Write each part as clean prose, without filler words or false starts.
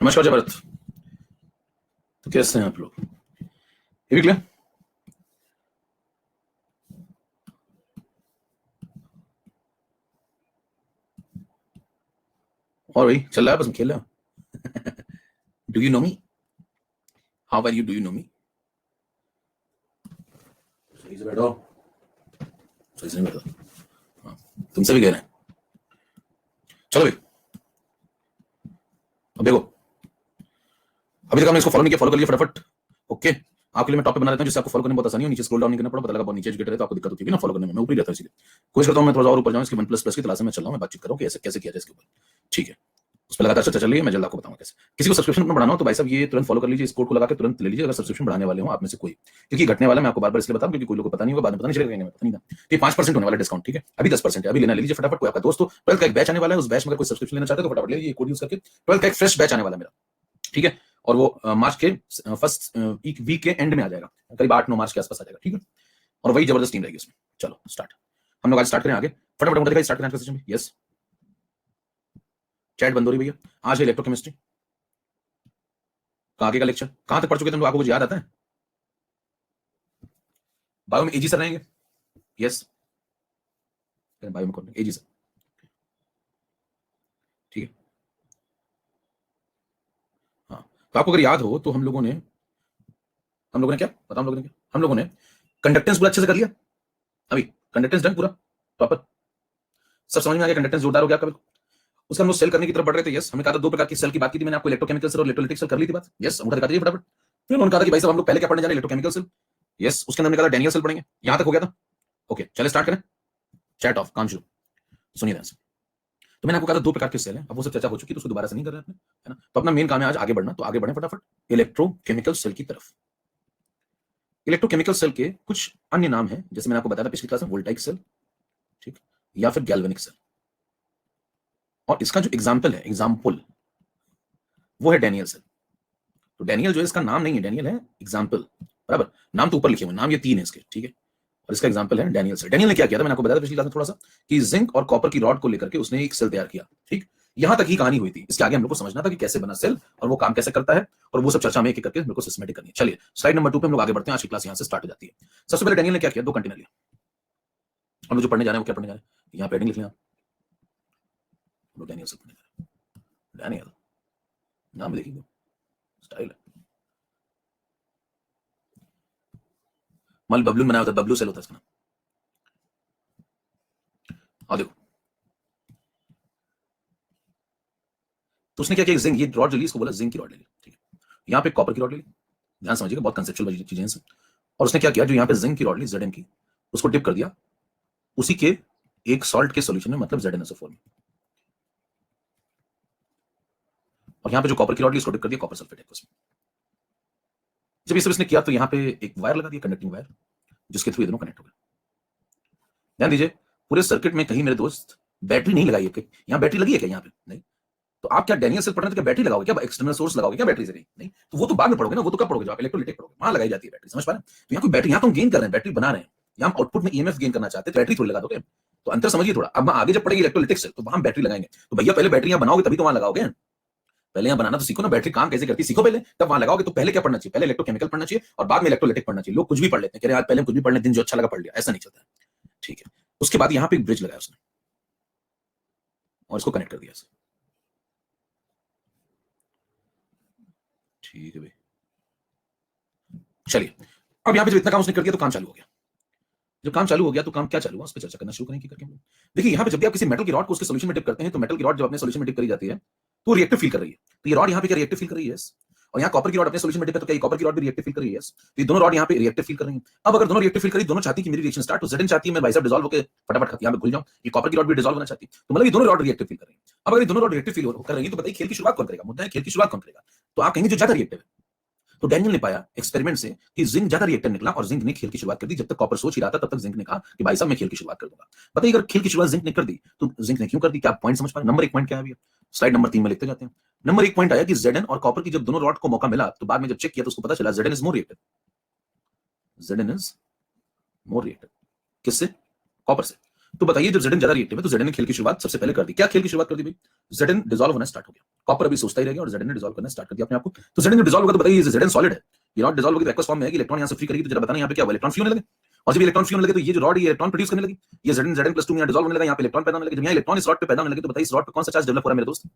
नमस्कार जय भारत। तो कैसे हैं आप लोग? ये भी क्लियर? और भाई चल रहा है, बस खेल रहा हूं। Do you know me? How are you? Do you know me? सही से बैठो। सही से नहीं बैठो। हाँ, तुमसे भी कह रहे हैं। चलो भाई, अब देखो, अभी तक हमने इसको फॉलो नहीं किया, फॉलो कर लिया फटाफट। ओके, आपके लिए मैं टॉपिक बना लेता हूं जिससे आपको फॉलो करने में बहुत आसानी हो। नीचे स्क्रॉल डाउन नहीं करना पड़ा, पता लगा बहुत नीचे गिर रहे तो आपको दिक्कत होती है ना फॉलो करने में। मैं ऊपर ही रहता हूं, इसलिए कोशिश करता हूं मैं थोड़ा और ऊपर जाऊं। इसके वन प्लस प्लस की तलाश में चल रहा हूं, मैं बातचीत कर रहा हूं कि ऐसे कैसे किया जाए इसके ऊपर। ठीक है, उस पर लगातार चर्चा चल रही है, मैं जल्द आपको बताऊंगा कैसे। किसी को सब्सक्रिप्शन अपना बढ़ाना हो तो भाई साहब ये तुरंत फॉलो कर लीजिए, इस कोड को लगा के तुरंत ले लीजिए अगर सब्सक्रिप्शन बढ़ाने वाले हो आप में से कोई, क्योंकि घटने वाला मैं आपको बार बार इसलिए बताऊं क्योंकि कोई लोग को पता नहीं होगा, बाद में पता नहीं चलेगा, पता नहीं था। तो 5% होने वाला डिस्काउंट, ठीक है? अभी 10% है, अभी लेना लीजिए फटाफट। कोई आपका दोस्त हो, 12 का एक बैच आने वाला है, उस बैच में अगर कोई सब्सक्रिप्शन लेना चाहते हो तो फटाफट ले लीजिए कोड यूज करके। 12 का एक फ्रेश बैच आने वाला है मेरा, ठीक है? और वो मार्च के फर्स्ट वीक के एंड में आ जाएगा, करीब 8-9 मार्च के आसपास आ जाएगा, ठीक है? और वही जबरदस्त टीम रहेगी उसमें। चलो स्टार्ट, हम लोग आज स्टार्ट करें आगे फटाफट। दिखाई स्टार्ट करें सेशन में। यस, चैट बंद हो रही भैया। आज है इलेक्ट्रोकेमिस्ट्री का आगे का लेक्चर। कहां तक पढ़ चुके तुम लोग? आपको कुछ याद आता है? बायो में एजी सर रहेंगे। यस, बायो में कौन? एजी सर, ठीक है। हाँ, तो आपको अगर याद हो तो हम लोगों ने क्या बताओ, हम लोगों ने कंडक्टेंस पूरा अच्छे से कर लिया। अभी कंडक्टेंस डन पूरा प्रॉपर, सब समझ में आ गया? कंडक्टेंस जोरदार हो गया आपका। उसका हम लोग सेल करने की तरफ बढ़ रहे थे। यस, हमने कहा था दो प्रकार की सेल की बात की थी मैंने आपको, इलेक्ट्रोकेमिकल सेल और इलेक्ट्रोलाइटिक सेल कर ली थी बात। यस, अंगूठा दिखा दीजिए फटाफट। फिर उन्होंने कहा था कि भाई साहब हम लोग पहले क्या पढ़ने जा रहे हैं? Electrochemical cell. यस, उसके अंदर हमने कहा था डैनियल सेल पढ़ेंगे। यहां तक हो गया था। ओके, चले स्टार्ट करें। चैट ऑफ, काम शुरू। सुनिए ध्यान से। तो मैंने आपको कहा था दो प्रकार के सेल हैं, अब वो सब चर्चा हो चुकी है तो उसको दोबारा से नहीं कर रहे हैं, है ना? तो अपना मेन काम है आज आगे बढ़ना, तो आगे बढ़े फटाफट इलेक्ट्रोकेमिकल सेल की तरफ। इलेक्ट्रोकेमिकल सेल के कुछ अन्य नाम हैं, जैसे मैंने आपको बताया था पिछली क्लास में, वोल्टाइक सेल, ठीक, या फिर गैल्वेनिक सेल। और इसका जो एग्जाम्पल वो है डैनियल सेल। तो डैनियल जो है इसका नाम नहीं है, डैनियल है एग्जाम्पल, बराबर? नाम तो ऊपर लिखे हुए, नाम ये 3 है इसके, ठीक है? और इसका एग्जाम्पल है डैनियल सेल। डैनियल ने क्या किया था मैंने आपको बताया था पिछली क्लास में थोड़ा सा, कि जिंक और कॉपर की रॉड को लेकर के उसने एक सेल तैयार किया, ठीक? यहां तक ही कहानी हुई थी। इसके आगे हम लोग को समझना था कि कैसे बना सेल और वो काम कैसे करता है, और वो सब चर्चा में एक एक करके हम लोग को सिस्टमैटिक करनी है। चलिए स्लाइड नंबर 2 पे हम लोग आगे बढ़ते हैं। आज की क्लास यहां से स्टार्ट हो जाती है। सबसे पहले डैनियल ने क्या किया, 2 कंटेनर लिया। हम लोग जो पढ़ने जा रहे हैं वो क्या पढ़ने जा रहे हैं? यहाँ पे हेडिंग लिख लिया, डैनियल से पढ़ने जा रहे हैं। डैनियल नाम भी देखिए, स्टाइल है। मान लो बबलू बनाया होता है, बबलू सेल होता है इसका नाम। और देखो तो उसने क्या किया, जिंक, ये रॉड जो ली इसको बोला जिंक की रॉड ले ली, ठीक है? यहाँ पे कॉपर की रॉड ले ली, ध्यान समझिएगा, बहुत कंसेप्चुअल चीजें हैं। और उसने क्या किया, जो यहाँ पे जिंक की रॉड ली Zn की, उसको डिप कर दिया उसी के एक सॉल्ट के सॉल्यूशन में, मतलब ZnSO4 में। और यहाँ पे जो कॉपर की रॉड ली उसको डिप कर दिया कॉपर सल्फेट एक्वस में। जब ये सब इसने किया तो यहाँ पे एक वायर लगा दिया, कंडक्टिंग वायर, जिसके थ्रू ये दोनों कनेक्ट हो गए। ध्यान दीजिए, पूरे सर्किट में कहीं मेरे दोस्त बैटरी नहीं लगाई है। यहाँ बैटरी लगी है क्या? यहाँ पे नहीं। तो आप क्या डैनियल सेल पढ़ रहे हैं तो क्या बैटरी लगाओगे? क्या एक्सटर्नल सोर्स लगाओगे क्या बैटरी से? नहीं, तो वो तो बाद में पढ़ोगे ना, वो तो कब पढ़ोगे जब आप इलेक्ट्रोलाइटिक पढ़ोगे, वहां लगाई जाती है बैटरी, समझ पा रहे हैं? तो यहाँ कोई बैटरी, यहाँ तो हम गेन कर रहे हैं, बैटरी बना रहे हैं, यहाँ हम आउटपुट में ईएमएफ गेन करना चाहते हैं, तो बैटरी थोड़ी लगा दोगे। तो अंतर समझिए थोड़ा। अब आगे जब पढ़ेगी इलेक्ट्रोलाइटिक सेल तो वहां बैटरी लगाएंगे। तो भैया पहले बैटरी यहाँ बनाओगे तभी तो वहां लगाओगे। पहले यहाँ बनाना तो सीखो ना, बैटरी काम कैसे करती है सीखो पहले, तब वहां लगाओगे। तो पहले क्या पढ़ना चाहिए? पहले इलेक्ट्रोकेमिकल पढ़ना चाहिए और बाद में इलेक्ट्रोलाइटिक पढ़ना चाहिए। लोग कुछ भी पढ़ लेते हैं, कह रहे हैं आज पहले कुछ भी पढ़ने, दिन जो अच्छा लगा पढ़ लिया, ऐसा नहीं चलता है, ठीक है? उसके बाद यहाँ पे एक ब्रिज लगाया उसने और इसको कनेक्ट कर दिया, ठीक है भाई? चलिए, अब यहाँ पे जब इतना काम उसने कर दिया तो काम चालू हो गया। जब काम चालू हो गया तो काम क्या चालू हुआ उस पर चर्चा करना शुरू करेंगे करके हम लोग। देखिए यहाँ पे जब भी आप किसी मेटल की रॉड को उसके सॉल्यूशन में डिप करते हैं तो मेटल की रॉड जब अपने सॉल्यूशन में डिप करी जाती है तो रिएक्टिव फील कर रही है। तो ये रॉड यहाँ पे क्या रिएक्टिव फील कर रही है? और यहाँ कॉपर की रॉड अपने सॉल्यूशन में डिप है तो क्या कॉपर की रॉड भी रिएक्टिव फील कर रही है? तो ये दोनों रॉड यहाँ पे रिएक्टिव फील कर रही है। अब अगर दोनों रिएक्टिव फील करी, दोनों चाहती कि मेरी रिएक्शन स्टार्ट हो, Zn चाहती है मैं भाई साहब डिसॉल्व होकर फटाफट यहाँ पे खुल जाऊं, ये कॉपर की रॉड भी डिसॉल्व होना चाहती है, तो मतलब ये दोनों रॉड रिएक्टिव फील कर रही है। अब अगर ये दोनों रॉड रिएक्टिव फील कर रही है तो बताइए खेल की शुरुआत कौन करेगा? मुद्दा है खेल की शुरुआत कौन करेगा? तो आप कहेंगे जो ज्यादा रिएक्टिव है। तो डैनियल ने पाया एक्सपेरिमेंट से कि जिंक ज्यादा रिएक्टर निकला और जिंक ने खेल की शुरुआत कर दी। जब तक कॉपर सोच ही रहा था तब तक जिंक ने कहा कि भाई साहब मैं खेल की शुरुआत कर दूंगा। बताइए अगर खेल की शुरुआत जिंक ने कर दी तो जिंक ने क्यों कर दी? क्या आप पॉइंट समझ पाए? नंबर 1 पॉइंट क्या है? स्लाइड नंबर 3 में लिखते जाते हैं। नंबर 1 पॉइंट आया कि Zn और कॉपर की जब दोनों रॉड को मौका मिला तो बाद में जब चेक किया तो उसको पता चला Zn is more reactive. Zn is more reactive किससे? कॉपर से। तो बताइए जब Zn ज्यादा रिएक्टिव है तो Zn ने खेल की शुरुआत सबसे पहले कर दी। क्या खेल की शुरुआत कर दी भाई? Zn डिसॉल्व होना स्टार्ट हो गया। कॉपर अभी सोचता ही रह गया और Zn ने डिसॉल्व करना स्टार्ट कर दिया अपने आप को। तो Zn जब डिसॉल्व होगा तो बताइए Zn सॉलिड है, ये रॉड डिसॉल्व होगी तो एक्वस फॉर्म में है कि इलेक्ट्रॉन यहां से फ्री करेगी, तो जरा बताना यहां पे क्या हुआ? इलेक्ट्रॉन फ्री होने लगे। और जब इलेक्ट्रॉन फ्री होने लगे तो ये जो रॉड ये इलेक्ट्रॉन प्रोड्यूस करने लगी, ये Zn+2 में डिसॉल्व होने लगा, यहाँ पे इलेक्ट्रॉन पैदा होने लगे। जब यहाँ इलेक्ट्रॉन इस रॉड पे पैदा होने लगे तो बताइए इस रॉड पे कौन सा चार्ज डेवलप हो रहा है मेरे दोस्त?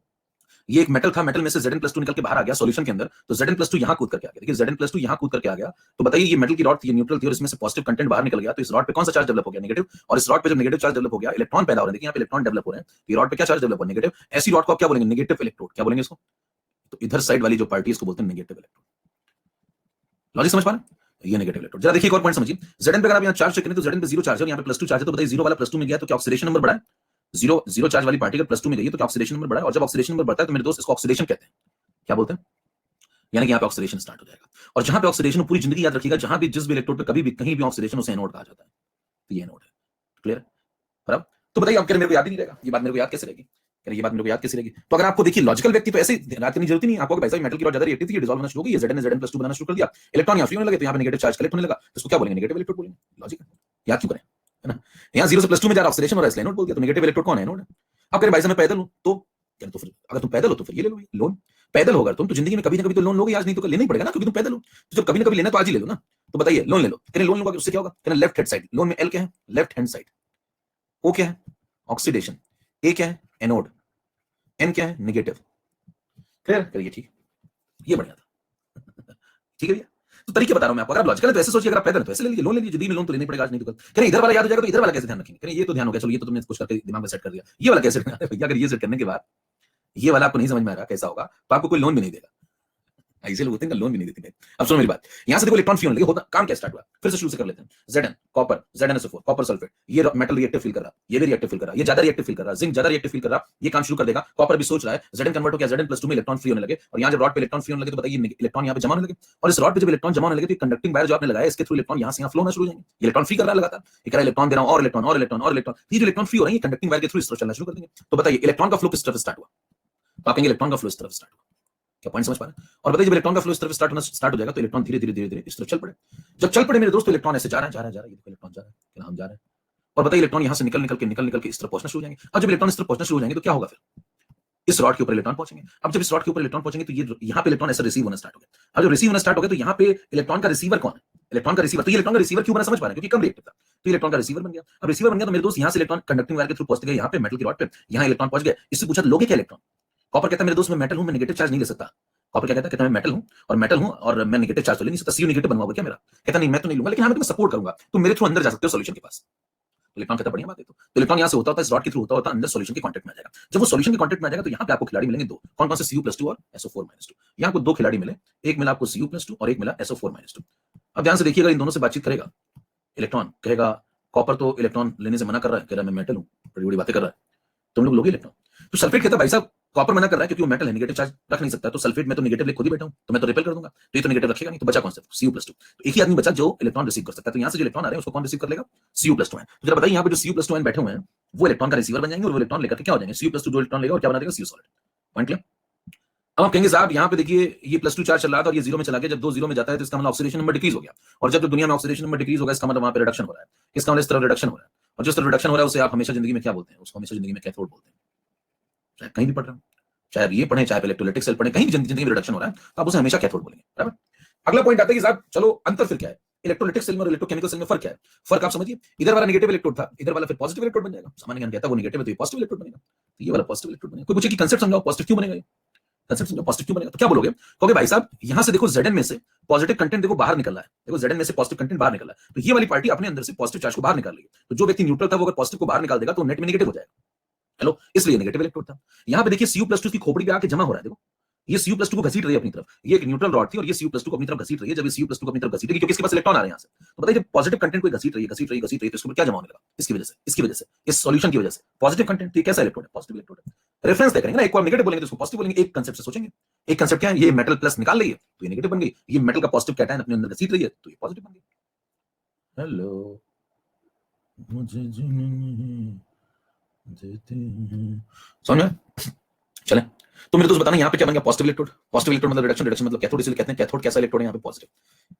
ये एक मेटल था, मेटल में से Zn+2 निकल के बाहर आ गया सॉल्यूशन के अंदर, तो Zn+2 यहां कूद करके आ गया। देखिए Zn+2 यहां कूद करके आ गया, तो बताइए ये मेटल की रॉड थी, ये न्यूट्रल थी और इसमें से पॉजिटिव कंटेंट बाहर निकल गया, तो इस रॉड पे कौन सा चार्ज डेवलप हो गया? नेगेटिव। और इस रॉड पे जब नेगेटिव चार्ज डेवलप हो गया, इलेक्ट्रॉन पैदा हो रहे हैं, देखिए यहाँ पे इलेक्ट्रॉन डेवलप हो रहे हैं, तो ये रॉड पे क्या चार्ज डेवलप हो? नेगेटिव। ऐसी रॉड को आप क्या बोलेंगे? Negative electrode. क्या बोलेंगे इसको? तो इधर साइड वाली जो पार्टी इसको बोलते हैं नेगेटिव इलेक्ट्रोड। लॉजिक समझ पा रहे हैं? ये नेगेटिव इलेक्ट्रोड। जरा देखिए एक और पॉइंट समझिए, Zn पे अगर आप यहाँ चार्ज चेक करें तो Zn पे 0 चार्ज है और यहाँ पे +2 चार्ज है, तो बताइए 0 वाला +2 में गया तो क्या ऑक्सीडेशन नंबर बढ़ा है? 0 चार्ज वाली पार्टिकल +2 में गई है तो क्या ऑक्सीडेशन नंबर बढ़ा है? और जब ऑक्सीडेशन नंबर बढ़ता है तो मेरे दोस्त इसको ऑक्सीडेशन कहते हैं। क्या बोलते हैं? यानी कि यहाँ पे ऑक्सीडेशन स्टार्ट हो जाएगा। और जहां पे ऑक्सीडेशन पूरी जिंदगी याद रखिएगा, जहां भी जिस भी इलेक्ट्रोड पे कभी भी कहीं भी ऑक्सीडेशन उसे एनोड कहा जाता है। तो ये एनोड है। क्लियर? बराबर? तो बताइए आप कह रहे मेरे को याद ही नहीं रहेगा, ये बात मेरे को याद कैसे रहेगी? कह रहे ये बात मेरे को याद कैसे रहेगी? तो अगर आपको देखिए लॉजिकल व्यक्ति तो ऐसे याद करने की जरूरत ही नहीं, आपको भाई साहब मेटल की रॉड ज्यादा रिएक्टिव थी, ये डिसॉल्व होना शुरू हो गई, ये Zn ने Zn+2 बनाना शुरू कर दिया, इलेक्ट्रॉन यहाँ फ्री होने लगे तो यहाँ पे नेगेटिव चार्ज कलेक्ट होने लगा, तो इसको क्या बोलेंगे? नेगेटिव इलेक्ट्रोड बोलेंगे। लॉजिक है, याद क्यों करें? है ना? यहाँ 0 से +2 में जा रहा ऑक्सीडेशन हो रहा है इसलिए एनोड बोल दिया, तो नेगेटिव इलेक्ट्रोड कौन है? एनोड है। अब कह रहे भाई साहब मैं पैदल हूं तो यार, तो फिर अगर तुम पैदल हो तो फिर ये ले लो लोन। पैदल होगा तुम तो जिंदगी में कभी ना कभी तो लोन लोगे, आज नहीं तो लेना ही पड़ेगा ना, क्योंकि तुम पैदल हो। तो जब कभी ना कभी लेना तो आज ही ले लो ना। तो बताइए लोन ले लो, कहने लोन लूंगा उससे क्या होगा? कहने लेफ्ट हैंड साइड, लोन में एल क्या है? Left hand side. ओ क्या है? ऑक्सीडेशन। ए क्या है? एनोड। एन क्या है? नेगेटिव। क्लियर करिए? ठीक, ये बढ़िया था। ठीक है भैया, तो तरीके बता रहा हूं मैं आपको। अगर आप लॉजिकल है तो ऐसे सोचिए, अगर आप पैदल है तो ऐसे ले लीजिए, लोन ले लीजिए, जिंदगी में लोन तो लेना ही पड़ेगा, आज नहीं तो कल। कह रहे इधर वाला याद हो जाएगा तो इधर वाला कैसे ध्यान रखेंगे? कह रहे ये तो ध्यान हो गया, चलो ये तो तुमने कुछ करके दिमाग में सेट कर दिया, ये वाला कैसे? भैया अगर ये सेट करने के बाद ये वाला आपको नहीं समझ में आ रहा कैसा होगा, तो आपको कोई लोन भी नहीं देगा। ऐसे लोग होते हैं लोन भी नहीं देते। अब सुनो मेरी बात, यहां से देखो इलेक्ट्रॉन फ्री होने लगे, होता काम क्या स्टार्ट हुआ? फिर से शुरू से कर लेते हैं। Zn copper, ZnSO4 copper sulphate, ये मेटल रिएक्टिव फील कर रहा, ये भी रिएक्टिव फील कर रहा, ये ज्यादा रिएक्टिव फील कर रहा, जिंक ज्यादा रिएक्टिव फील कर रहा, ये काम शुरू कर देगा। कॉपर भी सोच रहा है, Zn कन्वर्ट हो गया, Zn+2 में इलेक्ट्रॉन फ्री होने लगे, और यहां जब रॉड पे इलेक्ट्रॉन फ्री होने लगे तो बताइए इलेक्ट्रॉन यहां पे जमा होने लगे, और इस रॉड पे जब इलेक्ट्रॉन जमा होने लगे तो कंडक्टिंग वायर जो आपने लगाया इसके थ्रू इलेक्ट्रॉन यहां से यहां फ्लो होना शुरू हो जाएंगे। इलेक्ट्रॉन फ्री कर रहा है लगातार, ये कह रहा है इलेक्ट्रॉन दे रहा हूं और इलेक्ट्रॉन और इलेक्ट्रॉन और इलेक्ट्रॉन, ये जो इलेक्ट्रॉन फ्री हो रहे हैं ये कंडक्टिंग वायर के थ्रू इस तरफ चलना शुरू कर देंगे। तो बताइए इलेक्ट्रॉन का फ्लो किस तरफ स्टार्ट हुआ? तो आप कहेंगे इलेक्ट्रॉन का फ्लो इस तरफ स्टार्ट हुआ। क्या पॉइंट समझ पा रहे हैं? और बताइए जब इलेक्ट्रॉन का फ्लो इस तरफ स्टार्ट हो जाएगा तो इलेक्ट्रॉन धीरे धीरे धीरे धीरे इस तरफ चल पड़े। जब चल पड़े मेरे दोस्तों, इलेक्ट्रॉन ऐसे जा रहा है जा रहा है जा रहा है, ये देखो इलेक्ट्रॉन जा रहा है, क्या हम जा रहे हैं। और बताइए इलेक्ट्रॉन यहां से निकल निकल के इस तरफ पहुंचना शुरू हो जाएंगे। अब जब इलेक्ट्रॉन इस तरफ पहुंचना शुरू हो जाएंगे तो क्या होगा? फिर इस रॉड के ऊपर इलेक्ट्रॉन पहुंचेंगे। अब जब इस रॉड के ऊपर इलेक्ट्रॉन पहुंचेंगे तो ये यहाँ पे इलेक्ट्रॉन ऐसे रिसीव होना स्टार्ट हो गया। अब जब रिसीव होना स्टार्ट हो गया तो यहाँ पे इलेक्ट्रॉन का रिसीवर कौन है? इलेक्ट्रॉन का रिसीवर। तो ये इलेक्ट्रॉन का रिसीवर क्यों बना समझ पा रहे हैं? क्योंकि कम रिएक्टिव था, तो इलेक्ट्रॉन का रिसीवर बन गया। अब रिसीवर बन गया तो मेरे दोस्त यहाँ से इलेक्ट्रॉन कंडक्टिंग वायर के थ्रू पहुंच गए यहाँ पे मेटल की रॉड पे, यहाँ इलेक्ट्रॉन पहुंच गए। इससे पूछा लोगे क्या इलेक्ट्रॉन? कॉपर कहता है मेरे दोस्त मैं मेटल हूं, मैं नेगेटिव चार्ज नहीं ले सकता। कॉपर क्या कहता है? कहता है मैं मेटल हूं और मैं नेगेटिव चार्ज तो ले नहीं सकता, सीयू नेगेटिव बनवा क्या मेरा? कहता नहीं मैं तो नहीं लूंगा, लेकिन हाँ मैं तुम्हें सपोर्ट करूंगा, तुम मेरे थ्रू अंदर जा सकते हो सॉल्यूशन के पास। इलेक्ट्रॉन कहता बढ़िया बात है। तो इलेक्ट्रॉन यहां से होता इस रॉड के थ्रू होता अंदर सॉल्यूशन के कांटेक्ट में आ जाएगा। जब वो सॉल्यूशन के कांटेक्ट में आ जाएगा तो यहां पे आपको खिलाड़ी मिलेंगे दो, कौन कौन से? Cu+2 और SO4-2। यहां को दो खिलाड़ी मिले, एक मिला आपको Cu+2 और एक मिला SO4-2। अब ध्यान से देखिएगा, इन दोनों से बातचीत करेगा इलेक्ट्रॉन, कहेगा कॉपर तो इलेक्ट्रॉन लेने से मना कर रहा है, कह रहा है मैं मेटल हूं, बड़ी बड़ी बातें कर रहा है, तुम लोग लोगे इलेक्ट्रॉन? तो सल्फेट कहता है भाई साहब कॉपर मना कर रहा है क्योंकि वो मेटल है, नेगेटिव चार्ज रख नहीं सकता, तो सल्फेट में तो नेगेटिव ले खुद ही बैठा हूं, तो मैं तो रिपेल कर दूंगा, तो ये तो नेगेटिव रखेगा नहीं, तो बचा कौन सा? Cu+2। तो एक ही आदमी बचा जो इलेक्ट्रॉन रिसीव कर सकता है। तो यहां से जो इलेक्ट्रॉन आ रहे हैं उसको कौन रिसीव कर लेगा? Cu+2 है। तो जरा बताइए यहाँ पे जो Cu+2 बैठे हुए हैं वो इलेक्ट्रॉन का रिसीवर बन जाएंगे और वो इलेक्ट्रॉन लेकर के क्या हो जाएंगे? Cu+2 जो इलेक्ट्रॉन लेगा और क्या बना देगा? Cu solid. Point clear? अब आप कहेंगे साहब यहाँ पे देखिए ये +2 चार्ज चल रहा था और ये 0 में चला गया, जब 2 0 में जाता है तो इसका मतलब ऑक्सीडेशन नंबर डिक्रीज हो गया, और जब दुनिया में ऑक्सीडेशन नंबर डिक्रीज होगा इसका मतलब वहां पे रिडक्शन हो रहा है, इसका मतलब इस तरफ रिडक्शन हो रहा है, और जिस तरफ रिडक्शन हो रहा है उसे आप हमेशा जिंदगी में क्या बोलते हैं? उसको हमेशा जिंदगी में कैथोड बोलते हैं। चाहे कहीं भी पढ़ रहे हो, चाहे आप ये पढ़ें चाहे इलेक्ट्रोलाइटिक सेल पढ़ें, कहीं भी जिंदगी में रिडक्शन हो रहा है तो आप उसे हमेशा कैथोड बोलेंगे। बराबर? अगला पॉइंट आता है कि साहब चलो अंतर फिर क्या है? इलेक्ट्रोलाइटिक सेल में और इलेक्ट्रोकेमिकल सेल में फर्क क्या है? फर्क आप समझिए, इधर वाला नेगेटिव इलेक्ट्रोड था, इधर वाला फिर पॉजिटिव इलेक्ट्रोड बन जाएगा। सामान्य ज्ञान कहता है वो नेगेटिव है तो ये पॉजिटिव इलेक्ट्रोड बनेगा, तो ये वाला पॉजिटिव इलेक्ट्रोड बनेगा। कोई पूछे कि कांसेप्ट समझाओ पॉजिटिव क्यों बनेगा, ये कांसेप्ट समझाओ पॉजिटिव क्यों बनेगा, तो क्या बोलोगे? कहोगे भाई साहब यहां से देखो Zn में से पॉजिटिव कंटेंट देखो बाहर निकल रहा है, देखो Zn में से पॉजिटिव कंटेंट बाहर निकल रहा है, तो ये वाली पार्टी अपने अंदर से पॉजिटिव चार्ज को बाहर निकाल रही है, तो जो व्यक्ति न्यूट्रल था वो अगर पॉजिटिव को बाहर निकाल देगा तो नेट में नेगेटिव हो जाएगा। हेलो, इसलिए नेगेटिव इलेक्ट्रोड था। यहां पे देखिए Cu+2 की खोपड़ी पे आके जमा हो रहा है, देखो ये Cu+2 को घसीट रही है अपनी तरफ, ये एक न्यूट्रल रॉड थी और ये Cu+2 को अपनी तरफ घसीट रही है। जब ये Cu+2 को अपनी तरफ घसीटेगी क्योंकि इसके पास इलेक्ट्रॉन आ रहे हैं यहां से, तो बताइए जब पॉजिटिव कंटेंट कोई घसीट रही है तो इसके ऊपर क्या जमा होने लगा? इसकी वजह से इस सॉल्यूशन की वजह से पॉजिटिव कंटेंट। तो कैसा इलेक्ट्रोड है? पॉजिटिव इलेक्ट्रोड है। रेफरेंस देखेंगे ना, एक को नेगेटिव बोलेंगे तो उसको पॉजिटिव बोलेंगे, एक कांसेप्ट से सोचेंगे। एक कांसेप्ट क्या है? ये मेटल प्लस निकाल रही है तो ये नेगेटिव बन गई, ये मेटल का पॉजिटिव कैटायन अपने अंदर घसीट रही है तो ये पॉजिटिव बन गई। हेलो मुझे जीने देते हैं, समझ में? चलें तो मेरे दोस्त बताना यहाँ पे क्या बन गया, पॉजिटिव इलेक्ट्रोड। पॉजिटिव इलेक्ट्रोड मतलब रिडक्शन, रिडक्शन मतलब कैथोड, इसलिए कहते हैं कैथोड कैसा इलेक्ट्रोड है यहाँ पे, पॉजिटिव।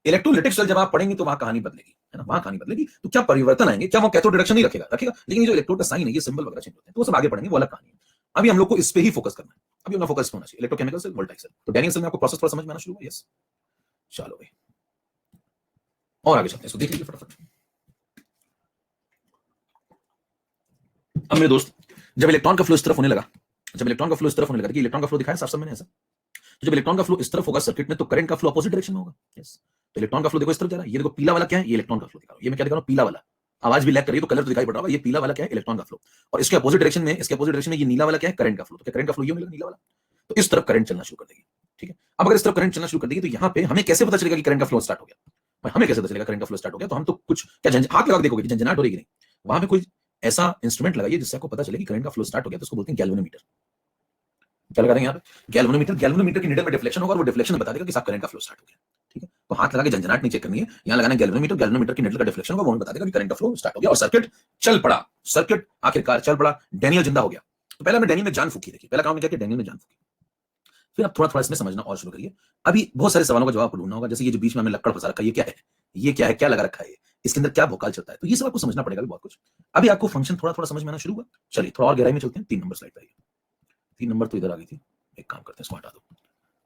इलेक्ट्रोलाइटिक सेल जब आप पढ़ेंगे तो वहां कहानी बदलेगी, है ना, वहां कहानी बदलेगी। तो क्या परिवर्तन आएंगे, क्या वो कैथोड रिडक्शन नहीं रखेगा, रखेगा, लेकिन ये जो इलेक्ट्रोड का साइन है, ये सिंबल वगैरह चेंज होते हैं, तो वो सब आगे पढ़ेंगे, वो अलग कहानी है। अभी हम लोग को इस पे ही फोकस करना है, अभी अपना फोकस होना चाहिए इलेक्ट्रोकेमिकल सेल, वोल्टाइक सेल। तो डैनियल सेल में आपको प्रोसेस थोड़ा समझ में आना शुरू हुआ, यस। चलो भाई और आगे चलते हैं, इसको देख लीजिए फटाफट। अब मेरे दोस्त, जब इलेक्ट्रॉन का फ्लो इस तरफ होने लगा, जब इलेक्ट्रॉन का फ्लो इस तरफ होने लगा, कि इलेक्ट्रॉन का फ्लो दिखाया साफ साफ मैंने ऐसा, तो जब इलेक्ट्रॉन का फ्लो इस तरफ होगा सर्किट में, तो करंट का फ्लो अपोजिट डायरेक्शन में होगा, यस। तो इलेक्ट्रॉन का फ्लो देखो इस तरफ जा रहा है, ये देखो पीला वाला क्या है, ये इलेक्ट्रॉन का फ्लो दिखा रहा हूं, ये मैं क्या दिखा रहा हूं, पीला वाला। आवाज भी लैग कर रही है तो कलर तो दिखाई पड़ रहा होगा, ये पीला वाला क्या है, इलेक्ट्रॉन का फ्लो। और इसके अपोजिट डायरेक्शन में, इसके अपोजिट डायरेक्शन में ये नीला वाला क्या है, करंट का फ्लो। तो क्या करंट का फ्लो ये होने लगा नीला वाला, तो इस तरफ करंट चलना शुरू कर देगी, ठीक है। अब अगर इस तरफ करंट चलना शुरू कर देगी, तो यहाँ पे हमें कैसे पता चलेगा कि करंट का फ्लो स्टार्ट हो गया, भाई हमें कैसे पता चलेगा करंट का फ्लो स्टार्ट हो गया, तो हम तो कुछ क्या हाथ लगा देखोगे कि झंझनाहट हो रही है, वहां पे कोई ऐसा इंस्ट्रूमेंट लगाइए जिससे आपको पता चले कि करंट का फ्लो स्टार्ट हो गया, तो उसको बोलते हैं गैल्वेनोमीटर। क्या लगा देंगे यहाँ पे, गैल्वेनोमीटर। गैल्वेनोमीटर की निडल में डिफ्लेक्शन होगा और वो डिफ्लेक्शन बता देगा कि साहब करंट का फ्लो स्टार्ट हो गया, ठीक है। तो हाथ लगा के झंझनाहट नहीं चेक करनी है, यहाँ लगाना गैल्वेनोमीटर, गैल्वेनोमीटर की निडल का डिफ्लेक्शन होगा, वो हमें बता देगा कि करंट का फ्लो स्टार्ट हो गया और सर्किट चल पड़ा, सर्किट आखिरकार चल पड़ा, डैनियल जिंदा हो गया। तो पहले हमने डैनियल में जान फूकी, देखिए पहला काम क्या किया, डैनियल में जान फूकी। फिर आप थोड़ा थोड़ा इसमें समझना और शुरू करिए। अभी बहुत सारे सवालों का जवाब ढूंढना होगा, जैसे ये जो बीच में हमने लक्कड़ फंसा रखा है, ये क्या है, ये क्या है, क्या लगा रखा है, इसके अंदर क्या भोकाल चलता है, तो ये सब आपको समझना पड़ेगा बहुत कुछ। अभी आपको फंक्शन थोड़ा थोड़ा समझ में आना शुरू हुआ, चलिए थोड़ा और गहराई में चलते हैं। 3 नंबर स्लाइड पर आइए, 3 नंबर तो इधर आ गई थी, एक काम करते हैं इसको हटा दो,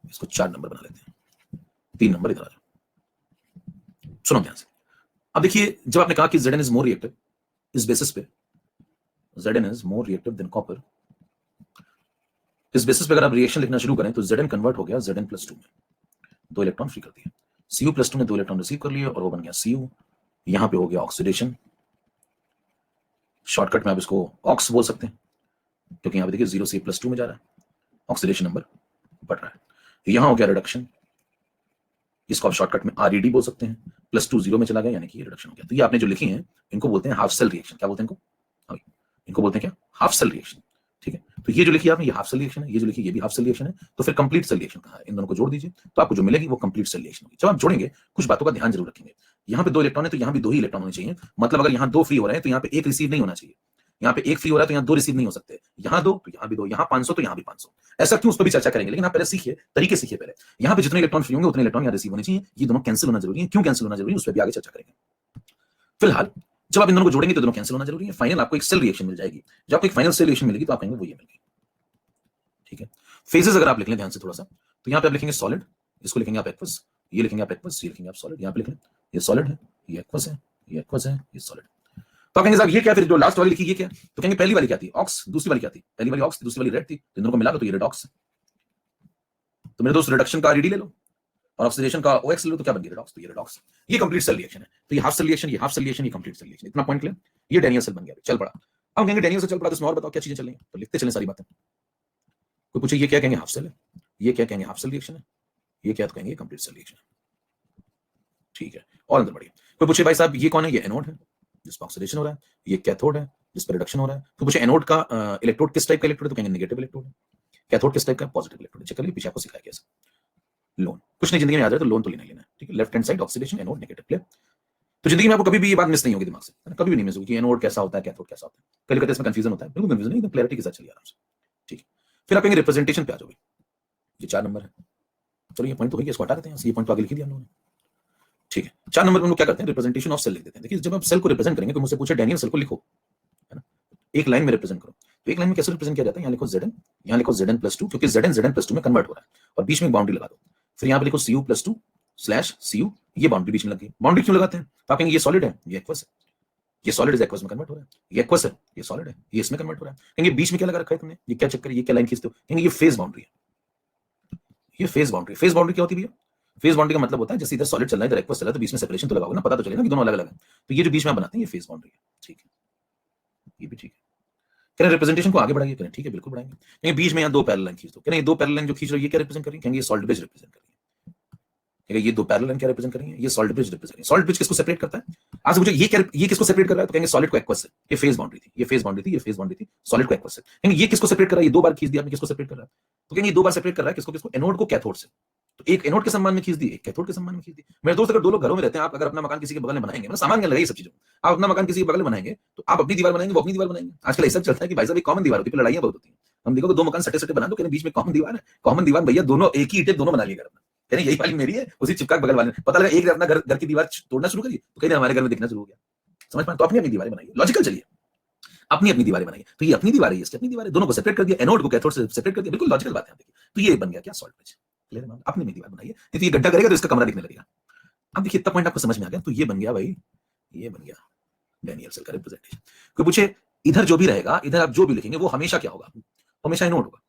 इसको 4 नंबर बना लेते हैं, 3 नंबर इधर आ जाओ, सुनो ध्यान से। अब देखिए, जब आपने कहा कि Zn इज मोर रिएक्टिव, इस बेसिस पे Zn is more reactive than copper, इस बेसिस पे अगर आप रिएक्शन लिखना शुरू करें तो Zn कन्वर्ट हो गया Zn+2 में, 2 इलेक्ट्रॉन फ्री कर दिए, Cu+2 ने 2 इलेक्ट्रॉन रिसीव कर लिए और वो बन गया Cu। यहां पे हो गया ऑक्सीडेशन, शॉर्टकट में आप इसको ऑक्स बोल सकते हैं, क्योंकि यहां पे देखिए 0 से +2 में जा रहा है, ऑक्सीडेशन नंबर बढ़ रहा है। यहां हो गया रिडक्शन, इसको आप शॉर्टकट में RED बोल सकते हैं, +2 0 में चला गया, यानी कि ये रिडक्शन हो गया। तो ये आपने जो लिखी है, इनको बोलते हैं हाफ सेल रिएक्शन। क्या बोलते हैं इनको, इनको बोलते हैं क्या, हाफ सेल रिएक्शन, ठीक है। तो ये जो लिखी आपने, ये हाफ सेल रिएक्शन है, ये जो लिखी ये भी हाफ सेल रिएक्शन है, तो फिर कंप्लीट सेल रिएक्शन कहां है, इन दोनों को जोड़ दीजिए, तो आपको जो मिलेगी वो कंप्लीट सेल रिएक्शन होगी। जब आप जोड़ेंगे कुछ बातों का ध्यान जरूर रखेंगे, यहाँ पे 2 इलेक्ट्रॉन है तो यहाँ भी 2 ही इलेक्ट्रॉन होने चाहिए, मतलब अगर यहाँ 2 फ्री हो रहे हैं तो यहाँ पे 1 रिसीव नहीं होना चाहिए, यहाँ पे 1 फ्री हो रहा है तो यहाँ 2 रिसीव नहीं हो सकते, यहाँ 2 तो यहाँ भी 2, यहाँ 500 तो यहाँ भी 500, ऐसा क्यों, उस पर भी चर्चा करेंगे, लेकिन आप पहले सीखिए, तरीके सीखिए पहले। यहाँ पे जितने इलेक्ट्रॉन फ्री होंगे उतने इलेक्ट्रॉन यहाँ रिसीव होने चाहिए, ये दोनों कैंसिल होना जरूरी है, क्यों कैंसिल होना जरूरी है उस पर भी आगे चर्चा करेंगे। फिलहाल जब आप इन दोनों को जोड़ेंगे तो दोनों कैंसिल होना जरूरी है, फाइनल आपको एक सेल रिएक्शन मिल जाएगी। जब आपको एक फाइनल सेल रिएक्शन मिलेगी तो आप कहेंगे वो ये मिल गई, ठीक है। फेजेस अगर आप लिख लें ध्यान से थोड़ा सा, तो यहाँ पे आप लिखेंगे सॉलिड, इसको लिखेंगे आप एक्वस, ये लिखेंगे आप एक्वस, ये लिखेंगे आप सॉलिड, यहाँ पे लिख लें ये सॉलिड है, ये एक्वस है, ये एक्वस है, ये सॉलिड। तो आप कहेंगे साहब ये क्या, फिर जो लास्ट वाली लिखी ये क्या, तो कहेंगे पहली वाली क्या थी, ऑक्स, दूसरी वाली क्या थी, पहली वाली ऑक्स थी, दूसरी वाली रेड थी, तो इन दोनों को मिला दो तो ये रेडॉक्स है। तो मेरे दोस्त रिडक्शन का RED ले लो और ऑक्सीडेशन का OX ले लो, तो क्या बन गया रेडॉक्स, तो ये रेडॉक्स। ये कंप्लीट सेल रिएक्शन है, तो ये हाफ सेल रिएक्शन, ये हाफ सेल रिएक्शन, ये कंप्लीट सेल रिएक्शन। इतना पॉइंट क्लियर, ये डैनियल सेल बन गया, चल पड़ा। अब कहेंगे डैनियल से चल पड़ा तो इसमें और बताओ क्या चीजें चल रही हैं, तो लिखते चलें सारी बातें। कोई पूछे ये क्या, कहेंगे हाफ सेल है, ये क्या, कहेंगे हाफ सेल रिएक्शन है, ये क्या, तो कहेंगे कंप्लीट सेल रिएक्शन है, ठीक है। और अंदर बढ़िए, कोई पूछे भाई साहब ये कौन है, ये एनोड है जिस पर ऑक्सीडेशन हो रहा है, ये कैथोड है जिस पर रिडक्शन हो रहा है। तो पूछे एनोड का इलेक्ट्रोड किस टाइप का इलेक्ट्रोड है, तो कहेंगे नेगेटिव इलेक्ट्रोड है। कैथोड किस टाइप का, पॉजिटिव इलेक्ट्रोड। चेक कर लीजिए, पीछे आपको सिखाया कैसे, लोन कुछ नहीं जिंदगी में याद रहे तो लोन तो लेना ही लेना है, ठीक है। Left hand side oxidation, anode negative, clear. तो जिंदगी में आपको कभी भी ये बात मिस नहीं होगी दिमाग से, कभी भी नहीं मिस होगी कि एनोड कैसा होता है, कैथोड कैसा होता है। कभी कभी इसमें कंफ्यूजन होता है, बिल्कुल कंफ्यूजन नहीं, एकदम क्लैरिटी के साथ चलिए आराम से, ठीक है। फिर आप कहेंगे रिप्रेजेंटेशन पे आ जाओ, ये 4 नंबर है, चलो ये पॉइंट तो इसको हटा देते हैं, ये पॉइंट तो आगे लिख दिया हम लोगों ने, ठीक है। 4 नंबर में हम लोग क्या करते हैं, रिप्रेजेंटेशन ऑफ सेल लिख देते हैं। देखिए जब आप सेल को रिप्रेजेंट करेंगे तो मुझसे पूछे डैनियल सेल को लिखो, है ना, एक लाइन में रिप्रेजेंट करो, तो एक लाइन में कैसे रिप्रेजेंट किया जाता है, यहाँ लिखो Zn, यहाँ लिखो Zn+2, क्योंकि Zn+2 में कन्वर्ट हो रहा है, और बीच में एक बाउंड्री लगा दो, फिर यहाँ पे लिखो Cu+2/Cu, ये बाउंड्री बीच में लगी। बाउंड्री क्यों लगाते हैं, तो आप कहेंगे ये सॉलिड है, ये एक्वस है, ये सॉलिड इज एक्वस में कन्वर्ट हो रहा है, ये एक्वस है, ये सॉलिड है, ये इसमें कन्वर्ट हो रहा है। कहेंगे बीच में क्या लगा रखा है तुमने, ये क्या चक्कर है, ये क्या लाइन खींचते हो, कहेंगे ये फेज बाउंड्री है, ये फेज बाउंड्री। फेज बाउंड्री क्या होती है भैया, फेज बाउंड्री का मतलब होता है जैसे इधर सॉलिड चल रहा है, इधर एक्वस चल रहा है, तो बीच में सेपरेशन तो लगाओगे ना, पता तो चलेगा कि दोनों अलग अलग है। तो ये जो बीच में बनाते हैं ये फेज बाउंड्री है, ठीक है, ये भी ठीक है। कह रहे रिप्रेजेंटेशन को आगे बढ़ाइए, करें ठीक है बिल्कुल बढ़ाएंगे। कहेंगे बीच में यहाँ 2 पैरेलल लाइन खींच दो, कह रहे ये 2 पैरेलल लाइन जो खींच रहे हो ये क्या रिप्रेजेंट कर रही है, कहेंगे ये सॉल्ट ब्रिज रिप्रेजेंट कर रही है। कहेंगे ये 2 पैरेलल लाइन क्या रिप्रेजेंट कर रही है, ये सॉल्ट ब्रिज रिप्रेजेंट कर रही है। सॉल्ट ब्रिज किसको सेपरेट करता है, आज मुझे ये किसको सेपरेट कर रहा है, तो कहेंगे सॉलिड को एक्वस से, ये फेज बाउंड्री थी, ये फेज बाउंड्री थी, ये फेज बाउंड्री थी, सॉलिड को एक्वस से। कहेंगे ये किसको सेपरेट कर रहा है, ये 2 बार खींच दिया आपने, किसको सेपरेट कर रहा है, तो कहेंगे ये 2 बार सेपरेट कर रहा है किसको, किसको, एनोड को कैथोड से, तो एक एनोड के सम्मान में खींच दी, एक कैथोड के सम्मान में खींच दी। मेरे दोस्त, अगर दो लोग घरों में रहते हैं, आप अगर अपना मकान किसी के बगल में बनाएंगे, मतलब सामान लगे सब चीजों, आप अपना मकान किसी के बगल में बनाएंगे, तो आप अपनी दीवार बनाएंगे, वो अपनी दीवार बनाएंगे। आजकल ऐसा चलता है कि भाई साहब कॉमन दीवार होती है, लड़ाइयां बहुत होती है। हम देखो दो मकान सटे सटे बना दो, कहने बीच में कॉमन दीवार है, कॉमन दीवार भैया दोनों एक ही ईंटें दोनों बना लिए घर अपना, कहने यही वाली मेरी है, उसी चिपका बगल वाले, पता लगा एक ने अपना घर की दीवार तोड़ना शुरू करी, तो कहीं हमारे घर में दिखना शुरू हो गया। समझ पाए? तो अपनी अपनी दीवारें बनाइए, लॉजिकल चलिए, अपनी अपनी दीवारें बनाइए। तो ये अपनी दीवार है, ये अपनी दीवार है, दोनों को सेपरेट कर दिया, एनोड को कैथोड से सेपरेट कर दिया, बिल्कुल लॉजिकल बात है। देखिए तो ये बन गया क्या, सॉल्ट ब्रिज। क्लियर है? अपनी अपनी दीवार बनाइए, नहीं तो ये गड्ढा करेगा तो इसका कमरा दिखने लगेगा। अब देखिए इतना पॉइंट आपको समझ में आ गया, तो ये बन गया भाई, ये बन गया डैनियल सेल का रिप्रेजेंटेशन। कोई पूछे इधर जो भी रहेगा, इधर आप जो भी लिखेंगे वो हमेशा क्या होगा, हमेशा एनोड होगा।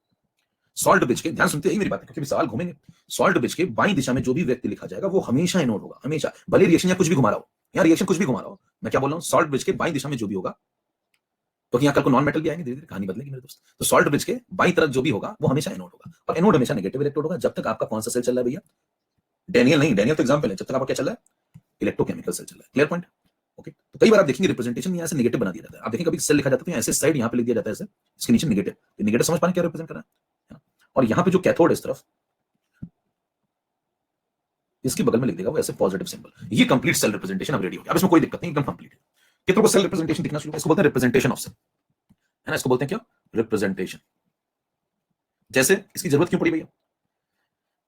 सॉल्ट ब्रिज के, ध्यान सुनते ही मेरी बात है क्योंकि सवाल घूमेंगे। सॉल्ट ब्रिज के बाईं दिशा में जो भी व्यक्ति लिखा जाएगा वो हमेशा एनोड होगा, हमेशा, भले रिएक्शन या कुछ भी घुमा रहा हो, यहाँ रिएक्शन कुछ भी घुमा रहा हो। मैं क्या बोल रहा हूँ, सॉल्ट ब्रिज के बाईं दिशा में जो भी होगा, तो यहाँ कल को नॉन मेटल भी आएंगे, धीरे धीरे कहानी बदलेगी मेरे दोस्त। तो सॉल्ट ब्रिज के बाईं तरफ जो भी होगा वो हमेशा एनोड होगा, और एनोड हमेशा नेगेटिव इलेक्ट्रोड होगा। जब तक आपका कौन सा सेल चल रहा है भैया, डैनियल नहीं, डैनियल तो एग्जांपल है, जब तक आपका क्या चल रहा है, इलेक्ट्रोकेमिकल सेल चल रहा है। Clear point? ओके। तो कई बार आप देखेंगे रिप्रेजेंटेशन यहाँ से नेगेटिव बना दिया जाता है। आप देखेंगे कभी सेल लिखा जाता है तो ऐसे साइड यहाँ पे लिख दिया जाता है, ऐसे इसके नीचे नेगेटिव। नेगेटिव समझ पाने क्या रिप्रेजेंट कर रहा है? और यहाँ पे जो कैथोड इस तरफ, इसके बगल में लिख देगा वो ऐसे पॉजिटिव सिंबल। ये कंप्लीट सेल रिप्रेजेंटेशन अब रेडी हो गया। अब इसमें कोई दिक्कत नहीं, एकदम कंप्लीट है। कितनों को सेल रिप्रेजेंटेशन दिखना शुरू, इसको बोलते हैं रिप्रेजेंटेशन ऑफ सेल, है ना? इसको बोलते हैं क्या, रिप्रेजेंटेशन। जैसे इसकी जरूरत क्यों पड़ी भैया,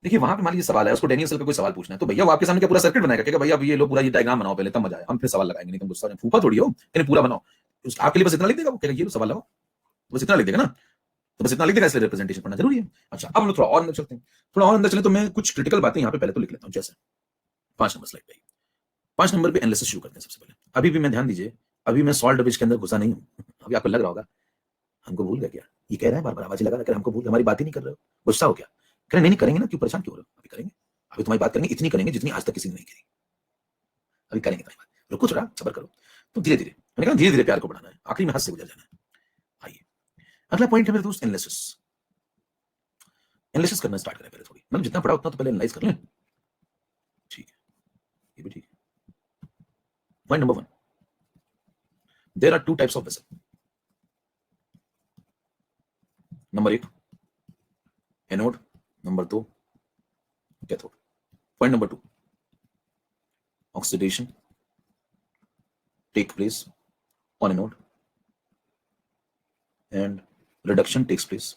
देखिए वहां पे मान लीजिए सवाल है, उसको डैनियल सेल का कोई सवाल पूछना है, तो भैया वो आपके सामने क्या पूरा सर्किट बनाएगा क्या, भैया अब ये लो पूरा ये डायग्राम बनाओ पहले, तब मजा आए, हम फिर सवाल लगाएंगे। नहीं तुम गुस्सा फूफा थोड़ी हो, कहने पूरा बनाओ। आपके लिए बस इतना लिख देगा वो, कहेगा ये सवाल लगाओ, बस इतना लिख देगा ना, तो बस इतना लिख देगा, इसलिए रिप्रेजेंटेशन पढ़ना जरूरी है। अच्छा अब हम लोग थोड़ा और अंदर चलते हैं, थोड़ा और अंदर चले तो मैं कुछ क्रिटिकल बातें यहाँ पे पहले तो लिख लेता हूँ। जैसे 5 नंबर स्लाइड पे, 5 नंबर पे एनालिसिस शुरू करते हैं सबसे पहले। अभी भी मैं, ध्यान दीजिए, अभी मैं सॉल्ट ब्रिज के अंदर घुसा नहीं हूँ। अभी आपको लग रहा होगा हमको भूल गया क्या, ये कह रहा है बार बार आवाज लगा कर हमको भूल, हमारी बात ही नहीं कर रहे हो, गुस्सा हो क्या, कह रहे नहीं करेंगे ना, क्यों परेशान क्यों हो रहे हो, अभी करेंगे, अभी तुम्हारी बात करेंगे, इतनी करेंगे जितनी आज तक किसी ने नहीं करी, अभी करेंगे तुम्हारी बात, रुको थोड़ा सबर करो। तो धीरे धीरे, मैंने कहा धीरे धीरे प्यार को बढ़ाना है, आखिरी में हद से गुजर जाना है। आइए अगला पॉइंट है मेरे दोस्त, एनालिसिस। एनालिसिस करना स्टार्ट करें पहले, थोड़ी मतलब जितना पढ़ा उतना तो पहले एनालाइज कर लें। ठीक है, ये भी ठीक है। Point number 1, there are 2 types of vessel. Number 1 anode, number 2 cathode. Point number 2, oxidation take place on anode and reduction takes place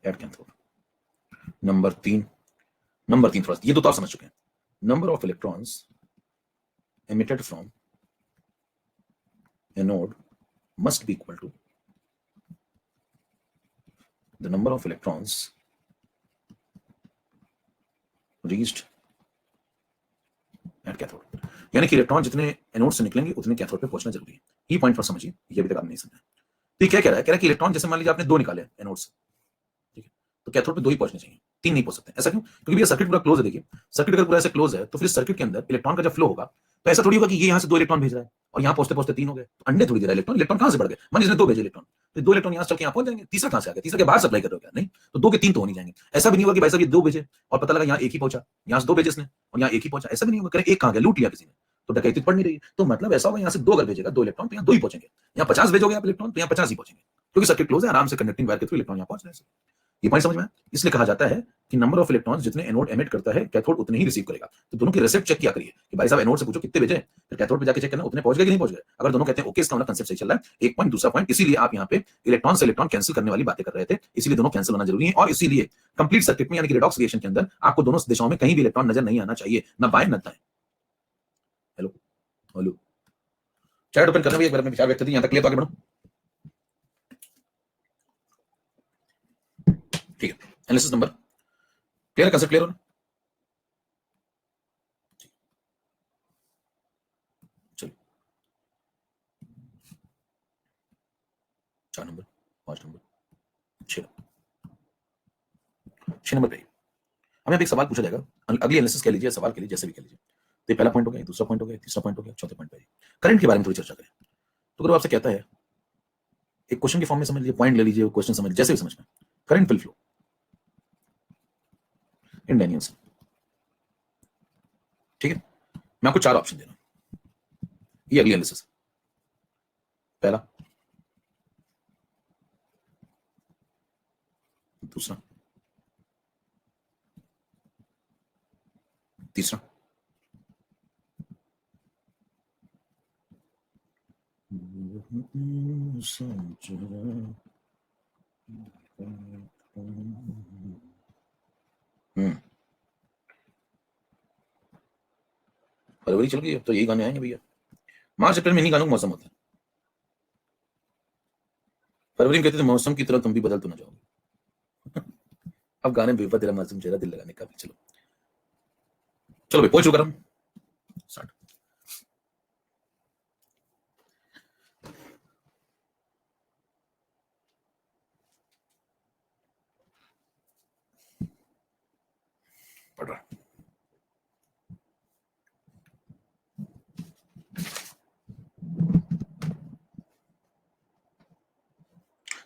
at cathode. Number 3 थोड़ा, ये तो आप समझ चुके हैं। Number of electrons emitted from anode must be equal to the number of electrons reached at cathode। यानी कि electron जितने एनोड से निकलेंगे उतने कैथोड पे पहुंचना जरूरी है। ये पॉइंट पर समझिए, ये अभी तक आपने नहीं समझा। तो ये क्या कह रहा है कि इलेक्ट्रॉन जैसे मान लीजिए आपने 2 निकाले एनोड से, ठीक है, तो कैथोड पे 2 ही पहुंचने चाहिए, 3 नहीं पहुंच सकते। ऐसा क्यों? क्योंकि ये सर्किट पूरा क्लोज है। देखिए सर्किट अगर पूरा ऐसे क्लोज है तो फिर सर्किट के अंदर इलेक्ट्रॉन का जब फ्लो होगा तो ऐसा थोड़ी होगा कि ये यहाँ से 2 इलेक्ट्रॉन भेज रहा है और यहाँ पहुंचते पहुंचते 3 हो गए, तो अंडे थोड़ी दे रहा है इलेक्ट्रॉन। इलेक्ट्रॉन कहां से बढ़ गए, मान लीजिए 2 भेजे इलेक्ट्रॉन, तो 2 इलेक्ट्रॉन यहाँ चल के यहाँ पहुंच जाएंगे, तीसरा कहां से आ गया, तीसरा के बाहर सप्लाई कर रहे हो क्या, नहीं, तो 2 के 3 तो हो नहीं जाएंगे। ऐसा भी नहीं होगा कि भाई साहब ये 2 भेजे और पता लगा यहाँ एक ही पहुंचा, यहाँ से 2 भेजे इसने और यहाँ एक ही पहुंचा, ऐसा भी नहीं होगा। करें एक कहां गया, लूट लिया किसी ने, तो डकैती पड़ नहीं रही। तो मतलब ऐसा होगा यहाँ से 2 अगर भेजेगा 2 इलेक्ट्रॉन तो यहाँ 2 ही पहुंचेंगे, यहाँ 50 भेजोगे आप इलेक्ट्रॉन तो यहाँ 50 ही पहुंचेंगे, क्योंकि सर्किट क्लोज है, आराम से कंडक्टिंग वायर के थ्रू इलेक्ट्रॉन यहाँ पहुंच रहे हैं। ये पॉइंट समझ में आया? इसलिए कहा जाता है कि नंबर ऑफ इलेक्ट्रॉन्स जितने एनोड एमिट करता है कैथोड उतने ही रिसीव करेगा। तो दोनों की रिसिप्ट चेक किया करिए कि भाई साहब एनोड से पूछो कितने भेजे, फिर कैथोड पे जाके चेक करना उतने पहुंच गए कि नहीं पहुंच गए। अगर दोनों कहते हैं ओके, इसका मतलब कांसेप्ट सही चल रहा है। एक पॉइंट, दूसरा पॉइंट, इसीलिए आप यहाँ पे इलेक्ट्रॉन से इलेक्ट्रॉन कैंसिल करने वाली बातें कर रहे थे, इसलिए दोनों कैंसिल होना जरूरी है। और इसीलिए कंप्लीट सर्किट में यानी कि रिडॉक्स रिएक्शन के अंदर आपको दोनों दिशाओं में कहीं भी इलेक्ट्रॉन नजर नहीं आना चाहिए, ना बाएं ना दाएं। हेलो हेलो, चैट ओपन करना भी एक बार अपने विचार व्यक्त करिए, यहां तक क्लियर, तो आगे बढ़ो। ठीक है, analysis number clear, concept clear हो ना? चलिए 4 नंबर, 5 नंबर, 6 नंबर पे हमें एक सवाल पूछा जाएगा, अगली एनालिसिस कह लीजिए, सवाल के लिए जैसे भी कह लीजिए। तो ये पहला पॉइंट हो गया, दूसरा पॉइंट हो गया, तीसरा पॉइंट हो गया, चौथा पॉइंट पे करंट के बारे में थोड़ी चर्चा करें। तो अगर आपसे कहता है एक क्वेश्चन के फॉर्म में समझ लीजिए, पॉइंट ले लीजिए, क्वेश्चन समझ, जैसे भी समझ में, current will flow in Daniell cell. ठीक है, मैं आपको 4 ऑप्शन दे रहा हूं, ये अगली एनालिसिस। पहला दूसरा, तीसरा, फरवरी चल गई, अब तो यही गाने आएंगे भैया। मार्च अप्रैल में इन्हीं गानों का मौसम होता है। फरवरी में कहते थे मौसम की तरह तुम भी बदल तो ना जाओगे। अब गाने बेवफा तेरा मासूम चेहरा दिल लगाने का भी। चलो चलो भाई, पहुंच चुका हूं। स्टार्ट। पढ़ रहा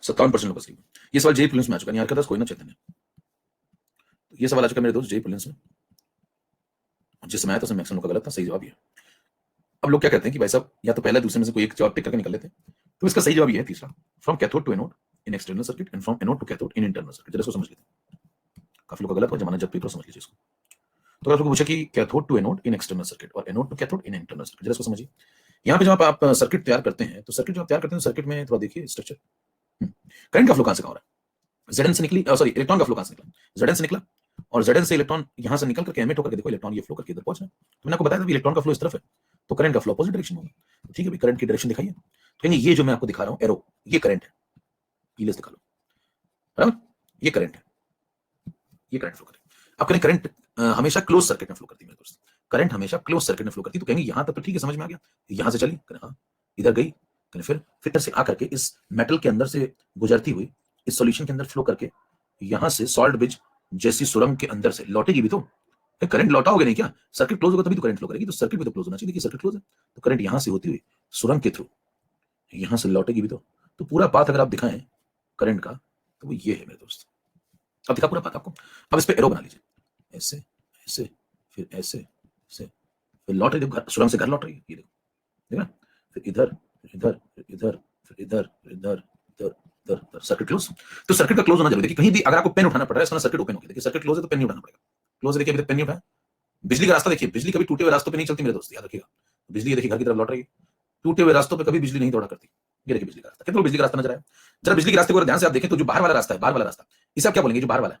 57% लोग सही। ये सवाल जेई प्रीलिम्स में आ चुका है, यार का कोई ना चैतन्य। ये सवाल आ चुका मेरे दोस्त जेई प्रीलिम्स में, जिस समय आया था उसमें मैक्सिमम का गलत था, सही जवाब ये। अब लोग क्या कहते हैं कि भाई साहब या तो पहला दूसरे में से कोई एक जवाब टिक करके निकल लेते हैं, तो इसका सही जवाब ये है तीसरा, from cathode to anode in external circuit and from anode to cathode in internal circuit. जरा इसको समझ लेते हैं, काफी लोग का गलत हो, जमाना जब पेपर समझ लीजिए इसको। तो अगर आपको पूछा कि cathode to anode in external circuit और anode to cathode in internal circuit, जरा इसको समझिए। यहाँ पे जब आप सर्किट तैयार करते हैं, तो सर्किट जब तैयार करते हैं, सर्किट में थोड़ा देखिए स्ट्रक्चर। करंट का फ्लो कहां से कहां हो रहा है? Zn से निकली, सॉरी इलेक्ट्रॉन का फ्लो कहां से निकला? Zn से निकला, और Zn से इलेक्ट्रॉन यहां से निकल करके एमिट होकर के देखो इलेक्ट्रॉन ये फ्लो करके इधर पहुंचा। तो मैंने आपको बताया था इलेक्ट्रॉन का फ्लो इस तरफ है, तो करंट का फ्लो अपोजिट डायरेक्शन होगा। तो ठीक है भाई, करंट की डायरेक्शन दिखाइए। तो ये जो मैं आपको दिखा रहा हूं एरो, ये करंट है, पीले से दिखा लो, बराबर? ये करंट है, ये करंट फ्लो करें। अब करें करंट हमेशा क्लोज सर्किट में फ्लो करती है मेरे दोस्त, करंट हमेशा क्लोज सर्किट में फ्लो करती है। तो कहेंगे यहां तक तो ठीक है, समझ में आ गया, यहां से चली, हाँ इधर गई, फिर इधर से आकर के इस मेटल के अंदर से गुजरती हुई इस सॉल्यूशन के अंदर फ्लो करके यहां से सॉल्ट ब्रिज जैसी सुरंग के अंदर से लौटेगी भी तो करंट लौटाओगे नहीं क्या? सर्किट क्लोज होगा तभी तो करंट फ्लो करेगी, तो सर्किट भी तो क्लोज होना चाहिए। देखिए सर्किट क्लोज है, तो करंट यहां से होती हुई सुरंग के थ्रू यहां से लौटेगी भी तो पूरा पाथ अगर आप दिखाएं करंट का, तो वो ये है मेरे दोस्त। अब दिखा पूरा पाथ आपको। अब इस पे एरो बना लीजिए, ऐसे ऐसे फिर ऐसे ऐसे, फिर लौट रही है, सुरंग से घर लौट रही है, ये देखो, देखा? फिर इधर इधर इधर फिर इधर इधर इधर इधर, सर्किट क्लोज। तो सर्किट का क्लोज होना जरूरी है। कहीं भी अगर आपको पेन उठाना पड़ रहा है, इसका सर्किट ओपन हो गया। देखिए सर्किट क्लोज है तो पेन नहीं उठाना पड़ेगा। क्लोज देखिए, अभी तक पेन नहीं उठाया। बिजली का रास्ता देखिए, बिजली कभी टूटे हुए रास्तों पे नहीं चलती मेरे दोस्त, याद रखिएगा। बिजली ये देखिए घर की तरफ लौट रही है, टूटे हुए रास्तों पे कभी बिजली नहीं दौड़ा करती। ये देखिए बिजली का रास्ता, कितना बिजली का रास्ता नजर आया? जरा बिजली के रास्ते को ध्यान से आप देखें तो जो बाहर वाला रास्ता है, बाहर वाला रास्ता, इसे आप क्या बोलेंगे? जो बाहर वाला है,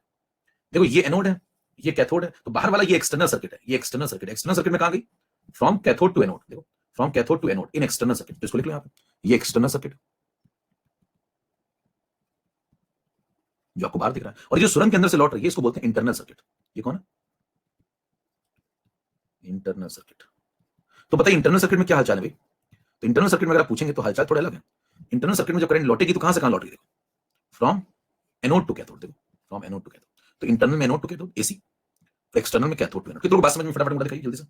देखो ये एनोड है, ये कैथोड है, तो बाहर वाला ये एक्सटर्नल सर्किट है। ये एक्सटर्नल सर्किट, एक्सटर्नल सर्किट में कहां गई? From cathode to anode. देखो from cathode to anode in external circuit, तो इसको लिख लो यहां पे, ये एक्सटर्नल सर्किट जो आपको बाहर दिख रहा है, और जो सुरंग के अंदर से लौट रही है इसको बोलते हैं इंटरनल सर्किट। ये कौन है? Internal circuit. तो बताइए इंटरनल सर्किट में क्या हालचाल है भाई? तो इंटरनल सर्किट में अगर आप पूछेंगे तो हालचाल थोड़ा अलग है। इंटरनल सर्किट में जब करंट लौटेगी तो कहां से कहां लौटेगी? देखो फ्रॉम एनोड टू कैथोड, देखो फ्रॉम एनोड टू कैथोड। तो इंटरनल में एनोड टू कैथोड एसी, एक्सटर्नल में कैथोड टू एनोड। कितनों को बात समझ में? फटाफट मुझे दिखाइए जल्दी से।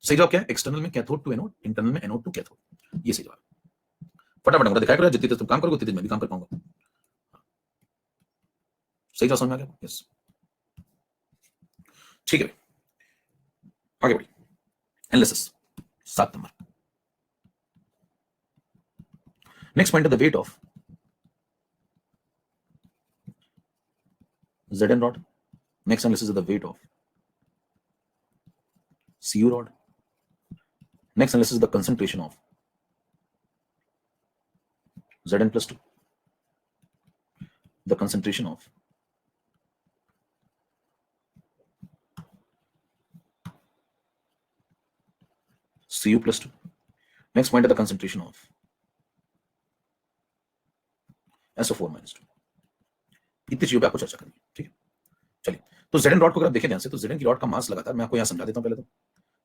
सही जवाब क्या है? एक्सटर्नल में कैथोड टू एनोड, इंटरनल में एनोड टू कैथोड, ये सही जवाब। फटाफट मुझे दिखाया करो, जितनी तेज तुम काम करोगे उतनी तेज मैं भी काम कर पाऊंगा। सही जवाब समझ में आ गया? यस, ठीक है, आगे बढ़िए। Analysis 7 number. नेक्स्ट पॉइंट है the weight of Zn rod. Next analysis is the weight of Cu rod. Next analysis is the concentration of Zn plus 2. The concentration of Cu plus 2. Next point is the concentration of SO4 minus 2. इतनी चीजों पे आपको चर्चा करनी है, ठीक है? चलिए, तो Zn रॉड को अगर आप देखें ध्यान से, तो Zn की रॉड का मास लगातार, मैं आपको यहाँ समझा देता हूँ पहले तो।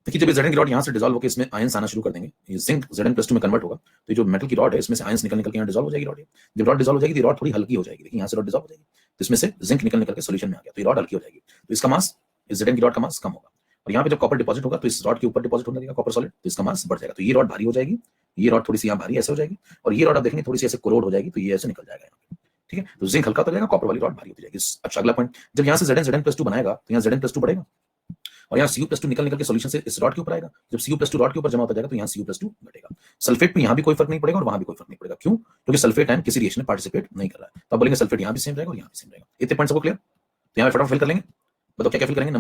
देखिए जब Zn की रॉड यहाँ से डिसॉल्व होकर इसमें आयंस आना शुरू कर देंगे, ये जिंक Zn+2 में कन्वर्ट होगा, तो ये जो मेटल की रॉड है इसमें से आयंस निकल के यहाँ डिसॉल्व हो जाएगी रॉड। जब रॉड डिसॉल्व हो जाएगी तो रॉड थोड़ी हल्की हो जाएगी। देखिए यहाँ से रॉड डिसॉल्व हो जाएगी, तो इसमें से जिंक निकल के सोल्यूशन में आ गया, तो ये रॉड हल्की हो जाएगी, तो इसका मास, इस Zn की रॉड का मास कम होगा। और यहाँ पे जब कॉपर डिपॉजिट होगा तो इस रॉड के ऊपर डिपॉजिट होने लगेगा कॉपर सॉलिड, तो इसका मास बढ़ जाएगा, तो ये रॉड भारी हो जाएगी, ये रॉड थोड़ी सी यहाँ भारी ऐसे हो जाएगी, और ये रॉड आप देखेंगे थोड़ी सी ऐसे कोरोड हो जाएगी, तो ये ऐसे निकल जाएगा यहाँ पे, ठीक है? तो जिंक हल्का हो जाएगा, कॉपर वाली रॉड भारी होती जाएगी। अच्छा अगला पॉइंट, जब यहाँ से Zn Zn+2 बनाएगा तो यहाँ Zn+2 बढ़ेगा, और यहाँ Cu+2 निकल निकल के सॉल्यूशन से इस रॉड के ऊपर आएगा। जब Cu+2 रॉड के ऊपर जमा होता जाएगा तो यहाँ Cu+2 घटेगा। सल्फेट में यहाँ भी कोई फर्क नहीं पड़ेगा और वहां भी कोई फर्क नहीं पड़ेगा। क्यों? क्योंकि सल्फेट आयन किसी रिएक्शन में पार्टिसिपेट नहीं कर रहा है। तो आप बोलेंगे सल्फेट यहाँ भी सेम रहेगा और यहाँ भी सेम रहेगा। इतने पॉइंट सबको क्लियर? तो यहाँ फटाफट फिल कर लेंगे। बताओ क्या क्या फिल करेंगे।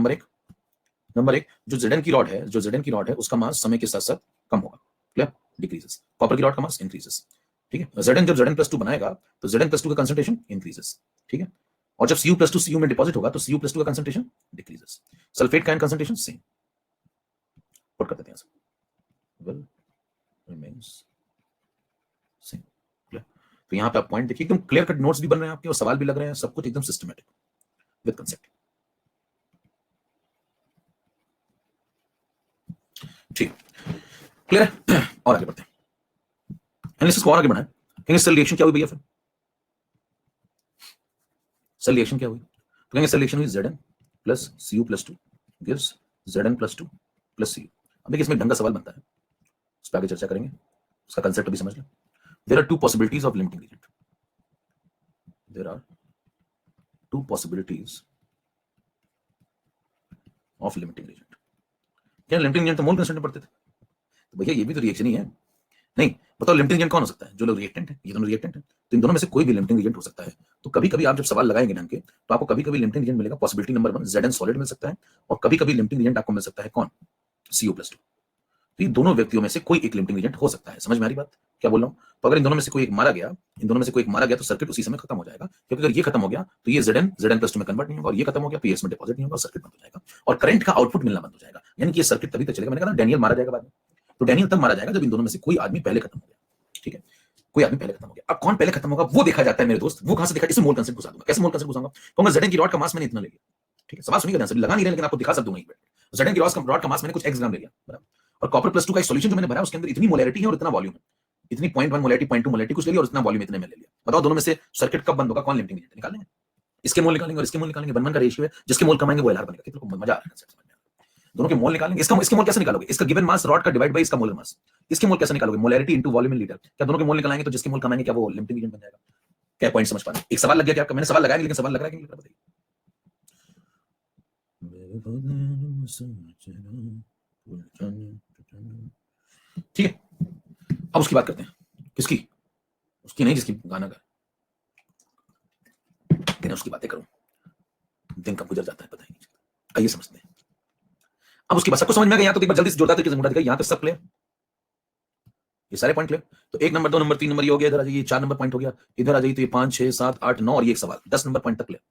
नंबर एक, जो Zn की रॉड है उसका मास समय के साथ साथ कम होगा। क्लियर? डिक्रीजेस। कॉपर की रॉड का मास इंक्रीजेस। ठीक है? Zn जब Zn+2 बनाएगा तो Zn+2 का कंसंट्रेशन इंक्रीजेस। ठीक है? और जब Cu+2 Cu में डिपॉजिट होगा तो Cu+2 का कंसंट्रेशन डिक्रीजेस। सल्फेट का आयन कंसंट्रेशन सेम। पुट कर देते हैं will remains same। क्लियर? तो यहाँ पे आप पॉइंट देखिए, एकदम क्लियर कट नोट्स भी बन रहे हैं आपके और सवाल भी लग रहे हैं, सब कुछ एकदम सिस्टमैटिक विद कंसेप्ट। ठीक, क्लियर है? और आगे बढ़ते हैं, एनालिसिस को और आगे बढ़ाएं। कहेंगे सेल रिएक्शन क्या हुई भैया? फिर सेल रिएक्शन क्या हुई? तो कहेंगे सेल रिएक्शन हुई Zn plus Cu+2 gives Zn+2 plus Cu। अब देखिए इसमें ढंग का सवाल बनता है, उस पर आगे चर्चा करेंगे, उसका कंसेप्ट भी समझ लें। There are two possibilities of limiting agent. There are two possibilities of limiting agent। क्या लिमिटिंग एजेंट तो मोल कांस्टेंट में पढ़ते थे, तो भैया ये भी तो रिएक्शन ही है। नहीं, बताओ लिमिटिंग एजेंट कौन हो सकता है? जो लोग रिएक्टेंट है, ये दोनों रिएक्टेंट है, तो इन दोनों में से कोई भी लिमिटिंग एजेंट हो सकता है। तो कभी कभी आप जब सवाल लगाएंगे ढंग के तो आपको कभी कभी लिमिटिंग एजेंट मिलेगा। पॉसिबिलिटी नंबर 1 Zn सॉलिड मिल सकता है और कभी कभी लिमिटिंग एजेंट आपको मिल सकता है कौन? Cu+2। तो ये दोनों व्यक्तियों में से कोई एक लिमिटिंग एजेंट हो सकता है। समझ में आ रही बात क्या बोल रहा हूँ? तो अगर इन दोनों में से कोई एक मारा गया तो सर्किट उसी समय खत्म हो जाएगा, क्योंकि अगर ये खत्म हो गया तो ये Zn+2 में कन्वर्ट नहीं होगा और ये खत्म हो गया तो ये इसमें डिपॉजिट नहीं होगा, सर्किट बंद हो जाएगा और करंट का आउटपुट मिलना बंद हो जाएगा। यानी कि ये सर्किट तभी तक चलेगा। मैंने कहा ना डैनियल मारा जाएगा बाद में, तो डैनियल तब मारा जाएगा जब इन दोनों में से कोई आदमी पहले खत्म हो गया। ठीक है? कोई आदमी पहले खत्म हो गया। अब कौन पहले खत्म होगा वो देखा जाता है मेरे दोस्त। वो कहां से देखा? इसमें मोल कांस्टेंट घुसा दूंगा। कैसे मोल कांस्टेंट घुसाऊंगा? कहूंगा Zn की रॉड का मास मैंने इतना ले लिया। ठीक है? सवाल सुनिएगा ध्यान से, लगा नहीं रहे लेकिन आपको दिखा सकता हूं। Zn की रॉड का मास मैंने कुछ x ग्राम ले लिया, बराबर। और Cu+2 का एक सॉल्यूशन जो मैंने भरा उसके अंदर इतनी मोलैरिटी है और इतना वॉल्यूम है, इतनी 0.1 मोलैरिटी 0.2 मोलैरिटी कुछ ले लिया और इतना वॉल्यूम इतने में ले लिया। बताओ दोनों में से सर्किट कब बंद होगा? कौन लिमिटिंग एजेंट? निकाल लेंगे। इसके मोल निकालेंगे और इसके मोल निकालेंगे, 1:1 का रेशियो है। जिसके मोल कमाएंगे वो LR बनेगा। कितना मजा आ रहा है समझ में? दोनों के मोल निकालेंगे। इसके मोल कैसे निकालोगे? इसका गिवन मास रॉड का डिवाइड बाय इसका मोलर मास। इसके मोल कैसे निकालोगे? Molarity into volume in litre. क्या दोनों के मोल निकालेंगे तो जिसके मोल कमाएंगे क्या वो लिमिटिंग एजेंट बन जाएगा? क्या पॉइंट समझ पा रहे हैं? एक सवाल लग गया क्या आपका? मैंने सवाल लगाया नहीं लेकिन सवाल लग रहा है कि नहीं लग रहा? ठीक है, अब उसकी बात करते हैं। किसकी? उसकी नहीं जिसकी गाना गा, लेकिन उसकी बातें करूं दिन कब गुजर जाता है पता ही नहीं चलता। आइए समझते हैं। अब उसकी बात सबको समझ में आ गया? यहाँ तो एक बार जल्दी से जोरदार तरीके से मुड़ा दिखाई। यहाँ तक सब क्लियर? ये सारे पॉइंट क्लियर? तो 1 नंबर 2 नंबर 3 नंबर ये हो गया, इधर आ जाइए 4 नंबर पॉइंट हो गया, इधर आ जाइए तो ये 5 6 7 8 9 और ये एक सवाल 10 नंबर पॉइंट तक क्लियर।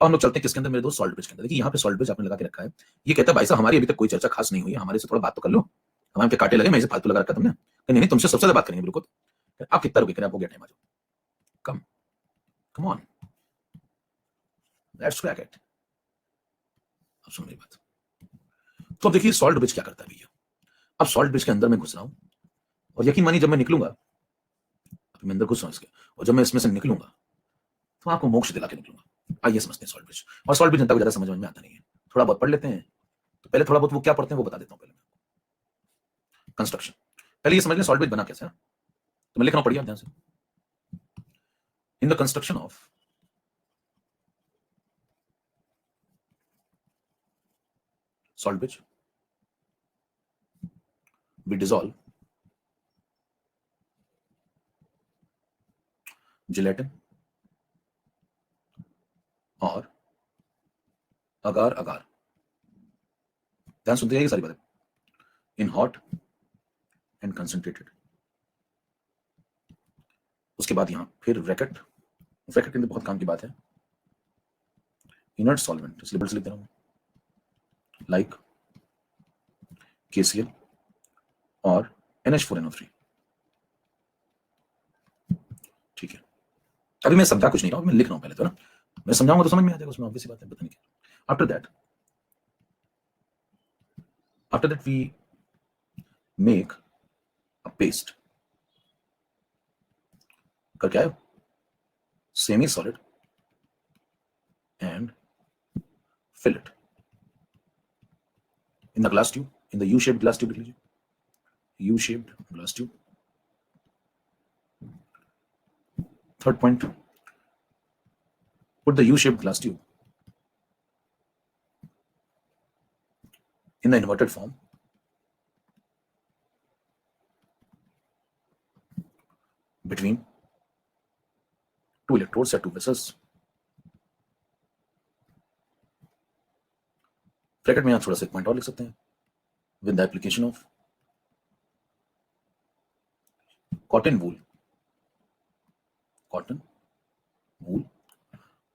अब हम लोग चलते हैं किसके अंदर मेरे दोस्त? सॉल्ट ब्रिज के अंदर। देखिए यहाँ पे सॉल्ट ब्रिज आपने लगा के रखा है। ये कहता है भाई साहब हमारी अभी तक कोई चर्चा खास नहीं हुई है, हमारे से थोड़ा बात तो कर लो। हमारे पे कांटे लगे, मैं इसे फालतू लगा रखा तुमने। नहीं तुमसे सबसे ज्यादा बात करेंगे बिल्कुल। आप कितना रुके करें? आप हो गया टाइम, आ जाओ। Come on, let's crack it. अब सुन मेरी बात। तो अब देखिए सॉल्ट ब्रिज क्या करता है भैया। अब सॉल्ट ब्रिज के अंदर मैं घुस रहा हूं और यकीन मानिए जब मैं निकलूंगा, अभी मैं अंदर घुस रहा हूं इसके, और जब मैं इसमें से निकलूंगा तो आपको मोक्ष दिला के निकलूंगा। आइए समझते हैं सॉल्ट ब्रिज। और सॉल्ट ब्रिज जनता को ज्यादा समझ में आता नहीं है, थोड़ा बहुत पढ़ लेते हैं। तो पहले थोड़ा बहुत वो क्या पढ़ते हैं वो बता देता हूं। पहले कंस्ट्रक्शन, पहले ये समझ लें सॉल्ट ब्रिज बना कैसे है। तो मैं लिख रहा हूं, पढ़िए ध्यान से। In the construction of salt bridge, we dissolve gelatin और अगार अगार। ध्यान सुनते जाइए सारी बातें। In hot and concentrated. उसके बाद यहां फिर ब्रैकेट, ब्रैकेट के अंदर बहुत काम की बात है। इनर्ट सॉल्वेंट, इसलिए बड़े से लिख दे रहा हूं, लाइक KCl और NH4NO3। ठीक है, अभी मैं समझा कुछ नहीं रहा हूं, मैं लिख रहा हूं पहले तो ना। मैं समझाऊंगा तो समझ में आ जाएगा, उसमें ऑब्वियस बात है, पता नहीं क्या। After that we make a paste. कर क्या है? Semi solid and fill it in the glass tube, in the U-shaped glass tube. U-shaped glass tube. Third point, put the U-shaped glass tube in the inverted form between two electrodes या two vessels. Bracket में आप थोड़ा सा एक point और लिख सकते हैं, with the application of cotton wool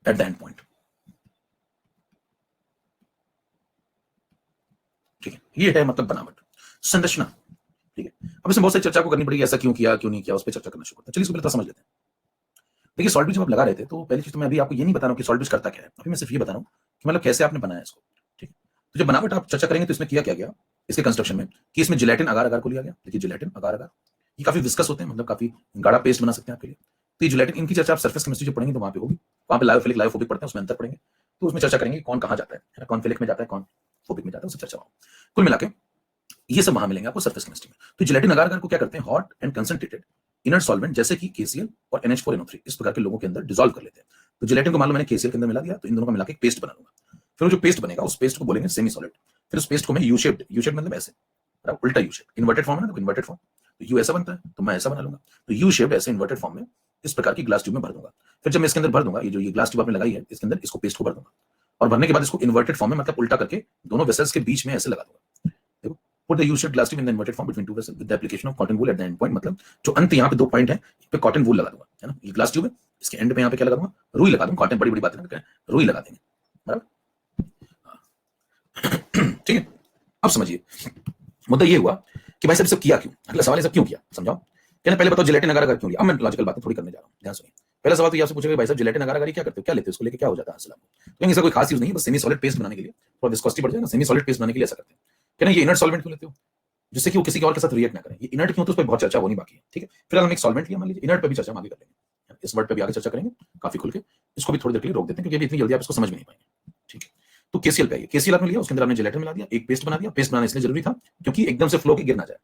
at the end point. ठीक है, ये है मतलब बनावट, संरचना। ठीक है, अब इसमें बहुत सारी चर्चा को करनी पड़ेगी, ऐसा क्यों किया क्यों नहीं किया, उस पर चर्चा करना शुरू करते हैं। चलिए इसको पहले समझ लेते हैं। देखिए सॉल्ट ब्रिज जब आप लगा रहे थे तो पहली चीज तो मैं अभी आपको ये नहीं बता रहा हूँ कि सॉल्ट ब्रिज करता क्या है, अभी मैं सिर्फ ये बता रहा हूँ कि मतलब कैसे आपने बनाया इसको। ठीक है, तो जब बनावट आप चर्चा करेंगे तो इसमें किया क्या गया इसके कंस्ट्रक्शन में कि इसमें जिलेटिन अगार अगार को लिया गया। देखिए जिलेटिन अगार अगार ये काफी विस्कस होते हैं, मतलब काफी गाढ़ा पेस्ट बना सकते हैं आपके लिए। तो ये जिलेटिन इनकी चर्चा आप सरफेस केमिस्ट्री जो पढ़ेंगे तो वहां पे होगी, वहां पे लायोफिलिक लायोफोबिक पढ़ते हैं, उसमें अंतर पढ़ेंगे, तो उसमें चर्चा करेंगे कौन कहाँ जाता है, कौन फिलिक में जाता है कौन फोबिक में जाता है, उससे चर्चा होगा। कुल मिला के ये सब वहां मिलेंगे आपको सरफेस केमिस्ट्री में। तो जिलेटिन अगार अगार को क्या करते हैं, hot and concentrated inert solvent जैसे कि KCl और NH4NO3 इस प्रकार के लोगों के अंदर डिसॉल्व कर लेते हैं। तो जिलेटिन को मान लो मैंने KCl के अंदर मिला दिया, तो इन दोनों का मिला के एक पेस्ट बना लूंगा। फिर वो जो पेस्ट बनेगा उस पेस्ट को बोलेंगे सेमी सॉलिड। फिर उस पेस्ट को मैं यू शेप्ड मतलब ऐसे उल्टा यू शेप, इन्वर्टेड फॉर्म है ना, इन्वर्टेड फॉर्म तो यू ऐसा बनता है तो मैं ऐसा बना लूंगा। तो यू शेप्ड ऐसे इन्वर्टेड फॉर्म में इस प्रकार की ग्लास ट्यूब में भर दूंगा। फिर जब मैं इसके अंदर भर दूंगा, ये जो ये ग्लास ट्यूब आपने लगाई है इसके अंदर इसको पेस्ट को भर दूंगा, और भरने के बाद इसको इन्वर्टेड फॉर्म में मतलब उल्टा करके दोनों वेसल्स के बीच में ऐसे लगा दूंगा। देखो, put the U-shaped glass tube in the inverted form between two vessels with the application of cotton wool at the end point। मतलब जो अंत यहाँ पे दो पॉइंट है पे कॉटन वूल लगा दूंगा, है ना, ये ग्लास ट्यूब है, इसके एंड पे यहाँ पे क्या लगा दूंगा, रुई लगा दूंगा। कॉटन बड़ी बड़ी बात है, रुई लगा देंगे, बराबर। ठीक है, अब समझिए मुद्दा ये हुआ कि भाई सब किया क्यों। अगला सवाल है सब क्यों किया, समझाओ। कहना पहले बताओ जिलेटिन अगार अगार क्यों लिया। अब मैं लॉजिकल बातें थोड़ी करने जा रहा हूँ, ध्यान सुनिए। पहला सवाल तो ये आपसे पूछेगा भाई साहब जिलेटिन अगार अगार क्या करते हो, क्या लेते हो, उसको लेके क्या हो जाता है आंसर आपको। तो इसका कोई खास यूज नहीं है, बस सेमी सॉलिड पेस्ट बनाने के लिए थोड़ा विस्कोसिटी बढ़ जाएगा, सेमी सॉलिड पेस्ट बनाने के लिए ऐसा करते हैं। कहना ये इनर्ट सॉल्वेंट क्यों लेते हो, जिससे कि वो किसी और के साथ रिएक्ट ना करें। ये इनर्ट क्यों, तो उस पर बहुत चर्चा होनी बाकी है। ठीक है, फिलहाल हम एक सॉल्वेंट लिया, मान लीजिए इनर्ट पे भी चर्चा हम आगे कर लेंगे, इस वर्ड पे भी आगे चर्चा करेंगे काफी खुल के। इसको भी थोड़ी देर के लिए रोक देते हैं क्योंकि इतनी जल्दी आप इसको समझ में नहीं पाएंगे। ठीक है, तो KCl का ये KCl आपने लिया, उसके अंदर आपने जिलेटिन मिला दिया, एक पेस्ट बना दिया। पेस्ट बनाना इसलिए जरूरी था क्योंकि एकदम से फ्लो के गिर ना जाए,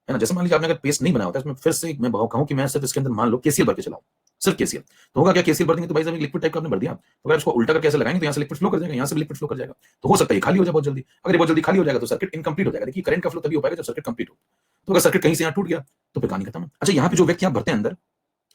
है ना। जैसे मान लीजिए आपने अगर पेस्ट नहीं बनाया होता, इसमें फिर से मैं कहूं कि मैं सिर्फ इसके अंदर मान लो KCl भर के चलाऊं, सिर्फ KCl, तो होगा क्या, KCl भर देंगे तो भाई साहब लिक्विड टाइप का आपने भर दिया, तो अगर इसको उल्टा करके ऐसे लगाएंगे तो यहाँ से लिक्विड फ्लो कर जाएगा, यहाँ से लिक्विड फ्लो कर जाएगा, तो हो सकता है खाली हो जाए बहुत जल्दी। अगर ये बहुत जल्दी खाली हो जाएगा तो सर्किट इनकम्प्लीट हो जाएगा। देखिए करंट का फ्लो तभी हो पाएगा जब सर्किट कंप्लीट हो। तो अगर सर्किट कहीं से यहाँ टूट गया तो फिर कहानी खत्म है। अच्छा, यहाँ पे जो व्यक्ति आप भरते हैं अंदर,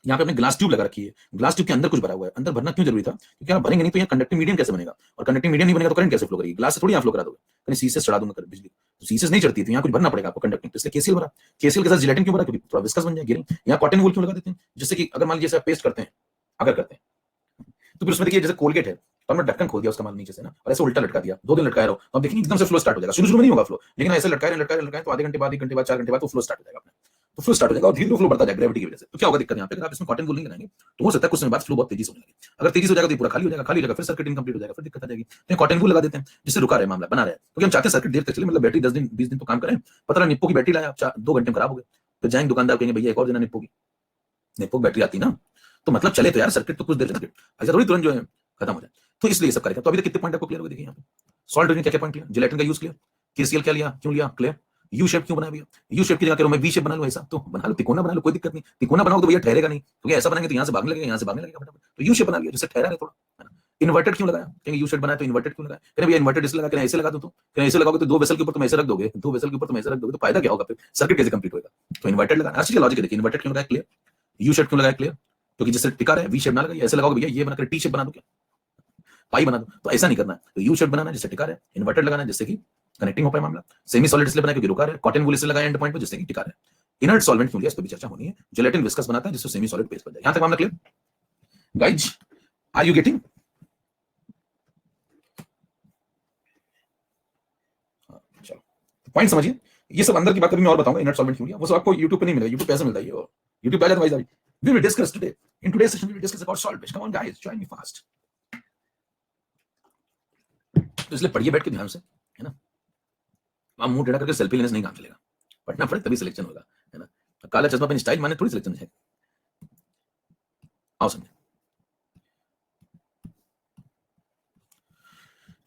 यहाँ पे आपने ग्लास ट्यूब लगा रखी है, ग्लास ट्यूब के अंदर कुछ भरा हुआ है। अंदर भरना क्यों जरूरी था, क्योंकि आप भरेंगे नहीं तो यहाँ कंडक्टिंग मीडियम कैसे बनेगा, और कंडक्टिंग मीडियम नहीं बनेगा तो करंट कैसे फ्लो करेगी, ग्लास से थोड़ी यहाँ फ्लो करा दोगे, कहीं सीसे चढ़ा दूंगा कर बिजली, तो सीसे नहीं चढ़ती, तो यहाँ कुछ भरना पड़ेगा आपको कंडक्टिंग, तो इसलिए KCl भरा। KCl के साथ जिलेटिन क्यों भरा, क्योंकि थोड़ा विस्कस बन जाए, गिरे। यहाँ कॉटन वूल क्यों लगा देते हैं, जिससे कि अगर मान लीजिए पेस्ट करते हैं, अगर करते हैं तो फिर उसमें देखिए जैसे कोलगेट है तो हमने ढक्कन खोल दिया उसका मान नीचे से ना, और ऐसे उल्टा लटका दिया, 2 दिन लटकाए रहो, तो आप देखेंगे एकदम से फ्लो स्टार्ट हो जाएगा। शुरू में नहीं होगा फ्लो, लेकिन ऐसे लटकाए तो आधे घंटे बाद, 1 घंटे बाद, 4 घंटे बाद तो फ्लो स्टार्ट हो जाएगा अपने, तो फ्लो स्टार्ट हो जाएगा और धीरे धीरे फ्लो बढ़ता जाएगा ग्रेविटी की वजह से। तो क्या होगा दिक्कत यहाँ पे, अगर आप इसमें कॉटन वूल नहीं लगाएंगे तो हो सकता है कुछ समय बाद फ्लो बहुत तेजी से होने लगे। अगर तेजी से हो जाएगा तो पूरा खाली हो जाएगा, खाली हो जाएगा फिर सर्किट इनकम्प्लीट हो जाएगा, फिर दिक्कत आ जाएगी। तो कॉटन वूल लगा देते हैं जिससे रुका रहे मामला, बना रहे, क्योंकि हम चाहते हैं सर्किट देर तक चले, मतलब बैटरी 10 दिन 20 दिन तो काम करें। पता नहीं निप्पो की बैटरी लाया आप 2 घंटे में खराब हो गए, तो जाएंगे दुकानदार कहेंगे भैया एक और देना निप्पो की बैटरी आती ना, तो मतलब चले तो यार सर्किट तो कुछ देर सर्किट ऐसा थोड़ी तुरंत जो है खत्म हो जाए। तो इसलिए सब करेगा। तो अभी तक कितने पॉइंट आपको क्लियर हो गए, देखिए यहाँ पे सॉल्ट ने क्या पॉइंट लिया, जिलेटिन का यूज किया, KCl क्या लिया, क्यों लिया, क्लियर। यू शेप क्यों बना भैया, यू शेप की जगह करो मैं वी शेप बना लो, ऐसा तो बना लो, तिकोना बना लो, कोई दिक्कत नहीं। तिकोना बनाओ तो भैया ठहरेगा नहीं, क्योंकि ऐसा बनाएंगे तो यहाँ से भागने लगेगा, यहाँ से भागने लगेगा फटाफट, तो यू शेप बना लिया जिससे ठहरा रहे थोड़ा, है ना। इन्वर्टेड क्यों लगाया, कहेंगे यू शेप बनाया तो इन्वर्टेड क्यों लगाया, कहें भैया इन्वर्टेड इसलिए लगा, ऐसे लगा दो, तो कहें ऐसे लगाओगे तो 2 वेसल के ऊपर तुम ऐसे रख दोगे, 2 वेसल के ऊपर तुम ऐसे रख दोगे तो फायदा क्या होगा, फिर सर्किट कैसे कंप्लीट होगा। तो इन्वर्टेड लगाना, अच्छी लॉजिक देखिए, इन्वर्टेड क्यों लगाया, क्लियर। यू शेप क्यों लगाया, क्लियर, क्योंकि जिससे टिका रहे, वी शेप ना लगाइए, ऐसे लगाओगे भैया ये बनाकर टी शेप बना दो, क्या पाई बना दो, तो ऐसा नहीं करना है। तो यू शेप बनाना जिससे टिका रहे, इन्वर्टेड लगाना जिससे कि कनेक्टिंग हो पाए मामला, सेमी सॉलिड इसलिए बनाया क्योंकि रुका रहे, कॉटन वूल इसलिए लगाया एंड पॉइंट पर जिससे कि टिका रहे। इनर्ट सॉल्वेंट क्यों लिया, इस पर भी चर्चा होनी है। जिलेटिन विस्कस बनाता है जिससे सेमी सॉलिड पेस्ट बन जाए। यहां तक मामला clear guys, are you getting. चलो पॉइंट समझिए, ये सब अंदर की बात कभी मैं और बताऊंगा, इनर्ट सॉल्वेंट क्यों लिया, वो सब आपको YouTube पे नहीं मिलेगा, YouTube पे ऐसे मिलता है, और YouTube पे आ जाता है भाई। We will discuss today. In today's session, we will discuss about salt. Come on, guys, join me fast. तो इसलिए पढ़िए बैठ के ध्यान से, है ना। आप मुंह टेढ़ा करके सेल्फी लेने से नहीं काम चलेगा, पढ़ना पड़े तभी सिलेक्शन होगा, है ना। काला चश्मा पहन स्टाइल माने थोड़ी सिलेक्शन है। आओ समझे,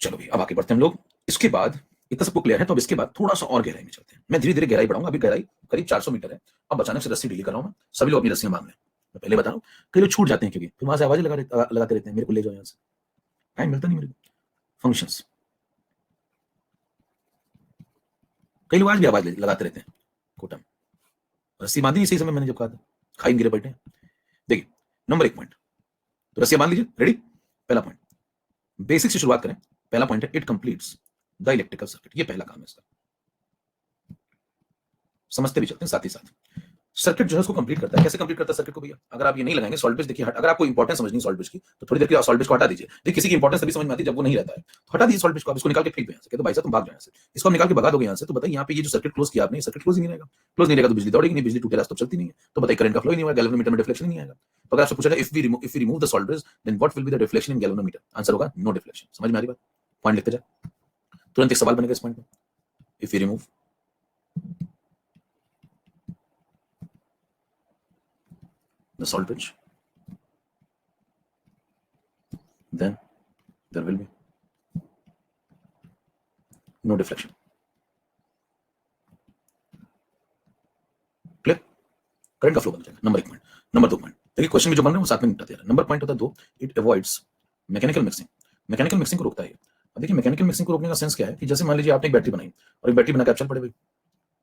चलो भी अब आगे बढ़ते हैं हम लोग। इसके बाद इतना सबको क्लियर है, तो अब इसके बाद थोड़ा सा और गहराई में चलते हैं। मैं धीरे धीरे गहराई बढ़ाऊंगा, अभी गहराई करीब 400 मीटर है। अब अचानक से रस्सी ढीली कर रहा हूं मैं, सभी लोग अपनी रस्सियां बांध लें। मैं पहले बता रहा हूं, कई लोग छूट जाते हैं क्योंकि फिर वहां से आवाजें लगाते रहते हैं, मेरे को ले जाओ यहाँ से, टाइम मिलता नहीं मेरे को। फंक्शंस कई लोग आज भी आवाज लगाते रहते हैं कोटा में, रस्सी बांधी नहीं सही समय मैंने जब कहा था, खाई गिरे बैठे। देखिए नंबर 1 पॉइंट, तो रस्सियां बांध लीजिए, रेडी। पहला पॉइंट, बेसिक से शुरुआत करें। पहला पॉइंट है it completes the electrical circuit, ये पहला काम है इसका, समझते भी चलते हैं साथ ही साथ। सर्किट जो है उसको कंप्लीट करता है। कैसे कंप्लीट करता है सर्किट को भैया? अगर आप ये नहीं लगाएंगे सॉल्ट बेस, देखिए अगर आपको इंपॉर्टेंस समझनी सॉल्ट बेस की, तो थोड़ी देर के लिए सॉल्ट बेस को हटा दीजिए। देखिए किसी की इंपॉर्टेंस तभी समझ में आती है जब वो नहीं रहता है, तो हटा दीजिए सॉल्ट बेस को, आप इसको निकाल के फेंक दो यहाँ से, तो भाई साहब तुम भाग जाओ यहाँ से, इसको निकाल के भगा दोगे यहाँ से, तो बताइए यहाँ पे ये जो सर्किट क्लोज किया आपने, सर्किट क्लोज ही नहीं रहेगा। क्लोज नहीं रहेगा तो बिजली दौड़ेगी नहीं, बिजली टूटेगा तो चलती नहीं है, तो बताइए करंट का फ्लो ही नहीं होगा, गैल्वेनोमीटर में डिफ्लेक्शन नहीं आएगा। तो अगर आपसे पूछा जाए if we remove the salt base then what will be the deflection in galvanometer, answer होगा नो डिफ्लेक्शन। समझ में आ रही बात? पॉइंट लिखते जाए, तुरंत एक सवाल बनेगा इस पॉइंट में। If we remove the salt bridge, then there will be no deflection. Clear? Current का फ्लो बन जाएगा, नंबर 1 पॉइंट। नंबर 2 पॉइंट, देखिए क्वेश्चन में जो बन रहे हैं वो साथ में निपटाते हैं। नंबर पॉइंट होता है 2, it avoids mechanical mixing, mechanical mixing को रोकता है। अब देखिए मैकेनिकल मिक्सिंग को रोकने का सेंस क्या है कि जैसे मान लीजिए आपने एक बैटरी बनाई और एक बैटरी बना के आप चल पड़े भाई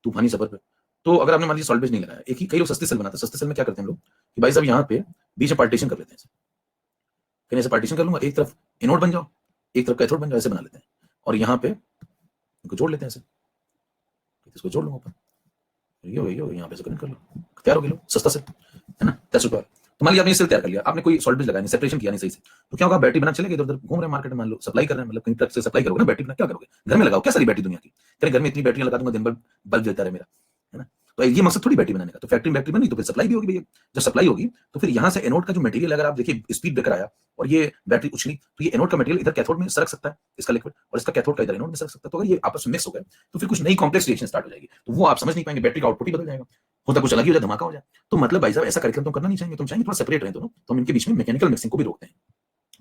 तूफानी सफर पे, तो अगर आपने मान लीजिए सॉल्ट बेस नहीं लगाया, एक ही कई लोग सस्ते सेल बनाते हैं, सस्ते सेल में क्या करते हैं लोग कि भाई साहब यहाँ पे बीच में पार्टीशन कर लेते हैं, फिर ऐसे पार्टीशन कर लूंगा, एक तरफ एनोड बन जाओ एक तरफ कैथोड बन जाओ, ऐसे बना लेते हैं, और यहाँ पे इनको जोड़ लेते हैं ऐसे, इसको जोड़ लूंगा ऊपर, ये हो यहाँ पे कनेक्ट कर लो, तैयार हो गया, लो सस्ता सेल है ना, 10 रुपये। तो मान लिया आपने सेल तैयार कर लिया, आपने कोई सॉल्ट बेस लगाया नहीं, सेपरेशन किया नहीं सही से, तो क्या होगा, बैटरी बना चलेगा इधर उधर घूम रहे हैं मार्केट में, मान लो सप्लाई कर रहे हैं, मतलब कहीं ट्रक से सप्लाई करोगे ना बैटरी बना, क्या करोगे? घर में लगाओ, क्या सारी बैटरी दुनिया की, कहीं घर में इतनी बैटरियां लगा दूंगा दिन भर बल्ब जलता रहे मेरा, है ना? तो ये मकसद थोड़ी बैटरी बनाने का, तो फैक्ट्री में बैटरी बनी तो फिर सप्लाई भी होगी भैया, जब सप्लाई होगी तो फिर यहाँ से एनोड का जो मटेरियल, अगर आप देखिए स्पीड ब्रेकर आया और ये बैटरी उछली, तो ये एनोड का मटेरियल इधर कैथोड में सरक सकता है, इसका लिक्विड, और इसका कैथोड का इधर एनोड में सरक सकता है, तो अगर ये आपस में मिक्स हो गए तो फिर कुछ नई कॉम्प्लेक्स रिएक्शन स्टार्ट हो जाएगी, तो वो आप समझ नहीं पाएंगे, बैटरी का आउटपुट ही बदल जाएगा, होता कुछ अलग ही हो जाए, धमाका हो जाए। तो मतलब भाई साहब ऐसा कार्यक्रम तो करना नहीं चाहेंगे, तुम चाहेंगे थोड़ा सेपरेट रहे दोनों, तो हम इनके बीच में मैकेनिकल मिक्सिंग को भी रोकते हैं,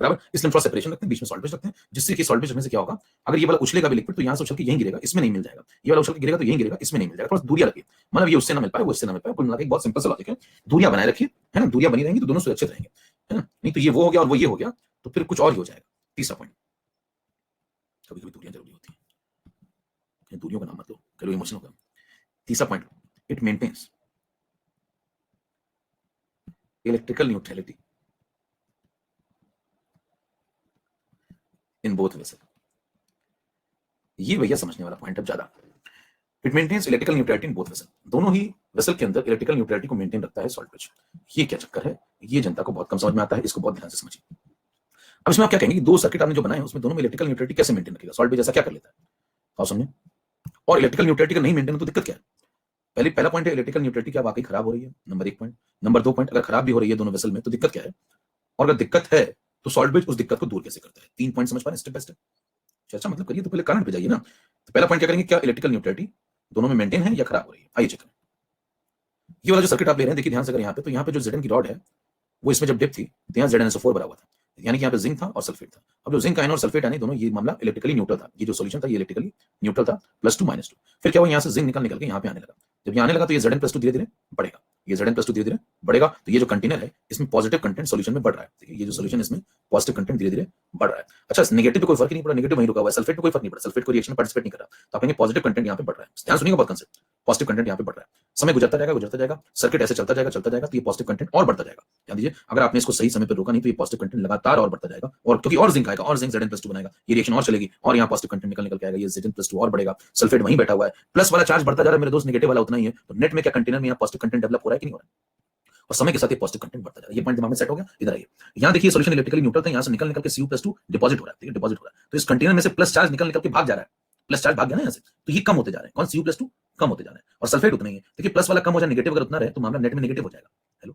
बराबर, इसलिए थोड़ा सेपरेशन रखते हैं, बीच में सॉल्ट बेस रखते हैं, जिससे कि सॉल्ट बेस रखने से क्या होगा, अगर ये वाला उछलेगा भी लिक्विड तो यहाँ से उछल के यहीं गिरेगा, इसमें नहीं मिल जाएगा, ये वाला उछल के गिरेगा तो यहीं गिरेगा, इसमें नहीं मिल जाएगा, थोड़ा दूरियां रखिए, मतलब ये उससे ना मिल पाए वो इससे ना मिल पाए, कुल मिलाकर एक बहुत सिंपल सा लॉजिक है, दूरियां बनाए रखिए, है ना, दूरियां बनी रहेंगी तो दोनों सुरक्षित रहेंगे, है ना, नहीं तो ये वो हो गया और वो ये हो गया तो फिर कुछ और ही हो जाएगा। तीसरा पॉइंट, कभी कभी दूरियां जरूरी होती है, दूरियों का नाम मत लो, करो इमोशनल होगा। तीसरा point, it maintains electrical neutrality in both vessel, ये भैया समझने वाला पॉइंट है ज्यादा। It maintains electrical neutrality in both vessel, दोनों ही वेसल के अंदर इलेक्ट्रिकल न्यूट्रलिटी को मेंटेन रखता है सॉल्ट ब्रिज। ये क्या चक्कर है, ये जनता को बहुत कम समझ में आता है, इसको बहुत ध्यान से समझिए। अब इसमें आप क्या कहेंगे कि दो सर्किट आपने जो बनाए उसमें दोनों में इलेक्ट्रिकल न्यूट्रलिटी कैसे मेंटेन रखेगा, सॉल्ट ब्रिज ऐसा क्या कर लेता है, आप समझिए। और इलेक्ट्रिकल न्यूट्रलिटी का नहीं मेंटेन तो दिक्कत क्या है? पहला पॉइंट है इलेक्ट्रिकल न्यूट्रलिटी क्या वाकई खराब हो रही है, नंबर 1 पॉइंट। नंबर 2 पॉइंट, अगर खराब भी हो रही है दोनों वेसल में तो दिक्कत क्या है, और अगर दिक्कत है तो सॉल्ट ब्रिज उस दिक्कत को दूर कैसे करता है। 3 पॉइंट समझ पा रहे हैं स्टेप बाय स्टेप, चर्चा मतलब करिए, तो पहले कारण पे जाइए ना। तो पहला पॉइंट क्या करेंगे, क्या इलेक्ट्रिकल न्यूट्रलिटी दोनों में मेंटेन है या खराब हो रही है, आइए चेक करें। ये वाला जो सर्किट आप ले रहे हैं देखिए ध्यान से, अगर यहाँ पे तो यहाँ पे जो Zn की रॉड है वो इसमें जब डिप थी तो यहाँ ZnSO4 बना हुआ था, यानी कि यहाँ पे जिंक था और सल्फेट था। अब जो जिंक आयन और सल्फेट आयन दोनों, ये मामला इलेक्ट्रिकली न्यूट्रल था, ये जो सॉल्यूशन था ये इलेक्ट्रिकली न्यूट्रल था, +2 -2। फिर क्या हुआ, यहाँ से जिंक निकल के यहाँ पे आने लगा, जब यहाँ आने लगा तो ये Zn+2 धीरे धीरे बढ़ेगा, ये Zn+2 धीरे धीरे बढ़ेगा, तो ये जो कंटेनर है इसमें पॉजिटिव कंटेंट सॉल्यूशन में बढ़ रहा है, देखिए ये जो सॉल्यूशन इसमें पॉजिटिव कंटेंट धीरे धीरे बढ़ रहा है। अच्छा नेगेटिव पे कोई फर्क नहीं पड़ा, नेगेटिव वहीं रुका हुआ है, सल्फेट पे कोई फर्क नहीं पड़ा, सल्फेट को रिएक्शन में पार्टिसिपेट नहीं कर रहा, तो आप कहेंगे पॉजिटिव कंटेंट यहाँ पे बढ़ रहा है, ध्यान सुनिएगा बहुत कंसेप्ट, पॉजिटिव कंटेंट यहाँ पे बढ़ रहा है, समय गुजरता जाएगा, सर्किट ऐसे चलता जाएगा तो ये पॉजिटिव कंटेंट और बढ़ता जाएगा। ध्यान दीजिए, अगर आपने इसको सही समय पर रोका नहीं तो ये पॉजिटिव कंटेंट लगातार और बढ़ता जाएगा, और क्योंकि और जिंक आएगा और जिंक Zn+2 बनाएगा, ये रिएक्शन और चलेगी और यहाँ पॉजिटिव कंटेंट निकल के आएगा, ये Zn+2 और बढ़ेगा, सल्फेट वहीं बैठा हुआ है, प्लस वाला चार्ज बढ़ता जा रहा है मेरे दोस्त, नेगेटिव वाला उतना ही है, तो नेट में क्या कंटेनर में यहाँ पॉजिटिव कंटेंट डेवलप हो रहा है कि नहीं हो रहा है, और समय के साथ ये पॉजिटिव कंटेंट बढ़ता जा रहा है। ये पॉइंट दिमाग में सेट हो गया, इधर आइए, यहाँ देखिए सॉल्यूशन इलेक्ट्रिकली न्यूट्रल था, यहाँ से निकल के Cu+2 डिपॉजिट हो रहा है, ठीक है, डिपॉजिट हो रहा है, तो इस कंटेनर में से प्लस चार्ज निकल के भाग जा रहा है, प्लस चार्ज भाग गया ना यहाँ से, तो ये कम होते जा रहे हैं, कौन Cu+2 कम होते जा रहे हैं, और सल्फेट उतना ही है, देखिए प्लस वाला कम हो जाए, नेगेटिव अगर उतना रहे तो मामला नेट में नेगेटिव हो जाएगा। हेलो,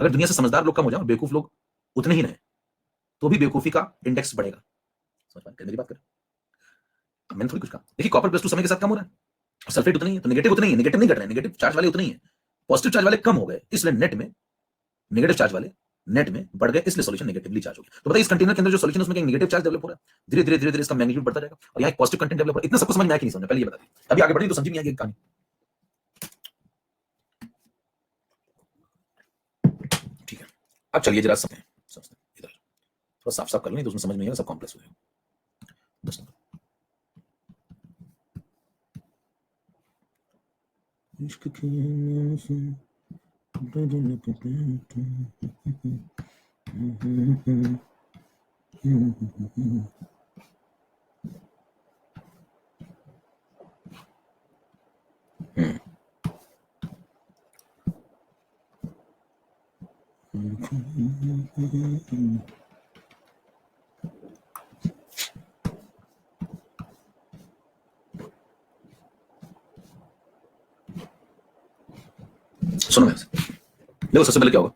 अगर दुनिया से समझदार लोग कम हो जाए और बेवकूफ लोग उतने ही रहे तो भी बेवकूफी का इंडेक्स बढ़ेगा, समझ पाए मेरी बात करें, मैंने थोड़ी कुछ कहा, देखिए Cu+2 समय के साथ कम हो रहा है, सल्फेट उतना ही है तो नेगेटिव उतना ही है, नेगेटिव नहीं घट रहे हैं, नेगेटिव चार्ज वाले उतने ही है, पॉजिटिव चार्ज वाले कम हो गए, इसलिए नेट में नेगेटिव चार्ज वाले नेट में बढ़ गए, इसलिए सॉल्यूशन नेगेटिवली चार्ज हो गया। तो बताइए इस कंटेनर के अंदर जो सॉल्यूशन उसमें नेगेटिव चार्ज डेवलप हो रहा है, धीरे धीरे धीरे धीरे इसका मैग्नीट्यूड बढ़ता जाएगा और यहाँ एक पॉजिटिव कंटेंट डेवलप हो रहा है। इतना सबको समझ में आया कि नहीं समझ में, पहले ये बता दी, अभी आगे बढ़ेंगे तो समझ में आएगी कहानी। ठीक है, अब चलिए जरा समझते हैं, इधर थोड़ा साफ साफ कर लें तो उसमें समझ में आएगा, सब कॉम्प्लेक्स हो जाएगा। 10 नंबर, इश्क के नाम से बदल के सुनो मेरे से। देखो सबसे पहले क्या होगा,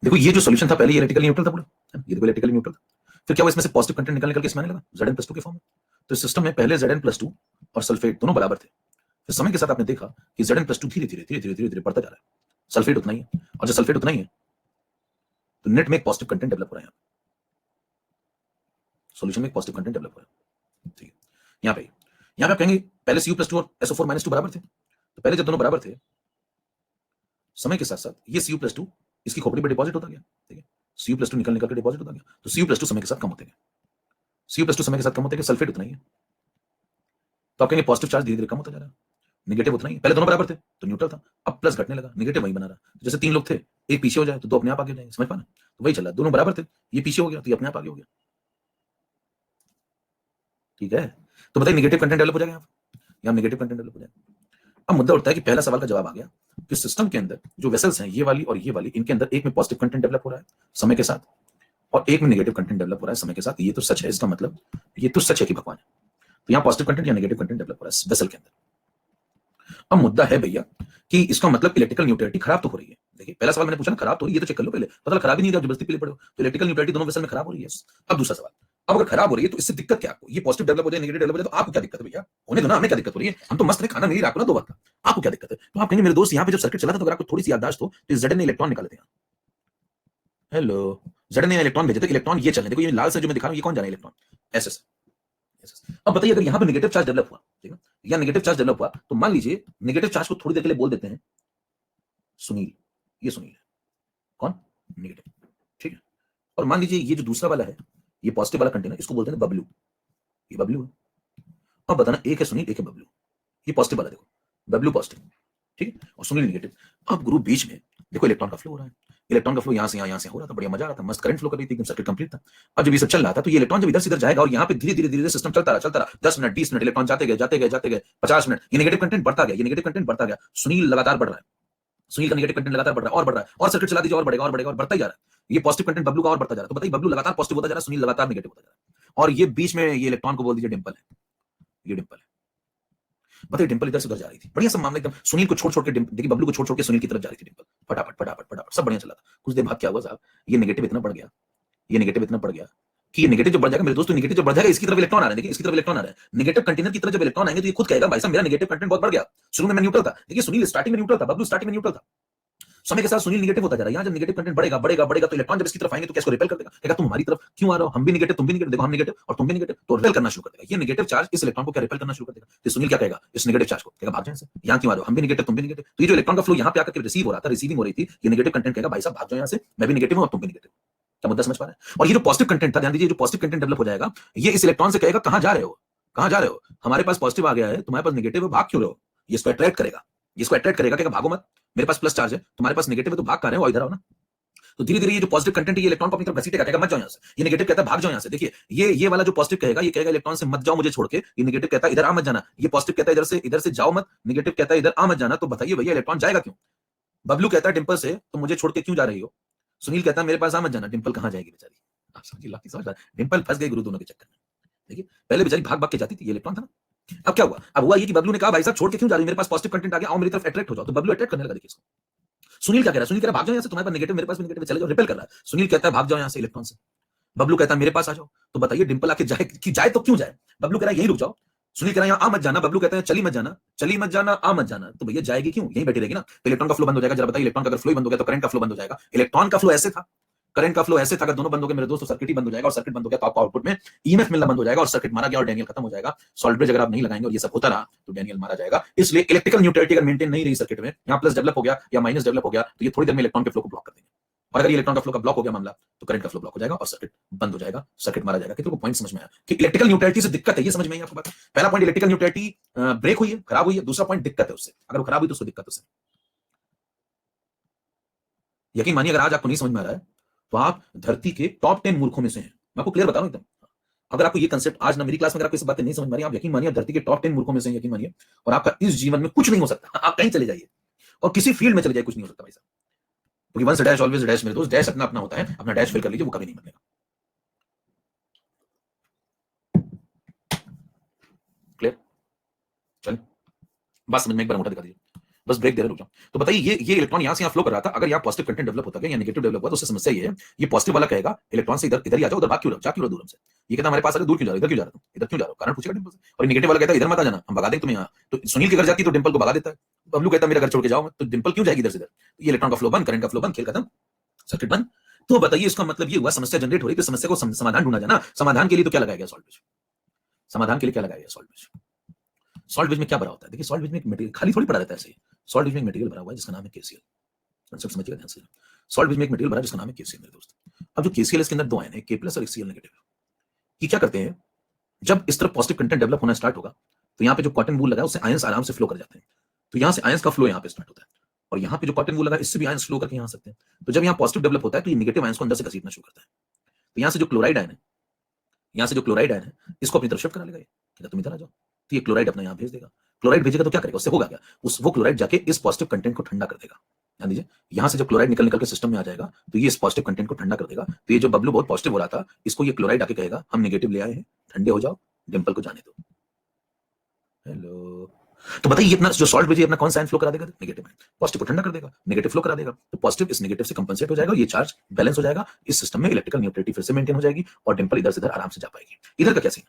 देखो ये जो सॉल्यूशन था पहले ये इलेक्ट्रिकली न्यूट्रल था पूरा, ये देखो इलेक्ट्रिकली न्यूट्रल था। फिर क्या हुआ, इसमें से पॉजिटिव कंटेंट निकल निकल के इसमें आने लगा Zn+2 के फॉर्म में। तो इस सिस्टम में पहले Zn+2 और सल्फेट दोनों बराबर थे। फिर समय के साथ आपने देखा कि Zn+2 धीरे धीरे धीरे धीरे धीरे धीरे बढ़ता जा रहा है, सल्फेट उतना ही है, और जब सल्फेट उतना ही है तो नेट में एक पॉजिटिव कंटेंट डेवलप हो रहा है, सॉल्यूशन में एक पॉजिटिव कंटेंट डेवलप हो रहा है। ठीक है, यहाँ पे आप कहेंगे पहले Cu+2 और SO4-2 बराबर थे, तो पहले जब दोनों बराबर थे, समय के साथ साथ ये Cu+2 इसकी खोपड़ी पे डिपॉजिट होता गया। ठीक है, Cu+2 निकल निकल के डिपॉजिट होता गया, तो Cu+2 समय के साथ कम होते गए, Cu+2 समय के साथ कम होते गए, सल्फेट उतना ही है। तो आप कहेंगे पॉजिटिव चार्ज धीरे धीरे कम होता जा रहा है, नेगेटिव उतना ही, पहले दोनों बराबर थे तो न्यूट्रल था, अब प्लस घटने लगा, नेगेटिव वही बना रहा। जैसे 3 लोग थे, एक पीछे हो जाए तो 2 अपने आप आगे हो जाएंगे, समझ पाना। तो वही चल रहा है, दोनों बराबर थे, ये पीछे हो गया तो ये अपने आप आगे हो गया। ठीक है, तो बताइए नेगेटिव कंटेंट डेवलप हो जाएगा, यहाँ नेगेटिव कंटेंट डेवलप हो जाएगा। अब मुद्दा उठता है कि पहला सवाल का जवाब आ गया कि सिस्टम के अंदर जो वेसल्स हैं, ये वाली और ये वाली, इनके अंदर एक में पॉजिटिव कंटेंट डेवलप हो रहा है समय के साथ, और एक में नेगेटिव कंटेंट डेवलप हो रहा है समय के साथ। ये तो सच है, इसका मतलब ये तो सच है कि भगवान है। तो यहाँ पॉजिटिव कंटेंट या नेगेटिव कंटेंट डेवलप हो रहा है वेसल के अंदर। अब मुद्दा है भैया कि इसका मतलब इलेक्ट्रिकल न्यूट्रलिटी खराब तो हो रही है। देखिए पहला सवाल मैंने पूछा ना खराब तो हो रही है, ये तो चेक कर लो पहले, पता खराब ही नहीं, जबरदस्ती पीले पड़े हो, तो इलेक्ट्रिकल न्यूट्रलिटी दोनों वेसल में खराब हो रही है। अब दूसरा सवाल, अब अगर खराब हो रही है तो इससे दिक्कत क्या आपको, ये पॉजिटिव डेवलप हो जाए नेगेटिव डेवलप हो जाए तो आपको क्या दिक्कत है भैया, होने दो ना, हमें क्या दिक्कत हो रही है, हम तो मस्त है, खाना मिल रहा ना 2 वक्त का, आपको क्या दिक्कत है। तो आप कहेंगे मेरे दोस्त यहाँ पे जब सर्किट चला था तो अगर आपको थोड़ी सी याददाश्त हो तो Zn ने इलेक्ट्रॉन निकाले थे, हेलो Zn ने इलेक्ट्रॉन भेजे थे, इलेक्ट्रॉन ये चल रहे, देखो ये लाल से जो मैं दिखा रहा हूँ ये कौन जा रहा है, इलेक्ट्रॉन SS। अब बताइए अगर यहाँ पे नेगेटिव चार्ज डेवलप हुआ, ठीक है, या नेगेटिव चार्ज डेवलप हुआ, तो मान लीजिए नेगेटिव चार्ज को थोड़ी देर के लिए बोल देते हैं सुनील, ये सुनील है कौन, नेगेटिव, ठीक है, और मान लीजिए ये जो दूसरा वाला है, ये पॉजिटिव वाला कंटेनर, इसको बोलते हैं बबलू, ये बबलू है। अब बताना एक है सुनील एक है बबलू, ये पॉजिटिव वाला देखो, बबलू पॉजिटिव, ठीक है, और सुनील नेगेटिव। अब ग्रुप बीच में देखो इलेक्ट्रॉन का फ्लो हो रहा है, इलेक्ट्रॉन का फ्लो यहाँ से यहाँ से हो रहा था, बढ़िया मजा आ रहा था, मस्त करंट फ्लो कर रही थी, एकदम सर्किट कंप्लीट था। अब जब ये सब चल रहा था तो ये इलेक्ट्रॉन जब इधर से इधर जाएगा और यहाँ पे धीरे धीरे धीरे सिस्टम चलता रहा 10 मिनट 20 मिनट, इलेक्ट्रॉन जाते गए 50 मिनट, ये नेगेटिव कंटेंट बढ़ता गया, ये नेगेटिव कंटेंट बढ़ता गया, सुनील लगातार बढ़ रहा है, सुनील का नेगेटिव कंटेंट लगातार बढ़ रहा है, और सर्किट चला दीजिए और बढ़ेगा और बढ़ेगा और बढ़ता ही जा रहा है। ये पॉजिटिव कंटेंट बबलू का और बढ़ता जा रहा है, तो बताइए बबलू लगातार पॉजिटिव होता जा रहा है, सुनील लगातार नेगेटिव होता जा रहा है, और ये बीच में ये इलेक्ट्रॉन को बोल दीजिए डिंपल है, ये डिंपल है। बताइए डिंपल इधर से उधर जा रही थी, बढ़िया सब मामला एकदम, सुनील को छोड़ छोड़ के देखिए बबलू को छोड़ छोड़ के सुनील की तरफ जा रही थी डिंपल, फटाफट फटाफट फटाफट सब बढ़िया चला था। कुछ देर बाद क्या हुआ साहब, ये नेगेटिव इतना बढ़ गया, ये नेगेटिव इतना बढ़ गया कि ये नेगेटिव जो बढ़ जाएगा मेरे दोस्तों, नेगेटिव जो बढ़ जाएगा इसकी तरफ इलेक्ट्रॉन आ रहे हैं, देखिए इसकी तरफ इलेक्ट्रॉन आ रहे हैं, नेगेटिव कंटेनर की तरफ जब इलेक्ट्रॉन आएंगे तो ये खुद कहेगा भाई साहब मेरा नेगेटिव कंटेंट बहुत बढ़ गया, शुरू में मैं न्यूट्रल था, देखिए सुनील स्टार्टिंग में न्यूट्रल था, बबलू स्टार्टिंग में न्यूट्रल था, समय के साथ सुनील नेगेटिव होता जा रहा है। यहाँ जब नेगेटिव कंटेंट बढ़ेगा बढ़ेगा बढ़ेगा तो इलेक्ट्रॉन जब इसकी तरफ आएंगे तो क्या इसको रिपेल कर देगा, कहेगा तुम हमारी तरफ क्यों आ रहे हो, हम भी नेगेटिव तुम भी नेगेटिव, देखो हम नेगेटिव और तुम भी नेगेटिव, तो रिपेल करना शुरू कर देगा। ये नेगेटिव चार्ज इस इलेक्ट्रॉन को क्या रिपेल करना शुरू कर देगा, तो सुनील क्या कहेगा इस नेगेटिव चार्ज को, कहेगा भाग जाए, यहाँ क्यों आ रहे हो, हम भी नेगेटिव तुम भी नेगेटिव। तो ये जो इलेक्ट्रॉन का फ्लो यहाँ पे आकर के रिसीव हो रहा था, रिसीविंग हो रही थी, ये नेगेटिव कंटेंट कहेगा भाई साहब भाग जाओ यहाँ से, मैं भी नेगेटिव हूँ और तुम भी नेगेटिव। क्या मुद्दा समझ पा रहे हैं। और ये जो पॉजिटिव कंटेंट था, ध्यान दीजिए, जो पॉजिटिव कंटेंट डेवलप हो जाएगा, ये इस इलेक्ट्रॉन से कहेगा कहां जा रहे हो, कहां जा रहे हो, हमारे पास पॉजिटिव आ गया है, तुम्हारे पास नेगेटिव है, भाग क्यों रहे हो। ये इसको अट्रैक्ट करेगा, इसको अट्रैक्ट करेगा, कहेगा भागो मत, मेरे पास प्लस चार्ज है, तुम्हारे पास नेगेटिव है तो भाग कहां रहे हो, इधर आओ ना। तो धीरे धीरे ये जो पॉजिटिव कंटेंट है ये इलेक्ट्रॉन को अपनी तरफ घसीटेगा, कहेगा मत जाओ यहाँ से, ये नेगेटिव कहता है भाग जाओ यहाँ से। देखिए ये वाला जो पॉजिटिव कहेगा, ये कहेगा इलेक्ट्रॉन से मत जाओ मुझे छोड़ के, ये नेगेटिव कहता है इधर आ मत जाना, ये पॉजिटिव कहता है इधर से जाओ मत, नेगेटिव कहता है इधर आ मत जाना। तो बताइए भैया इलेक्ट्रॉन जाएगा क्यों, बबलू कहता है डिंपल से तुम मुझे छोड़ के क्यों जा रही हो, सुनील कहता है मेरे पास आ मत जाना, डिंपल कहां जाएगी बेचारी, आप समझ रहे, डिंपल फंस गई गुरु दोनों के चक्कर में। देखिए पहले बेचारी भाग भाग के जाती थी, ये इलेक्ट्रॉन था ना। अब क्या हुआ, अब हुआ ये कि बबलू ने कहा भाई साहब छोड़ के क्यों जा रही हो, मेरे पास पॉजिटिव कंटेंट आ गया, आओ मेरी तरफ अट्रैक्ट हो जाओ, तो बबलू अट्रैक्ट करने लगा। देखिए इसको सुनील क्या कह रहा है, सुनील कह रहा है भाग जाओ यहाँ से, तुम्हारे पास नेगेटिव मेरे पास भी नेगेटिव, चले जाओ, रिपेल कर रहा है। सुनील कहता है भाग जाओ यहाँ से इलेक्ट्रॉन से, बबलू कहता है मेरे पास आ जाओ। तो बताइए डिंपल आके जाए तो क्यों जाए, बबलू कह रहा है यहीं रुक जाओ, सुनील कह रहा है यहाँ आ मत जाना, बबलू कहता है चली मत जाना आ मत जाना। तो भैया जाएगी क्यों, यहीं बैठी रहेगी ना, तो इलेक्ट्रॉन का फ्लो बंद हो जाएगा। जरा बताइए इलेक्ट्रॉन का अगर फ्लो बंद हो गया तो करंट का फ्लो बंद हो जाएगा। इलेक्ट्रॉन का फ्लो ऐसे था करंट का फ्लो ऐसे था, अगर दोनों बंद हो गए मेरे दोस्त तो सर्किट ही बंद हो जाएगा, और सर्किट बंद हो गया तो आपको आउटपुट में ईएमएफ मिलना बंद हो जाएगा और सर्किट मारा गया और डैनियल खत्म हो जाएगा। सॉल्ट ब्रिज अगर आप नहीं लगाएंगे और ये सब होता रहा तो डैनियल मारा जाएगा। इसलिए इलेक्ट्रिकल न्यूट्रलिटी अगर मेंटेन नहीं रही सर्किट में, यहां प्लस डेवलप हो गया या माइनस डेवलप हो गया, तो ये थोड़ी देर में इलेक्ट्रॉन के फ्लो को ब्लॉक कर देंगे। और अगर ये इलेक्ट्रॉन का फ्लो का ब्लॉक हो गया मामला, तो करंट का फ्लो ब्लॉक हो जाएगा और सर्किट बंद हो जाएगा, सर्किट मारा जाएगा। कितने को पॉइंट समझ में आया कि इलेक्ट्रिकल न्यूट्रलिटी से दिक्कत है, ये समझ में आई आपको बात? पहला पॉइंट इलेक्ट्रिकल न्यूट्रलिटी ब्रेक हुई है, खराब हुई है। दूसरा पॉइंट दिक्कत है उससे, अगर वो खराब हुई तो उसको दिक्कत है। यकीन मानिए अगर आज आपको नहीं समझ में आ रहा है तो आप धरती के टॉप 10 मूर्खों में से हैं। मैं आपको क्लियर बता रहा हूं एकदम। अगर आपको ये कंसेप्ट आज ना मेरी क्लास में अगर आपको ये बातें नहीं समझ में आ रही, आप यकीन मानिए धरती के टॉप 10 मूर्खों में से, यकीन मानिए। और आपका इस जीवन में कुछ नहीं हो सकता, आप कहीं चले जाइए और किसी फील्ड में चले जाइए, कुछ नहीं हो सकता भाई साहब। क्योंकि वंस डैश ऑलवेज डैश मेरे दोस्त, डैश अपना अपना होता है, अपना डैश फिल कर लीजिए, वो कभी नहीं बदलेगा। क्लियर? चलिए बात समझ में एक बार मोटा दिखा दीजिए, बस ब्रेक दे रहे रुक जाओ। तो बताइए ये इलेक्ट्रॉन यहां से यहां फ्लो कर रहा था, अगर यहां पॉजिटिव कंटेंट डेवलप होता गया या नेगेटिव डेवलप हुआ तो उससे समस्या ये है, ये पॉजिटिव वाला कहेगा इलेक्ट्रॉन से इधर इधर ही आ जाओ, उधर भाग क्यों रहो, जा क्यों रहो दूर हमसे। ये कहता हमारे पास अगर दूर क्यों जा रहा हो, इधर क्यों जा रहा हो, इधर क्यों जा रहे हो, कारण पूछेगा डिंपल से। और नेगेटिव वाला कहता है इधर मत आ जाना, हम भगा देंगे तुम्हें यहाँ। तो सुनील के घर जाती तो डिंपल को भगा देता है। बबलू कहता मेरा घर छोड़ के जाओ, तो डिंपल क्यों जाएगी इधर से इधर। ये इलेक्ट्रॉन का फ्लो बंद, करंट का फ्लो बंद, खेल खत्म, सर्किट बंद। तो बताइए इसका मतलब ये हुआ समस्या जनरेट हो रही है, तो समस्या को समाधान ढूंढा जाए ना। समाधान के लिए तो क्या लगाया गया सॉल्ट ब्रिज, समाधान के लिए क्या लगाया गया सॉल्ट ब्रिज। सॉल्ट ब्रिज में क्या भरा होता है, देखिए सॉल्ट ब्रिज में एक मटेरियल खाली थोड़ी पड़ा रहता है ऐसे। सॉल्ट ब्रिज में एक मटेरियल भरा हुआ है जिसका नाम है केसीएल। कंसेप्ट समझिएगा ध्यान से। सॉल्ट ब्रिज में एक मटेरियल भरा जिसका नाम है केसीएल मेरे दोस्त। अब जो केसीएल इसके अंदर दो आयन है, के प्लस और एक सीएल नेगेटिव। ये क्या करते हैं, जब इस तरफ पॉजिटिव कंटेंट डेवलप होना स्टार्ट होगा तो यहाँ पे जो कॉटन वूल लगा है उससे आयंस आराम से फ्लो कर जाते हैं। तो यहाँ से आयंस का फ्लो यहाँ पे स्टार्ट होता है, और यहाँ पे जो कॉटन वूल लगा इससे भी आयंस फ्लो करके यहाँ आ सकते हैं। तो जब यहाँ पॉजिटिव डेवलप होता है तो ये नेगेटिव आयंस को अंदर से घसीटना शुरू करता है। तो यहाँ से जो क्लोराइड आयन है, यहाँ से जो क्लोराइड आयन है इसको अपनी तरफ शिफ्ट करा लेगा, ये तुम इधर आ जाओ। तो ये क्लोराइड अपना यहाँ भेज देगा। क्लोराइड भेजेगा तो क्या करेगा, उससे होगा क्या, उस वो क्लोराइड जाके इस पॉजिटिव कंटेंट को ठंडा कर देगा। ध्यान दीजिए, यहाँ से जब क्लोराइड निकल निकल के सिस्टम में आ जाएगा तो ये इस पॉजिटिव कंटेंट को ठंडा कर देगा। तो ये जो बबलू बहुत पॉजिटिव हो रहा था, इसको ये क्लोराइड आके कहेगा हम नेगेटिव ले आए हैं, ठंडे हो जाओ, डिंपल को जाने दो। हेलो, तो बताइए ये अपना जो सॉल्ट ब्रिज अपना कौन सा आयन फ्लो करा देगा, नेगेटिव आयन। पॉजिटिव को ठंडा कर देगा, नेगेटिव फ्लो करा देगा, तो पॉजिटिव इस नेगेटिव से कंपनसेट हो जाएगा, ये चार्ज बैलेंस हो जाएगा, इस सिस्टम में इलेक्ट्रिकल न्यूट्रलिटी फिर से मेंटेन हो जाएगी और डिंपल इधर से इधर आराम से जा पाएगी। इधर का क्या सीन,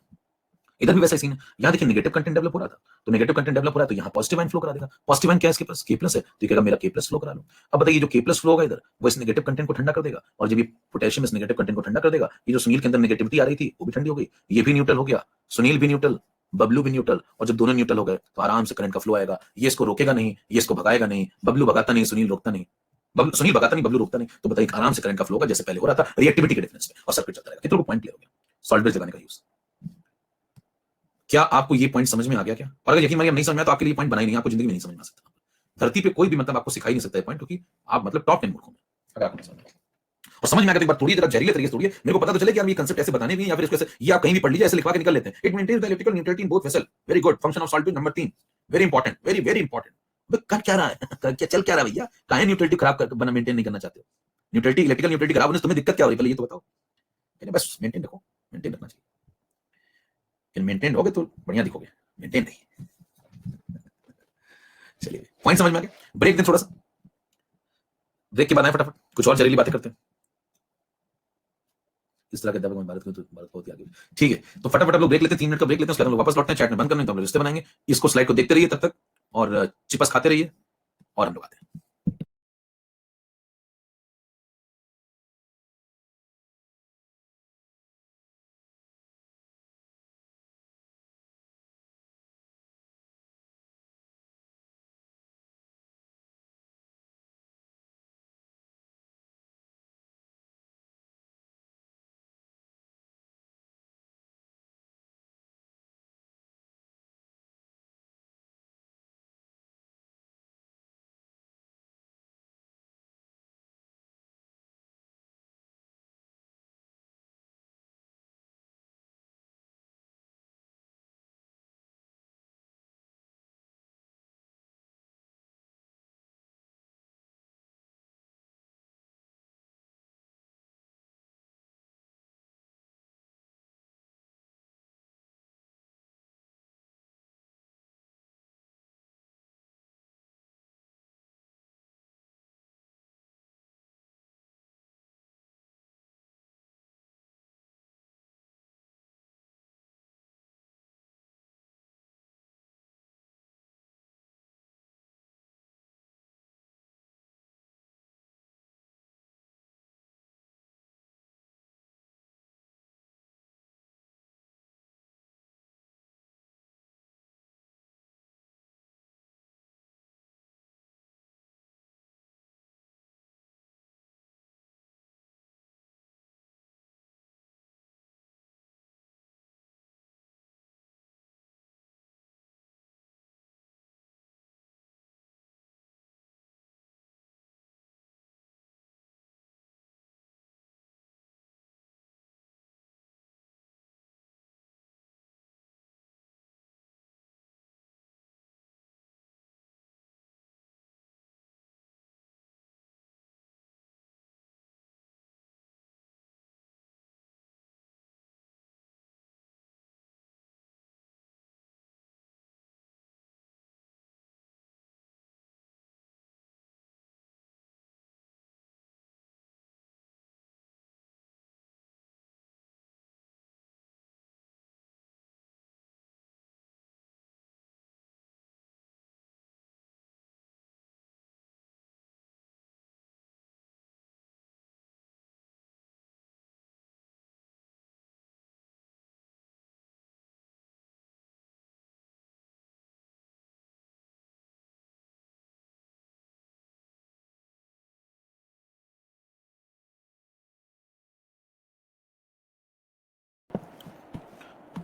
इधर भी वैसा सीन है। यहाँ देखिए नेगेटिव कंटेंट डेवलप हो रहा था, तो नेगेटिव कंटेंट डेवलप हो रहा है तो यहाँ पॉजिटिव आयन फ्लो करा देगा। पॉजिटिव आयन क्या है इसके पास, के प्लस है, तो कहेगा मेरा के प्लस फ्लो करा लो। अब बताइए जो के प्लस फ्लो होगा इधर, वो इस नेगेटिव कंटेंट को ठंडा कर देगा, और जब ये पोटेशियम इस नेगेटिव कंटेंट को ठंडा कर देगा, ये जो सुनील के अंदर नेगेटिविटी आ रही थी वो भी ठंडी हो गई, ये भी न्यूट्रल हो गया, सुनील भी न्यूट्रल, बबलू भी न्यूट्रल। और जब दोनों न्यूट्रल हो गए तो आराम से करंट का फ्लो आएगा, ये इसको रोकेगा नहीं, ये इसको भगाएगा नहीं, बबलू भगाता नहीं, सुनील रोकता नहीं, सुनील भगाता नहीं, बबलू रोकता नहीं। तो बताइए आराम से करंट का फ्लो होगा जैसे पहले हो रहा था, रिएक्टिविटी के डिफरेंस में, और सर्किट चलता रहेगा। कितने को पॉइंट क्लियर हो गया सॉल्ट ब्रिज लगाने का यूज। क्या आपको ये पॉइंट समझ में आ गया क्या? और अगर यकीन मानिए नहीं समझ में आया तो आपके लिए पॉइंट बना ही नहीं, आपको जिंदगी में नहीं समझ में आ सकता। धरती पे कोई भी मतलब आपको सिखा ही नहीं सकता है पॉइंट, क्योंकि आप मतलब टॉप 10 मूर्खों में, अगर आपको नहीं समझ में। और समझ में आ गया तो एक बार थोड़ी जरा जहरीले तरीके से थोड़ी, मेरे को पता तो चले कि यार ये कांसेप्ट ऐसे बताने भी हैं, या फिर इसको ऐसे ये आप कहीं भी पढ़ लीजिए, ऐसे लिखवा के निकल लेते हैं। It maintains the electrical neutrality in both vessel, very good, function of salt bridge number 3, very important, very very important. कर क्या रहा है, क्या चल क्या रहा है भैया, काहे न्यूट्रलिटी खराब कर बना मेंटेन नहीं करना चाहते हो? न्यूट्रलिटी, इलेक्ट्रिकल न्यूट्रलिटी खराब होने से तुम्हें दिक्कत क्या हो रही है, पहले ये तो बताओ। बस मेंटेन रखो, मेंटेन रखना चाहिए, मेंटेन रहोगे तो बढ़िया दिखोगे, मेंटेन नहीं। चलिए पॉइंट समझ में आ गया, ब्रेक दें थोड़ा सा, ब्रेक के बाद आए फटाफट कुछ और जहरीली बातें करते हैं। इस तरह के दबंग में भारत को तो भारत बहुत ही आगे। ठीक है, तो फटाफट हम लोग ब्रेक लेते हैं, 3 मिनट का ब्रेक लेते हैं, उसके बाद हम लोग वापस लौटते हैं, चैट में बंद करने तो हम लोग रिश्ते बनाएंगे। इसको स्लाइड को देखते रहिए तब तक, और चिपस खाते रहिए, और हम लोग आते हैं।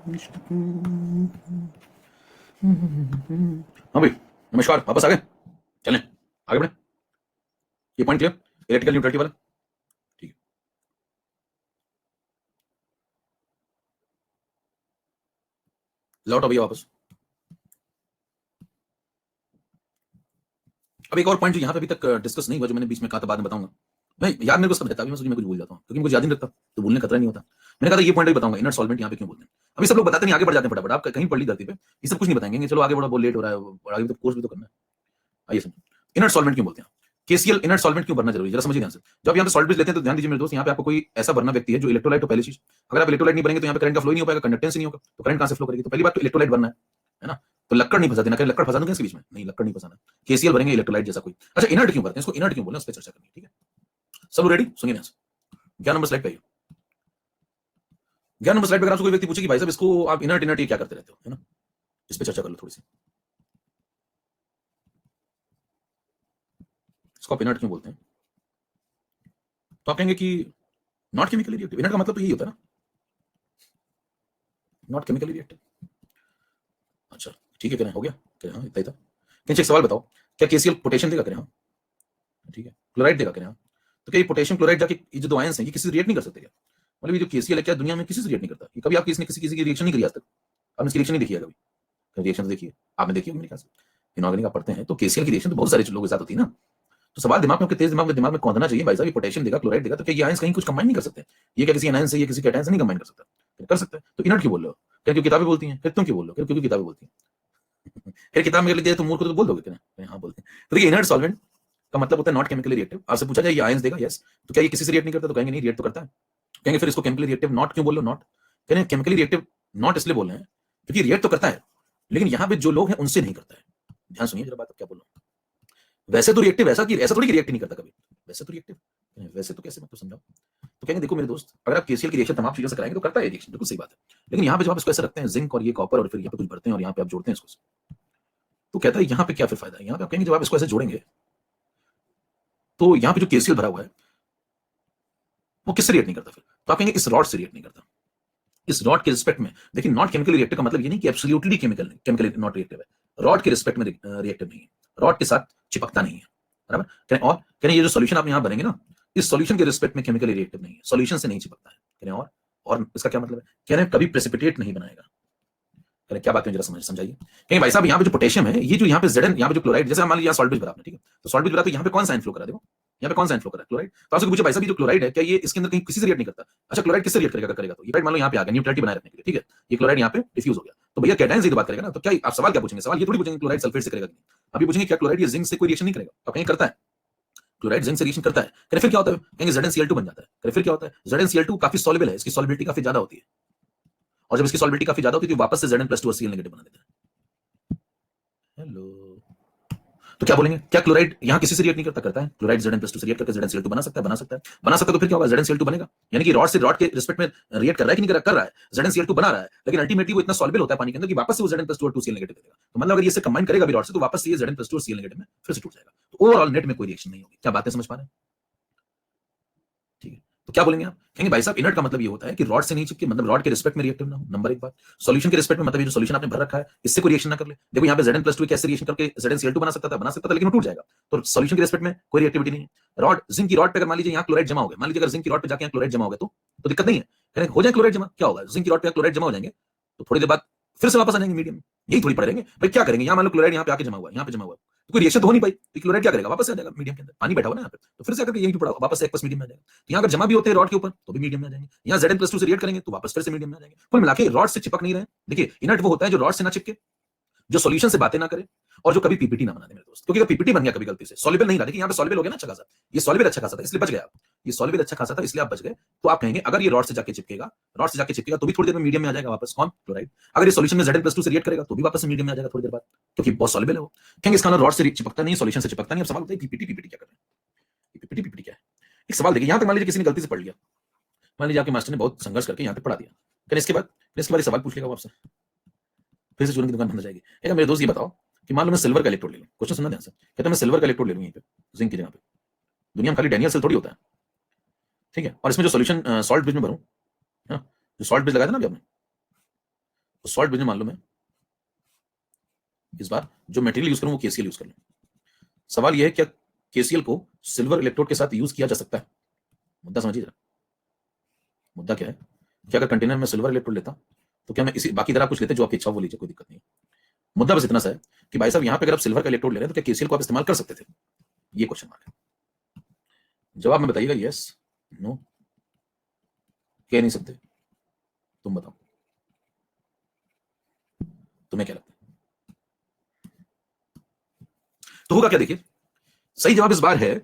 हाँ भाई, नमस्कार, वापस आ गए। चलें आगे बढ़े। ये पॉइंट क्लियर, इलेक्ट्रिकल न्यूट्रलिटी वाला। ठीक है, लौट भैया वापस। अब एक और पॉइंट जो यहाँ पे अभी तक डिस्कस नहीं हुआ, जो मैंने बीच में कहा था, बाद में बताऊंगा। मैं याद मेरे को सब रहता है, मैं कुछ भूल जाता हूँ, क्योंकि मुझे याद नहीं रखता, तो भूलने का खतरा नहीं होता। मैंने कहा था ये पॉइंट भी बताऊंगा, इनर सॉल्वेंट यहाँ पे क्यों बोलते हैं। अभी सब लोग बताते नहीं, आगे बढ़ जाते हैं फटाफट। आप कहीं पढ़ ली धरती पे, ये सब कुछ नहीं बताएंगे, चलो आगे बढ़ो, बहुत लेट हो रहा है, और आगे तो कोर्स भी तो करना है। आइए समझो, इनर सॉल्वेंट क्यों बोलते हैं। केसीएल इनर सॉल्वेंट क्यों भरना जरूरी है, जरा समझिए ध्यान से। जब यहाँ पे सॉल्ट ब्रिज लेते हैं तो ध्यान दीजिए मेरे दोस्त, यहाँ पे आपको कोई ऐसा भरना व्यक्ति है जो इलेक्ट्रोलाइट हो, पहली चीज। अगर आप इलेक्ट्रोलाइट नहीं भरेंगे तो यहाँ पे करंट का फ्लो ही नहीं हो पाएगा, कंडक्टेंस ही नहीं होगा, तो करंट कहां से फ्लो करेगी। तो पहली बात तो इलेक्ट्रोलाइट भरना है ना। तो लक्कड़ नहीं फंसा देना, लक्कड़ फंसा दूंगा इसके बीच में, नहीं लक्कड़ नहीं फंसाना। केसीएल भरेंगे इलेक्ट्रोलाइट जैसा कोई। अच्छा, इनर्ट क्यों भरते हैं, इसको इनर्ट क्यों बोलते हैं, उस पर चर्चा करनी है। ठीक है, सब रेडी, सुनिए ध्यान से। 11 नंबर स्लाइड पे आइए। 11 नंबर स्लाइड पे अगर आपसे कोई व्यक्ति पूछे कि भाई साहब इसको आप इनर्ट इनर्ट ये क्या करते रहते हो, है ना, इस पे चर्चा कर लो थोड़ी सी। इसको आप इनर्ट क्यों बोलते हैं, तो आप कहेंगे कि नॉट केमिकली रिएक्टिव। इनर्ट का मतलब तो यही होता है ना, नॉट केमिकली रिएक्टिव। अच्छा ठीक है, करें, हो गया, करें, हाँ इतना ही था। एक सवाल बताओ, क्या केसीएल पोटेशियम देगा, करें हाँ, ठीक है, क्लोराइड देगा, करें हाँ। तो क्या ये पोटेशियम क्लोराइड जाके ये जो दो आयंस हैं ये किसी से रिएक्ट नहीं कर सकते क्या। मतलब ये जो केसीएल है क्या दुनिया में किसी से रिएक्ट नहीं करता, ये कभी आप किसी किसी की रिएक्शन नहीं करी आज तक, आपने इसकी रिएक्शन नहीं देखी है कभी। रिएक्शन देखिए, आपने देखी होगी मेरे ख्याल से, इनऑर्गेनिक आप पढ़ते हैं तो केसीएल की रिएक्शन तो बहुत सारे लोगों के साथ होती है ना। तो सवाल दिमाग में आपके तेज दिमाग में कौंधना चाहिए, भाई साहब ये पोटेशियम देगा, क्लोराइड देगा, तो क्या ये आयंस कहीं कुछ कंबाइन नहीं कर सकते। ये क्या किसी एनायन से ये किसी कैटायन से नहीं कंबाइन कर सकता, कर सकता है। तो इनर्ट क्यों बोल रहे हो, क्या क्योंकि किताबें बोलती हैं, फिर तुम क्यों बोल रहे हो, क्योंकि किताबें बोलती हैं। फिर किताब में लिख दिया तो मूर्ख तो बोल दोगे क्या, हाँ बोलते हैं। तो देखिए इनर्ट सॉल्वेंट का मतलब होता है नॉट केमिकली रिएक्टिव। आपसे पूछा जाए ये आयंस देगा, यस, तो क्या ये किसी से रिएक्ट नहीं करता, तो कहेंगे नहीं रिएक्ट तो करता है। कहेंगे फिर इसको केमिकली रिएक्टिव नॉट क्यों बोल लो, नॉट कहेंगे केमिकली रिएक्टिव नॉट इसलिए बोल रहे हैं क्योंकि रिएक्ट तो करता है, लेकिन यहाँ पे जो लोग हैं उनसे नहीं करता है। ध्यान सुनिए जरा बात, क्या बोल रहा हूँ। वैसे तो रिएक्टिव ऐसा कि ऐसा थोड़ी रिएक्ट नहीं करता कभी, वैसे तो रिएक्टिव, वैसे तो कैसे, मतलब समझाओ। तो कहेंगे देखो मेरे दोस्त, अगर आप केसीएल की रिएक्शन तमाम चीजों से कराएंगे तो करता है रिएक्शन, बिल्कुल सही बात है। लेकिन यहाँ पे जब आप इसको ऐसे रखते हैं जिंक और ये कॉपर और फिर यहाँ पे कुछ भरते हैं और यहाँ पे आप जोड़ते हैं इसको, तो कहता है यहाँ पे क्या फिर फायदा है। यहाँ पे आप कहेंगे जब आप इसको ऐसे जोड़ेंगे तो यहाँ पे जो केसीएल भरा हुआ है वो किससे रिएक्ट नहीं करता फिर, तो आप कहेंगे इस रॉड से रिएक्ट नहीं करता। इस रॉड के रिस्पेक्ट में देखिए, नॉट केमिकली रिएक्टिव का मतलब ये नहीं कि एब्सोल्युटली केमिकली नॉट रिएक्टिव है, रॉड के रिस्पेक्ट में रिएक्टिव नहीं है, रॉड के साथ चिपकता नहीं है, बराबर। और कहने ये जो सॉल्यूशन आप यहाँ भरेंगे ना, इस सॉल्यूशन के रिस्पेक्ट में केमिकली रिएक्टिव नहीं है, सॉल्यूशन से नहीं चिपकता है। कहने और इसका क्या मतलब है, कह रहे हैं कभी प्रेसिपिटेट नहीं बनाएगा। कह रहे क्या बात है जरा समझाइए। कहेंगे भाई साहब यहाँ पे जो पोटेशियम है, ये जो यहाँ पे Zn, यहाँ पे जो क्लोराइड, जैसे मान लीजिए सॉल्ट ब्रिज भरा आपने, ठीक है, तो सॉल्ट ब्रिज भरा तो यहाँ पे कौन सा इनफ्लो करा, देखो यहाँ पे कौन सा इनफ्लो करा, क्लोराइड। तो आपसे पूछे भाई साहब ये जो क्लोराइड है क्या ये इसके अंदर कहीं किसी से रिएक्ट नहीं करता। अच्छा क्लोराइड किससे रिएक्ट करेगा, करेगा तो ये मान लो यहाँ पे आ गया न्यूट्रलिटी बनाए रखने के लिए, ठीक है, ये क्लोराइड यहाँ पे डिफ्यूज हो गया, तो भैया कैटायन से बात करेगा ना, तो क्या आप सवाल क्या पूछेंगे, सवाल ये थोड़ी पूछेंगे क्लोराइड सल्फेट से करेगा कि नहीं, अभी पूछेंगे क्या क्लोराइड ये जिंक से कोई रिएक्शन नहीं करेगा, तो कहीं करता है, क्लोराइड जिंक से रिएक्शन करता है। फिर क्या होता है, कहेंगे ZnCl2 बन जाता है। फिर क्या होता है, ZnCl2 काफी सॉल्युबल है, इसकी सॉल्युबिलिटी काफी ज्यादा होती है, और जब इसकी सॉल्युबिलिटी काफी ज्यादा होती है तो वापस से Zn+2 और Cl नेगेटिव बना देता है। हेलो, तो क्या बोलेंगे, क्या क्लोराइड यहाँ किसी से रिएक्ट नहीं करता, करता है। क्लोराइड Zn+2 से रिएक्ट करके ZnCl2 बना सकता है, बना सकता है, बना सकता है, तो फिर क्या होगा, ZnCl2 बनेगा। यानी कि रॉड से रॉड के रिस्पेक्ट में रिएक्ट कर रहा है कि नहीं कर रहा है, ZnCl2 बना रहा है, लेकिन अल्टीमेटली वो इतना सॉल्युबल होता है पानी के अंदर कि वापस से वो Zn+2 और 2Cl नेगेटिव देगा। तो मतलब अगर ये से कंबाइन करेगा भी रॉड से तो वापस से ये Zn+2 और Cl नेगेटिव में फिर से टूट जाएगा, तो ओवरऑल नेट में कोई रिएक्शन नहीं होगी। क्या बातें समझ पा रहे हैं, ठीक है। तो क्या बोलेंगे आप, कहेंगे भाई साहब इनर्ट का मतलब ये होता है कि रॉड से नहीं चिपके, मतलब रॉड के रिस्पेक्ट में रिएक्टिव ना हो, नंबर एक बात। सॉल्यूशन के रिस्पेक्ट में मतलब ये जो सॉल्यूशन आपने भर रखा है इससे कोई रिएक्शन ना कर ले। देखो यहाँ पे Zn+2 कैसे रिएक्शन करके ZnCl2 बना सकता था, लेकिन वो टूट जाएगा, तो सॉल्यूशन के रिस्पेक्ट में कोई रिएक्टिविटी नहीं है। रॉड जिंक की रॉड पे अगर मान लीजिए यहाँ क्लोराइड जमा हो गया, मान लीजिए अगर जिंक की रॉड पे जाके यहाँ क्लोराइड जमा हो गया तो दिक्कत नहीं है, कहेंगे हो जाए क्लोराइड जमा, क्या होगा, जिंक की रॉड पे क्लोराइड जमा हो जाएंगे तो थोड़ी देर बाद फिर से वापस आ जाएंगे मीडियम में, यही थोड़ी पड़ेंगे भाई। क्या करेंगे, यहाँ मान लो क्लोराइड यहाँ पे आके जमा हुआ है, यहाँ पे जमा हुआ है, तो कोई रिएक्शन तो हो नहीं पाई, तो क्लोराइड क्या करेगा, वापस आ जाएगा मीडियम के अंदर, पानी बैठा हुआ ना यहाँ पे, तो फिर से आकर यहीं पे पड़ा वापस से एक मीडियम में आ जाएगा। तो यहाँ अगर जमा भी होते हैं रॉड के ऊपर तो भी मीडियम में आ जाएंगे, यहाँ Zn+2 से रिएक्ट करेंगे तो वापस फिर से मीडियम में आ जाएंगे। कुल मिला के रॉड से चिपक नहीं रहे। देखिए इनर्ट वो होता है जो रॉड से ना चिपके, जो सॉल्यूशन से बातें ना करे, और जो कभी पीपीटी ना बना दे मेरे दोस्त, क्योंकि अगर पीपीटी बन गया कभी गलती से, सॉल्युबल नहीं रहा, देखिए यहाँ पे सॉल्युबल हो गया ना अच्छा खासा, ये सॉल्युबल अच्छा खासा था इसलिए बच गया, ये सॉल्युबल अच्छा खासा था इसलिए आप बच गए। तो आप कहेंगे अगर ये रॉड से जाके चिपकेगा, रॉड से जाके चिपकेगा तो भी थोड़ी देर में मीडियम में आ जाएगा वापस, कौन, क्लोराइड। अगर ये सॉल्यूशन में Zn+2 से रिएक्ट करेगा तो भी वापस मीडियम में आ जाएगा थोड़ी देर बाद, क्योंकि बहुत सॉल्युबल है वो। कहेंगे इसका रॉड से चिपकता नहीं, सॉल्यूशन से चिपकता नहीं। अब सवाल होता है पीपीटी पीपीटी क्या कर रहे हैं, पीपीटी पीपीटी क्या है। एक सवाल देखिए, यहाँ तक मान लीजिए किसी ने गलती से पढ़ लिया, मान लीजिए आपके मास्टर ने बहुत संघर्ष करके यहाँ तक पढ़ा दिया, फिर इसके बाद सवाल पूछ लेगा आपसे, फिर से चूरन की दुकान बंद हो जाएगी। एक मेरे दोस्त ये बताओ कि मान लो मैं सिल्वर का इलेक्ट्रोड ले लूं, क्वेश्चन सुनना ध्यान से, कहता है मैं सिल्वर का इलेक्ट्रोड ले लूं यहीं पे जिंक की जगह पे, दुनिया में खाली डैनियल सेल थोड़ी होता है, ठीक है, और इसमें जो सॉल्यूशन सॉल्ट ब्रिज में भरूं, हाँ, जो सॉल्ट ब्रिज लगाया था ना अभी आपने, तो सॉल्ट ब्रिज में मान लो मैं इस बार जो मटेरियल यूज करूं वो केसीएल यूज कर लूं। सवाल यह है क्या केसीएल को सिल्वर इलेक्ट्रोड के साथ यूज किया जा सकता है? मुद्दा समझिए जरा। मुद्दा क्या है कि अगर कंटेनर में सिल्वर इलेक्ट्रोड लेता तो क्या मैं इसी बाकी तरह कुछ लेते जो आपकी इच्छा वो लीजिए, कोई दिक्कत नहीं है। मुद्दा बस इतना सा है कि भाई साहब यहां पे अगर आप सिल्वर का इलेक्ट्रोड ले रहे हैं तो क्या केसीएल को आप इस्तेमाल कर सकते थे? ये क्वेश्चन मार्क है। जवाब में बताइएगा यस, नो, कह नहीं सकते। तुम बताओ, तुम्हें क्या लगता है? तो होगा क्या, देखिए सही जवाब इस बार है,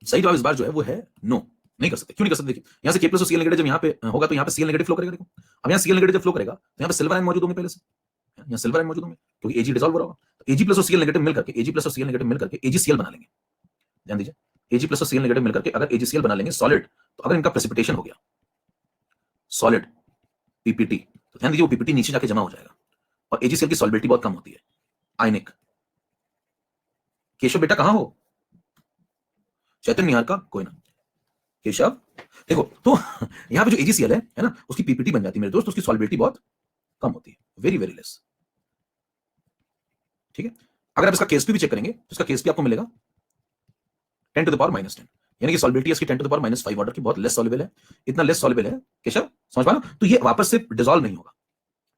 सही जवाब इस बार जो है वो है नो, नहीं कर सकते। क्यों नहीं कर सकते? देखिए यहां से K प्लस और Cl नेगेटिव जब यहां पे होगा तो यहां पे Cl नेगेटिव फ्लो करेगा। देखो अब यहां Cl नेगेटिव जब फ्लो करेगा तो यहां पे सिल्वर आयन मौजूद होंगे, पहले से यहां सिल्वर आयन मौजूद होंगे क्योंकि Ag डिसॉल्व हो रहा होगा। तो Ag प्लस और Cl नेगेटिव मिलकर के Ag प्लस और Cl नेगेटिव मिलकर के AgCl बना लेंगे। ध्यान दीजिए Ag प्लस और Cl नेगेटिव मिलकर के अगर AgCl बना लेंगे सॉलिड, तो अगर इनका प्रेसिपिटेशन हो गया सॉलिड पीपीटी, तो ध्यान दीजिए वो पीपीटी नीचे जाके जमा हो जाएगा और AgCl की सॉल्बिलिटी बहुत कम होती है, आयनिक। केशव बेटा कहां हो? चैतन्य निहार का कोई ना, केशव देखो तो यहां पे जो AgCl है ना, उसकी पीपीटी बन जाती है मेरे दोस्त, उसकी सॉल्बिलिटी बहुत कम होती है, वेरी वेरी लेस। ठीक है, अगर आप इसका केएसपी भी चेक करेंगे तो इसका केएसपी आपको मिलेगा 10 टू द पावर -10, यानी कि सॉल्बिलिटी इसकी 10 टू द पावर -5 ऑर्डर की, बहुत लेस सॉल्युबल है। इतना लेस सॉल्युबल है केशव, समझ पा रहे हो? तो ये वापस से डिसॉल्व नहीं होगा।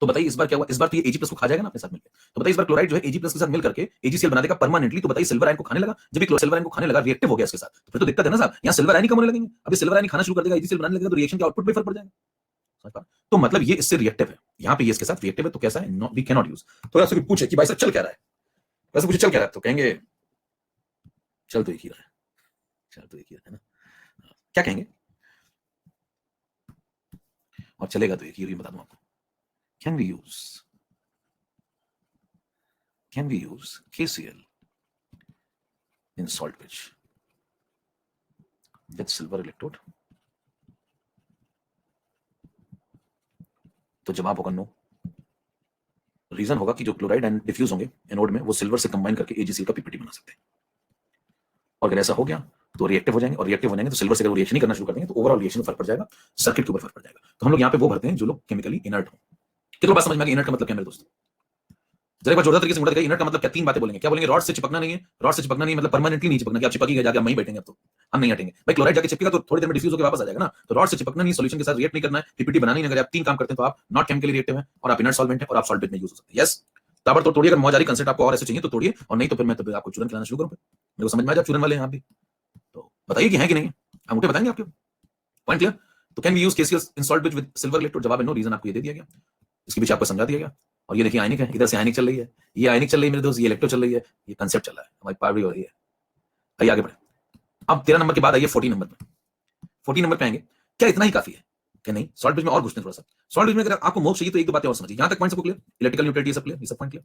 तो बताइए इस बार क्या हुआ? इस बार तो ये Ag+ को खा जाएगा ना अपने साथ मिलकर। तो बताइए इस बार क्लोराइड जो है Ag+ के साथ मिलकर के AgCl बना देगा परमानेंटली। तो बताइए सिल्वर आयन को खाने लगा, जब ये सिल्वर आयन को खाने लगा रिएक्टिव हो गया इसके साथ, तो फिर तो दिक्कत है ना साहब, यहाँ सिल्वर आयन ही कम होने लगेंगे। अभी सिल्वर आयन खाना शुरू कर देगा, AgCl बनाने लगेगा, तो रिएक्शन के आउटपुट पे फर्क पड़ जाएगा। समझ पा रहे? तो मतलब ये इससे रिएक्टिव है, यहाँ पे ये इसके साथ रिएक्टिव है, तो कैसा है? We can not use. तो ऐसे पूछे कि भाई साहब चल क्या रहा है, वैसे पूछे चल क्या रहा है, तो कहेंगे चल तो एक ही रहा है, चल तो एक ही है ना, क्या कहेंगे? और चलेगा तो एक ही, बता दूं आपको। Can we use KCl in salt bridge with silver electrode? तो जवाब होगा नो। रीजन होगा कि जो क्लोराइड एंड डिफ्यूज होंगे एनोड में, वो सिल्वर से कंबाइन करके AgCl का पीपीटी बना सकते हैं। और अगर ऐसा हो गया तो रिएक्टिव हो जाएंगे, और रिएक्टिव हो जाएंगे तो सिल्वर से अगर रिएक्शन नहीं करना शुरू कर देंगे तो ओवरऑल रिएक्शन में फर्क पड़ जाएगा, सर्किट के ऊपर फर्क पड़ जाएगा। तो हम लोग यहाँ पे वो भरते हैं जो लोग केमिकली इनर्ट हो। कितना बात समझ में आ गई? इनर्ट का मतलब क्या मेरे दोस्त? जरा एक बार जोरदार तरीके से मुड़ा दिखाइए, इनर्ट का मतलब क्या? 3 बातें बोलेंगे। क्या बोलेंगे? रॉड से चिपकना नहीं है। रॉड से चिपकना नहीं मतलब परमानेंटली नहीं चिपकना कि आप चिपक गए जाके हम वहीं बैठेंगे, अब तो हम नहीं हटेंगे। भाई क्लोराइड जाके चिपकेगा तो थोड़ी देर में डिफ्यूज होकर वापस आ जाएगा ना। तो रॉड से चिपकना नहीं, सॉल्यूशन के साथ रिएक्ट नहीं करना है, पीपीटी बनानी नहीं। अगर आप 3 काम करते हैं तो आप नॉट केमिकली रिएक्टिव हैं और आप इनर्ट सॉल्वेंट हैं और आप सॉल्ट बेड में यूज हो सकते हैं। यस, ताबड़तोड़ तोड़िए। अगर मौजारी कंसेप्ट आपको और ऐसे चाहिए तो तोड़िए, और नहीं तो फिर मैं तो आपको चूरन खिलाना शुरू करूं। मेरे को समझ में आ जाए चूरन वाले हैं आप भी, तो बताइए कि है कि नहीं है, अंगूठे बताएंगे आपके। Point clear? तो can we use KCl in salt bridge with silver electrode? जवाब है नो। रीजन आपको ये दे दिया गया, इसके पीछे आपको समझा दिया गया। और ये देखिए आयनिक है, इधर से आयनिक चल रही है, ये आयनिक चल रही है मेरे दोस्त, ये इलेक्ट्रो चल रही है, ये कंसेप्ट चल रहा है, हमारी पावरी हो रही है। आइए आगे बढ़े। अब 13 नंबर के बाद आइए 14 नंबर पे। 14 नंबर पे आएंगे, क्या इतना ही काफी है कि नहीं? सॉल्ट ब्रिज में और घुसते थोड़ा सा। सॉल्ट ब्रिज में अगर आपको मोक्ष चाहिए तो एक दो बातें और समझिए। यहां तक पॉइंट सबको क्लियर? इलेक्ट्रिकल न्यूट्रलिटी सब क्लियर, ये सब पॉइंट क्लियर।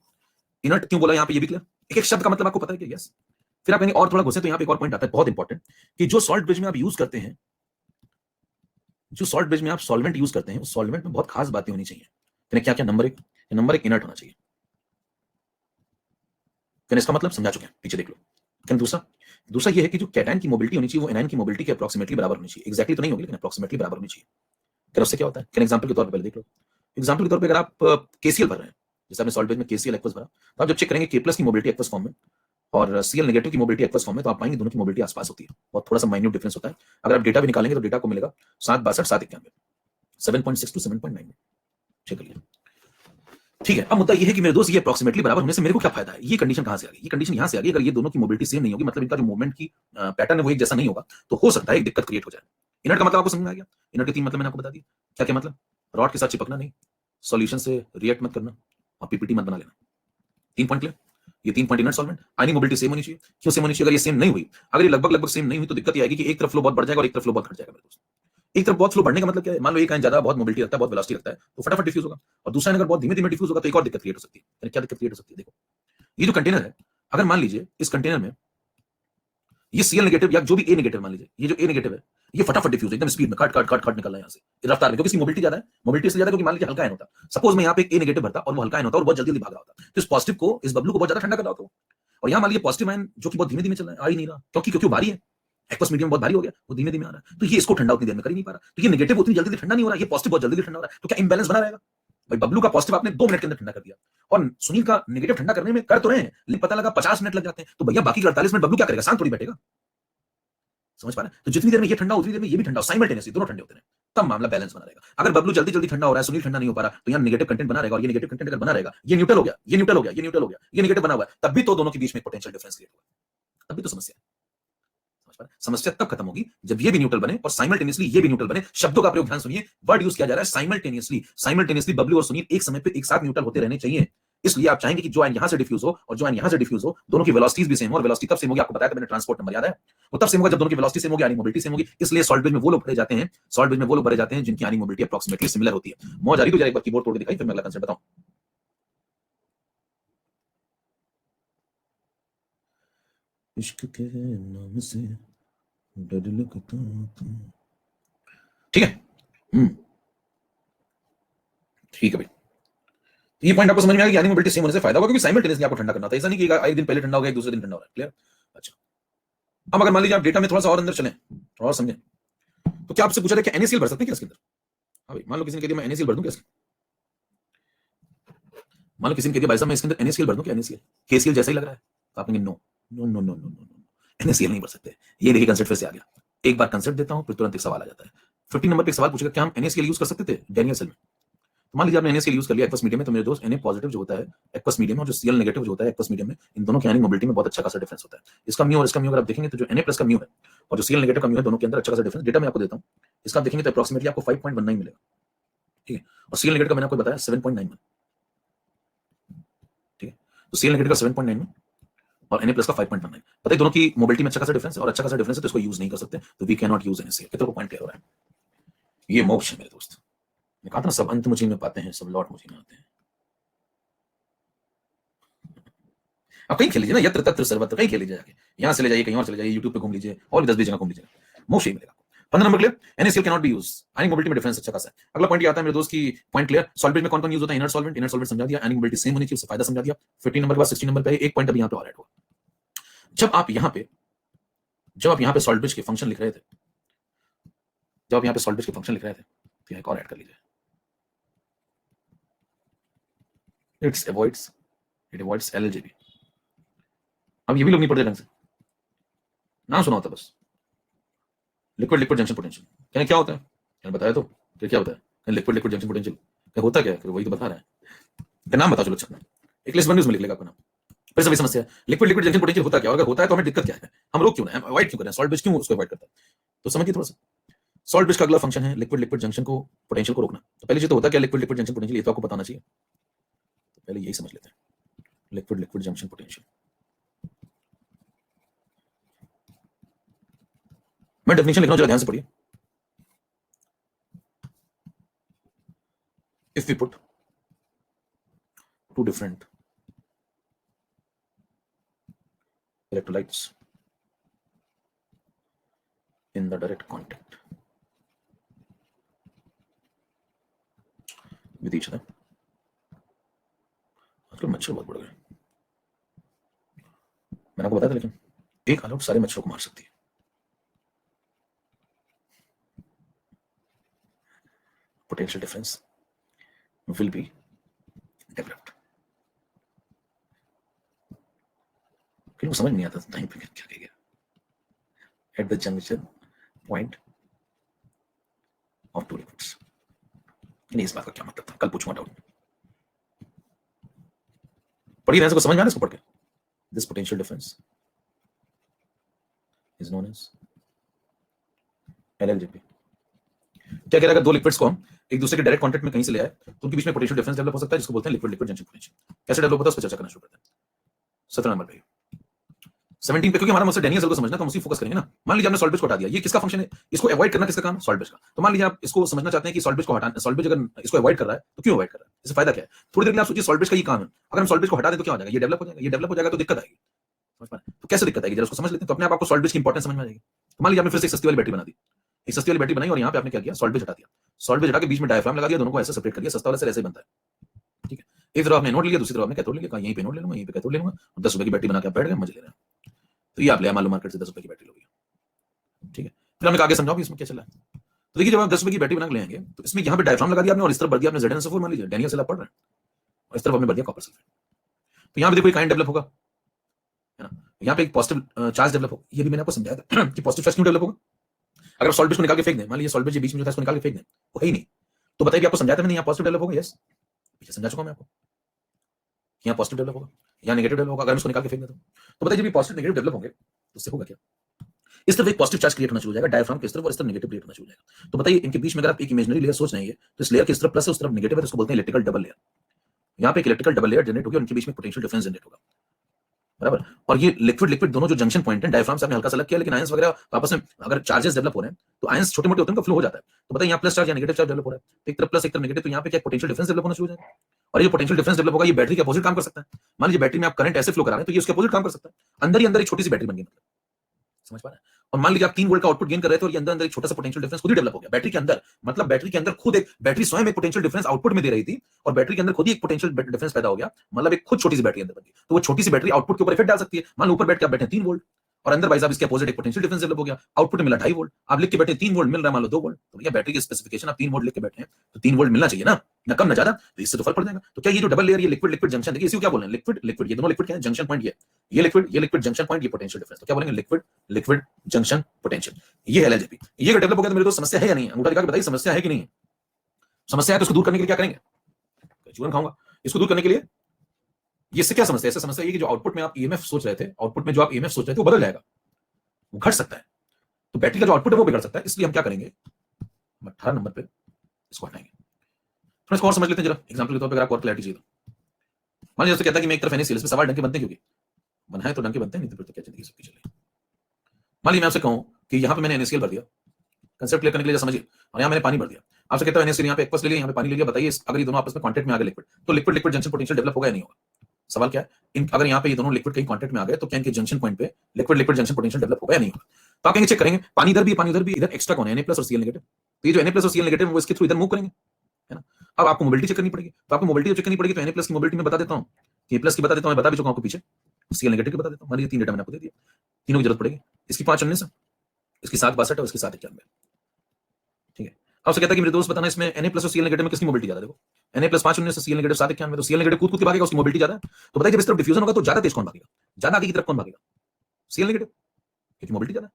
इनर्ट क्यों बोला यहाँ पे ये भी क्लियर। एक एक शब्द का मतलब आपको पता है कि यस। फिर आप कहेंगे और थोड़ा घुसे तो यहाँ पे एक और पॉइंट आता है बहुत इंपॉर्टेंट, कि जो सॉल्ट ब्रिज में आप यूज करते हैं, जो सॉल्ट ब्रिज में आप सॉल्वेंट यूज करते हैं, उस सॉल्वेंट में बहुत खास बातें होनी चाहिए। क्या क्या? नंबर 1, इनर्ट होना चाहिए। इसका मतलब समझा चुके हैं, पीछे देख लो। दूसरा ये है कि जो कैटायन की मोबिलिटी होनी चाहिए वो एनायन की मोबिलिटी के अप्रोक्सीमेटली बराबर होनी चाहिए। एक्जैक्टली तो नहीं होगी लेकिन अप्रोक्सीमेटली बराबर होनी चाहिए। फिर उससे क्या होता है? एग्जांपल के तौर पे पहले देख लो। एग्जांपल के तौर पे अगर आप KCl भर रहे हैं, जैसे आपने सॉल्ट ब्रिज में KCl एक्वस भरा, तो आप जब चेक करेंगे K+ की मोबिलिटी एक्वस फॉर्म में और Cl नेगेटिव की मोबिलिटी एक्वस फॉर्म में, तो आप पाएंगे दोनों की मोबिलिटी आसपास होती है, और थोड़ा सा माइन्यूट डिफरेंस होता है। अगर आप डेटा भी निकालेंगे तो डेटा को मिलेगा 762 791, 7.6 to 7.9। चेक करिए, ठीक है। अब मुद्दा ये है कि मेरे दोस्त ये अप्रोक्सीमेटली बराबर होने से मेरे को क्या फायदा है? ये कंडीशन कहां से आ गई? ये कंडीशन यहां से आ गई, अगर ये दोनों की मोबिलिटी सेम नहीं होगी, मतलब इनका जो मूवमेंट की पैटर्न है वो एक जैसा नहीं होगा, तो हो सकता है एक दिक्कत क्रिएट हो जाए। इनर्ट का मतलब आपको समझ में आ गया? इनर्ट के 3 मतलब मैंने आपको बता दिया। क्या क्या मतलब? रॉड के साथ चिपकना नहीं, सॉल्यूशन से रिएक्ट मत करना, और पीपीटी मत बना लेना। 3 पॉइंट क्लियर? ये 3 पॉइंट इनर्ट सॉल्वेंट, आयनिक मोबिलिटी सेम होनी चाहिए। क्यों सेम होनी चाहिए? अगर ये सेम नहीं हुई, अगर ये लगभग सेम नहीं हुई, तो दिक्कत ये आएगी कि एक तरफ फ्लो बहुत बढ़ जाएगा और एक तरफ फ्लो बहुत घट जाएगा मेरे दोस्त। एक तरफ बहुत फ्लो बढ़ने का मतलब क्या है? मान लो एक आयन ज्यादा बहुत मोबिलिटी रखता है, बहुत वेलोसिटी रखता है, तो फटाफट डिफ्यूज होगा, और दूसरा अगर बहुत धीमे धीमे डिफ्यूज होगा तो एक और दिक्कत क्रिएट हो सकती है। क्या दिक्कत क्रिएट हो सकती है? देखो, ये जो कंटेनर है, अगर मान लीजिए इस कंटेनर में ये Cl नेगेटिव या जो भी A नेगेटिव मान लीजिए, ये जो A नेगेटिव है, ये फटाफट डिफ्यूज एकदम स्पीड में काट निकल रहा है यहाँ से रफ्तार में, क्योंकि इसकी मोबिलिटी ज्यादा है। मोबिलिटी से ज्यादा क्योंकि मान लीजिए हल्का आयन होता, सपोज मैं यहाँ पे एक A नेगेटिव भरता और वो हल्का आयन होता और बहुत जल्दी भाग रहा होता, तो इस पॉजिटिव को, इस बबलू को बहुत ज्यादा ठंडा कर रहा होता। और यहाँ मान लीजिए पॉजिटिव आयन जो कि बहुत धीमे धीमे चल रहा है, आ ही नहीं रहा, क्योंकि भारी है, एक्वस मीडियम बहुत भारी हो गया, वो धीमे धीमे आ रहा है, तो ये इसको ठंडा उतनी देर में कर ही नहीं पा रहा। तो ये नेगेटिव उतनी जल्दी ठंडा नहीं हो रहा, ये पॉजिटिव बहुत जल्दी ठंडा हो रहा है, तो क्या इंबैलेंस बना रहेगा? भाई बबलू का पॉजिटिव आपने 2 मिनट के अंदर ठंडा कर दिया, और सुनील का नेगेटिव ठंडा करने में कर तो रहे हैं, लेकिन पता लगा 50 मिनट लग जाते हैं, तो भैया बाकी के 48 मिनट बबलू क्या करेगा? शांत थोड़ी बैठेगा। समझ पा रहे हैं? तो जितनी देर में ये ठंडा उतनी देर में ये भी ठंडा, साइमल्टेनियसली दोनों ठंडे होते हैं, तब मामला बैलेंस बना रहेगा। अगर बबलू जल्दी जल्दी ठंडा हो रहा है, सुनील ठंडा नहीं हो पा रहा, तो यहाँ नेगेटिव कंटेंट बना रहेगा, और ये नेगेटिव कंटेंट अगर बना रहेगा, ये न्यूट्रल हो गया, ये न्यूट्रल हो गया, ये न्यूट्रल हो गया, ये नेगेटिव बना हुआ है, तब भी तो दोनों के बीच में पोटेंशियल डिफरेंस क्रिएट होगा, तब भी तो समस्या है। समस्या तब खत्म होगी जब ये भी न्यूट्रल बने और साइमल्टेनियसली ये भी न्यूट्रल बने। शब्दों का प्रयोग ध्यान सुनिए, वर्ड यूज किया जा रहा है साइमल्टेनियसली। साइमल्टेनियसली बबलू और सुनील एक समय पे एक साथ न्यूट्रल होते रहने चाहिए। इसलिए आप चाहेंगे कि जो आयन यहां से डिफ्यूज हो और जो आयन यहां से डिफ्यूज हो, दोनों की वेलोसिटीज भी सेम हो, और वेलोसिटी तब सेम होगी, आपको बताया था मैंने, ट्रांसपोर्ट नंबर याद है, वो तब सेम होगा जब दोनों की वेलोसिटी सेम होगी, यानी मोबिलिटी सेम होगी। इसलिए सॉल्ट ब्रिज में वो लोग भरे जाते हैं, सॉल्ट ब्रिज में वो लोग भरे जाते हैं जिनकी यानी मोबिलिटी अप्रॉक्सिमेटली सिमिलर होती है। मौज आ रही तो जरा एक बार कीबोर्ड तोड़ के दिखाई, फिर मैं अगला कंसेप्ट बताऊं। इश्क के नाम से डर लगता था। ठीक है, ठीक है भाई, ये पॉइंट आपको समझ में आया कि यानी मोबिलिटी सेम होने से फायदा होगा, क्योंकि साइमल्टेनियसली आपको ठंडा करना था, ऐसा नहीं कि एक दिन पहले ठंडा हो गया, एक दूसरे दिन ठंडा हो रहा है। क्लियर? अच्छा, अब अगर मान लीजिए आप डेटा में थोड़ा सा और अंदर चलें, थोड़ा और समझें, तो क्या आपसे पूछा था कि NaCl भर सकते हैं क्या इसके अंदर? हाँ भाई, मान लो किसी ने कह दिया मैं NaCl भर दूं क्या इसके? मान लो किसी ने कह दिया भाई साहब मैं इसके अंदर NaCl भर दूं क्या? NaCl KCl जैसा ही लग रहा है, तो आप कहेंगे no no no no no no, NaCl नहीं भर सकते। ये देखिए कंसेप्ट फिर से आ गया। एक बार कंसेप्ट देता हूं, फिर तुरंत एक सवाल आ जाता है। 15 नंबर पे एक सवाल पूछेगा, क्या हम NaCl यूज कर सकते थे डैनियल सेल में? मान लीजिए आपने NaCl यूज कर लिया एक्वस मीडियम में, तो मेरे दोस्त Na पॉजिटिव जो होता है एक्वस मीडियम में, और जो Cl नेगेटिव जो होता है एक्वस मीडियम में, इन दोनों की आयनिक मोबिलिटी में बहुत अच्छा खासा डिफरेंस होता है। इसका म्यू और इसका म्यू अगर आप देखेंगे तो जो Na प्लस का म्यू है और जो Cl नेगेटिव का म्यू है, दोनों के अंदर अच्छा खासा डिफरेंस डेटा मैं आपको देता हूं। इसका आप देखेंगे तो अप्रॉक्सिमेटली आपको 5.19 मिलेगा, ठीक है, और Cl नेगेटिव का मैंने आपको बताया 7.91, ठीक है, तो Cl नेगेटिव का 7.91 और Na प्लस का 5.19। पता है दोनों की मोबिलिटी में अच्छा खासा डिफरेंस है, और अच्छा खासा डिफरेंस है तो इसको यूज नहीं कर सकते, तो we can not use NaCl। कितना पॉइंट क्लियर हो रहा है? ये मोक्ष है मेरे दोस्त। मैं कहा था ना, सब अंत मुझे में पाते हैं, सब लौट मुझे में आते हैं। आप कहीं खेल लीजिए ना, यत्र तत्र सर्वत्र, कहीं खेल लीजिए जाके, यहां से ले जाइए, कहीं और चले जाइए, यूट्यूब पे घूम लीजिए, और भी 10-20 जगह घूम लीजिए, मोक्ष ही मिलेगा। 15 number clear, NaCl can not be use, ionic mobility में डिफरेंस अच्छा खासा है। अगला पॉइंट ये आता है मेरे दोस्त की, पॉइंट क्लियर, सॉल्ट ब्रिज में कौन-कौन यूज होता है? इनर सॉल्वेंट समझा दिया, आयनिक मोबिलिटी सेम होनी चाहिए, उससे फायदा समझा दिया। 15 नंबर के बाद 16 नंबर पे एक पॉइंट अभी यहां पे और ऐड हुआ। जब आप यहां पे सॉल्ट ब्रिज के फंक्शन लिख रहे थे, तो एक और ऐड कर लीजिए, इट अवॉइड्स LLJB। अब ये भी लोग नहीं पढ़ते ढंग से, नाम सुना होता बस, लिक्विड जंक्शन पोटेंशियल। कहने क्या होता है? मैंने बताया तो, क्या होता है लिक्विड जंक्शन पोटेंशियल? क्या होता क्या है? वही तो बता रहा है, नाम बता चलो अच्छा, एक लिस्ट बनी उसमें लिख लेगा आपका नाम, फिर सभी समस्या है। लिक्विड जंक्शन पोटेंशियल होता क्या, और अगर होता है तो हमें दिक्कत क्या है, हम रोक क्यों रहे हैं, अवॉइड क्यों कर रहे हैं, सॉल्ट ब्रिज क्यों उसको अवॉइड करता है? तो समझिए थोड़ा सा, सॉल्ट ब्रिज का अगला फंक्शन है लिक्विड जंक्शन को पोटेंशियल को रोकना। तो पहले चीज तो होता क्या लिक्विड जंक्शन पोटेंशियल, ये तो आपको बताना चाहिए, तो पहले यही समझ लेते हैं, लिक्विड जंक्शन पोटेंशियल। मैं डेफिनेशन लिख रहा हूं, जरा ध्यान से पढ़िए। If we put two different electrolytes in the direct contact with each other, आजकल मच्छर बहुत बढ़ गए, मैंने आपको बताया था, लेकिन एक आउट सारे मच्छरों को मार सकती है। Potential difference will be developed। क्यों समझ नहीं आता टाइम पे क्या कह गया, at the junction point of two liquids. नहीं, इस बात का क्या मतलब था, कल पूछूंगा डाउट। पढ़िए ध्यान से, समझ में आ रहा है इसको पढ़ के। This potential difference is known as LLJP। क्या कह रहा है, अगर दो लिक्विड्स को हम एक दूसरे के डायरेक्ट कांटेक्ट में कहीं से ले आए तो उनके बीच में पोटेंशियल डिफरेंस डेवलप हो सकता है, जिसको बोलते हैं लिक्विड जंक्शन पोटेंशियल। कैसे डेवलप होता है उस पर चर्चा करना शुरू करते हैं। 17 नंबर पे 17 पे, क्योंकि हमारा मकसद डैनियल सेल को समझना, तो हम उसी फोकस करेंगे ना। मान लीजिए आपने सॉल्ट ब्रिज को हटा दिया, ये किसका फंक्शन है, इसको अवॉइड करना किसका काम है, सॉल्ट ब्रिज का। तो मान लीजिए आप इसको समझना चाहते हैं कि सॉल्ट ब्रिज को हटाना, सॉल्ट ब्रिज अगर इसको अवॉइड कर रहा है तो क्यों अवॉइड कर रहा है, इससे फायदा क्या है? थोड़ी देर के लिए आप सोचिए, सॉल्ट ब्रिज का ये काम है, अगर हम सॉल्ट ब्रिज को हटा दें तो क्या हो जाएगा, ये डेवलप हो जाएगा, ये डेवलप हो जाएगा तो दिक्कत आएगी। समझ पा रहे हैं? तो कैसे दिक्कत आएगी, जरा उसको समझ लेते हैं, तो अपने आप आपको सॉल्ट ब्रिज की इंपॉर्टेंस समझ में आ जाएगी। तो मान लीजिए आपने फिर से एक सस्ती वाली बैटरी बना दी, एक सस्ती वाली बैटरी बनाई, और यहाँ पे आपने क्या किया, सॉल्ट ब्रिज हटा दिया, सॉल्ट ब्रिज हटा के बीच में डायफ्राम लगा दिया, दोनों को ऐसे सेपरेट कर दिया, सस्ता वाला सेल ऐसे बनता है, ठीक है। एक तरफ आपने नोट लिया, दूसरी तरफ आपने कैथोड लिया, यहीं पे नोट ले लूंगा, यहीं पे कैथोड ले लूंगा, और 10 रुपए की बैटरी बना के आप बैठ गए, मजे ले रहे हैं। तो ये आप ले मालूम मार्केट से 10 रुपए की बैटरी लोगे, ठीक है। फिर हमने आगे समझाओ कि इसमें क्या चला है। तो देखिए जब आप 10 रुपए की बैटरी बना के ले आएंगे तो इसमें यहाँ पे डायफ्राम लगा दिया आपने और इस तरफ भर दिया आपने ZnSO4 मान लीजिए, डैनियल सेल आप पढ़ रहे हैं, और इस तरफ आपने भर दिया कॉपर सल्फेट। तो यहाँ पे देखो एक आयन डेवलप होगा, है ना, यहाँ पे एक पॉजिटिव चार्ज डेवलप होगा। ये भी मैंने आपको समझाया था कि पॉजिटिव चार्ज क्यों डेवलप होगा। अगर सॉल्ट बेस को निकाल के फेंक दें, मान लीजिए सॉल्ट बेस बीच में जो था इसको निकाल के फेंक दें, वो है ही नहीं, तो बताइए आपको समझाया था मैंने यहाँ पॉजिटिव डेवलप होगा, यस पीछे समझा चुका मैं आपको, यहाँ पॉजिटिव डेवलप होगा, यहाँ नेगेटिव डेवलप होगा। अगर इसको निकाल के फेंक दें तो बताइए जब पॉजिटिव नेगेटिव डेवलप होंगे तो उससे होगा क्या, इस तरफ एक पॉजिटिव चार्ज क्रिएट होना शुरू हो जाएगा डायफ्राम के इस तरफ, और इस तरफ नेगेटिव क्रिएट होना शुरू हो जाएगा। तो बताइए इनके बीच में अगर आप एक इमेजिनरी लेयर सोच रहे हैं तो इस लेयर के इस तरफ प्लस है उस तरफ नेगेटिव है, तो इसको बोलते हैं इलेक्ट्रिकल डबल लेयर। यहाँ पे एक इलेक्ट्रिकल डबल लेयर जनरेट होगी और उनके बीच में पोटेंशियल डिफरेंस जनरेट होगा, बराबर। और ये लिक्विड लिक्विड दोनों जो जंक्शन पॉइंट है डायफ्राम से आपने हल्का सा अलग किया, लेकिन आयंस वगैरह आपस में अगर चार्जेस डेवलप हो रहे हैं तो आयंस छोटे मोटे होते हैं, फ्लो हो जाता है। तो बताइए यहाँ प्लस चार्ज या नेगेटिव चार्ज डेवलप हो रहा है, एक तरफ प्लस एक तरफ नेगेटिव, तो यहाँ पे क्या पोटेंशियल डिफरेंस डेवलप होना शुरू हो जाएगा। और ये पोटेंशियल डिफरेंस डेवलप होगा, ये बैटरी के अपोजिट काम कर सकता है। मान लीजिए बैटरी में आप करंट ऐसे फ्लो करा रहे हैं तो ये उसके अपोजिट काम कर सकता है, अंदर ही अंदर एक छोटी सी बैटरी बन गई, मतलब समझ पा रहे हैं। और मान लीजिए आप 3 वोल्ट का आउटपुट गेन कर रहे थे और ये अंदर अंदर एक छोटा सा पोटेंशियल डिफरेंस खुद ही डेवलप हो गया बैटरी के अंदर, मतलब बैटरी के अंदर खुद एक बैटरी स्वयं एक पोटेंशियल डिफरेंस आउटपुट में दे रही थी और बैटरी के अंदर खुद ही एक पोटेंशियल डिफरेंस पैदा हो गया, मतलब एक खुद छोटी सी बैटरी अंदर बन गई। तो वो छोटी सी बैटरी आउटपुट के ऊपर इफेक्ट डाल सकती है। मान लो ऊपर बैठ के आप बैठे 3 वोल्ट और अंदर भाई साहब इसके अपोजिट एक पोटेंशियल डिफरेंस डेवलप हो गया, आउटपुट मिला 2.5 वोल्ट, आप लिख के बैठे 3 वोल्ट मिल रहा है, मान लो 2 वोल्ट, तो भैया बैटरी की स्पेसिफिकेशन आप 3 वोल्ट लिख के बैठे हैं तो 3 वोल्ट मिलना चाहिए ना कम ना ज्यादा, तो इससे तो फर्क पड़ जाएगा। तो क्या ये जो डबल लेयर ये लिक्विड लिक्विड जंक्शन, देखिए इसी को क्या बोल रहे हैं, लिक्विड लिक्विड, ये दोनों लिक्विड क्या है, जंक्शन पॉइंट, ये लिक्विड जंक्शन पॉइंट, ये पोटेंशियल डिफरेंस, तो क्या बोलेंगे लिक्विड लिक्विड जंक्शन पोटेंशियल, ये है एलएलजेपी। ये डेवलप हो गया तो मेरे दोस्त समस्या है या नहीं है, अंगूठा दिखा के बताइए समस्या है कि नहीं है। समस्या है तो उसको दूर करने के लिए क्या करेंगे, चूरन खाऊंगा। इसको दूर करने के लिए ये इससे क्या समस्या है, समस्या ये कि जो आउटपुट में आप ईएमएफ सोच रहे थे, आउटपुट में जो आप ईएमएफ सोच रहे थे वो बदल जाएगा, वो घट सकता है, तो बैटरी का जो आउटपुट है वो बिगड़ सकता है। इसलिए हम क्या करेंगे, 18 नंबर पे इसको हटाएंगे। थोड़ा इसको और समझ लेते हैं जरा एग्जांपल के तौर पे, अगर आपको और क्लैरिटी चाहिए तो मान लीजिए कहता है कि मैं एक तरफ NaCl, इसमें सवाल ढंग के बनते हैं, क्योंकि बना है तो ढंग के बनते हैं, नहीं तो फिर तो क्या जिंदगी सबकी चले। मान लीजिए मैं आपसे कहूं कि यहां पे मैंने NaCl भर दिया, कंसेप्ट क्लियर करने के लिए समझिए, और यहां मैंने पानी भर दिया, आपसे कहता है NaCl यहां पे एक्वस ले लिया, यहां पे पानी ले लिया, बताइए अगर ये दोनों आपस में कांटेक्ट में आ गए लिक्विड, तो liquid liquid junction potential develop होगा या नहीं होगा। सवाल क्या है, अगर यहाँ पे ये दोनों लिक्विड कहीं कांटेक्ट में आ गए तो क्या इनके जंक्शन पॉइंट पे liquid liquid junction potential develop होगा या नहीं होगा। तो आप कहेंगे चेक करेंगे, पानी इधर भी पानी उधर भी, इधर एक्स्ट्रा कौन है, Na+ और Cl नेगेटिव, तो ये जो Na+ और Cl नेगेटिव वो इसके थ्रू इधर मूव करेंगे, है ना। अब आपको मोबिलिटी चेक करनी पड़ेगी, तो आपको मोबिलिटी चेक करनी पड़ेगी, तो Na+ की मोबिलिटी मैं बता देता हूँ, K+ की बता देता हूँ, मैं बता भी चुका हूँ आपको पीछे, Cl नेगेटिव की बता देता हूँ। मान लीजिए 3 डेटा मैंने आपको दे दिया, तीनों की जरूरत पड़ेगी, इसकी 5 19 इसकी 7 62 और इसकी 7 91, ठीक है। आपसे कहता है कि मेरे दोस्त बताना इसमें Na+ और Cl नेगेटिव में किसकी मोबिलिटी ज्यादा, देखो Na+ 5 19 Cl नेगेटिव 7 91, तो Cl नेगेटिव कूद के भागेगा, उसकी मोबिलिटी ज्यादा है। तो बताइए जब इस तरफ डिफ्यूजन होगा तो ज्यादा तेज कौन भागेगा, ज्यादा आगे की तरफ कौन भागेगा, Cl नेगेटिव, क्योंकि मोबिलिटी ज्यादा है।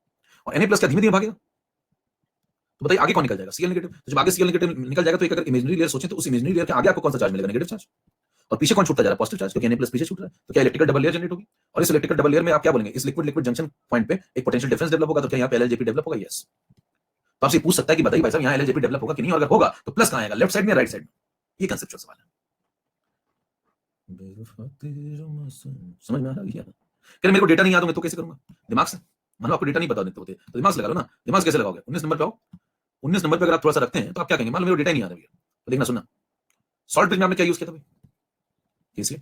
और Na+ क्या धीमे धीमे भागेगा, तो बताइए आगे कौन निकल जाएगा, Cl नेगेटिव। तो जब आगे Cl नेगेटिव निकल जाएगा तो एक अगर इमेजिनरी लेयर सोचें तो उस इमेजिनरी लेयर के आगे आपको कौन सा चार्ज मिलेगा, नेगेटिव चार्ज, और पीछे कौन छूटता जा रहा है, पॉजिटिव चार्ज, क्योंकि Na+ पीछे छूट रहा है। तो क्या इलेक्ट्रिकल डबल लेयर जनरेट होगी, और इस इलेक्ट्रिकल डबल लेयर में आप क्या बोलेंगे, इस लिक्विड लिक्विड जंक्शन पॉइंट पे एक पोटेंशियल डिफरेंस डेवलप होगा, तो क्या यहाँ पे एलएलजेपी डेवलप होगा, यस। तो आपसे पूछ सकता है कि बताइए भाई साहब यहाँ एलएलजेपी डेवलप होगा कि नहीं, और अगर होगा तो प्लस कहां आएगा, लेफ्ट साइड में राइट साइड में, ये कंसेप्चुअल सवाल है। समझ में आ रहा है, क्या मेरे को डेटा नहीं याद हो मैं तो कैसे करूंगा, दिमाग से, मान लो आपको डेटा नहीं पता होते तो दिमाग से लगा लो ना, दिमाग कैसे लगाओगे, 19 नंबर पे आओ, 19 नंबर पे अगर आप थोड़ा सा रखते हैं तो आप क्या कहेंगे, मान लो मेरे को डेटा नहीं याद है भैया, तो देखना सुनना, सॉल्ट ब्रिज में आपने क्या यूज किया था भाई, KCl,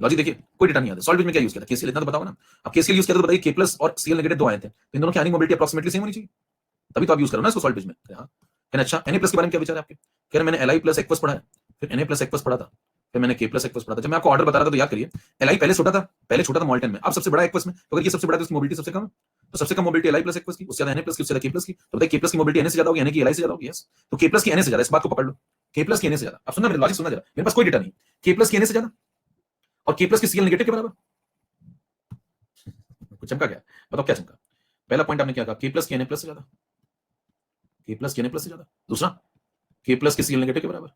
लॉजिक देखिए, कोई डेटा नहीं याद है, सॉल्ट ब्रिज में क्या यूज किया था, KCl, इतना तो बताओ ना। अब KCl यूज किया तो बताइए K+ और Cl नेगेटिव दो आए थे, तो इन दोनों की आयनिक मोबिलिटी अप्रॉक्सिमेटली सेम होनी चाहिए, तभी तो आप यूज करो ना इसको सॉल्ट ब्रिज में। हाँ अच्छा, Na+ के बारे में क्या विचार है आपके, कह रहे मैंने Li+ एक्वस पढ़ा है, फिर Na+ एक्वस पढ़ा था, फिर मैंने K+ एक्वस पढ़ा था। जब मैं आपको ऑर्डर बता रहा था तो याद करिए, Li पहले छोटा था मॉल्टन में, अब सबसे बड़ा एक्वस में, तो अगर ये सबसे बड़ा है तो उसकी मोबिलिटी सबसे कम है, तो सबसे कम मोबिलिटी Li+ एक्वस की, उससे ज्यादा Na+ की, उससे ज्यादा K+ की, तो बताइए K+ की मोबिलिटी Na से ज्यादा होगी, Na की Li से ज्यादा होगी, यस। तो K+ की Na से ज्यादा, इस बात को पकड़ लो, K+ की Na से ज्यादा। अब सुनना मेरा लॉजिक सुनना जरा, मेरे पास कोई डेटा नहीं, K+ की Na से ज्यादा और K+ की Cl नेगेटिव के बराबर, कुछ चमका क्या, बताओ क्या चमका। पहला पॉइंट आपने क्या कहा, K+ की Na+ से ज्यादा, K+ की Na+ से ज्यादा। दूसरा K+ की Cl नेगेटिव के बराबर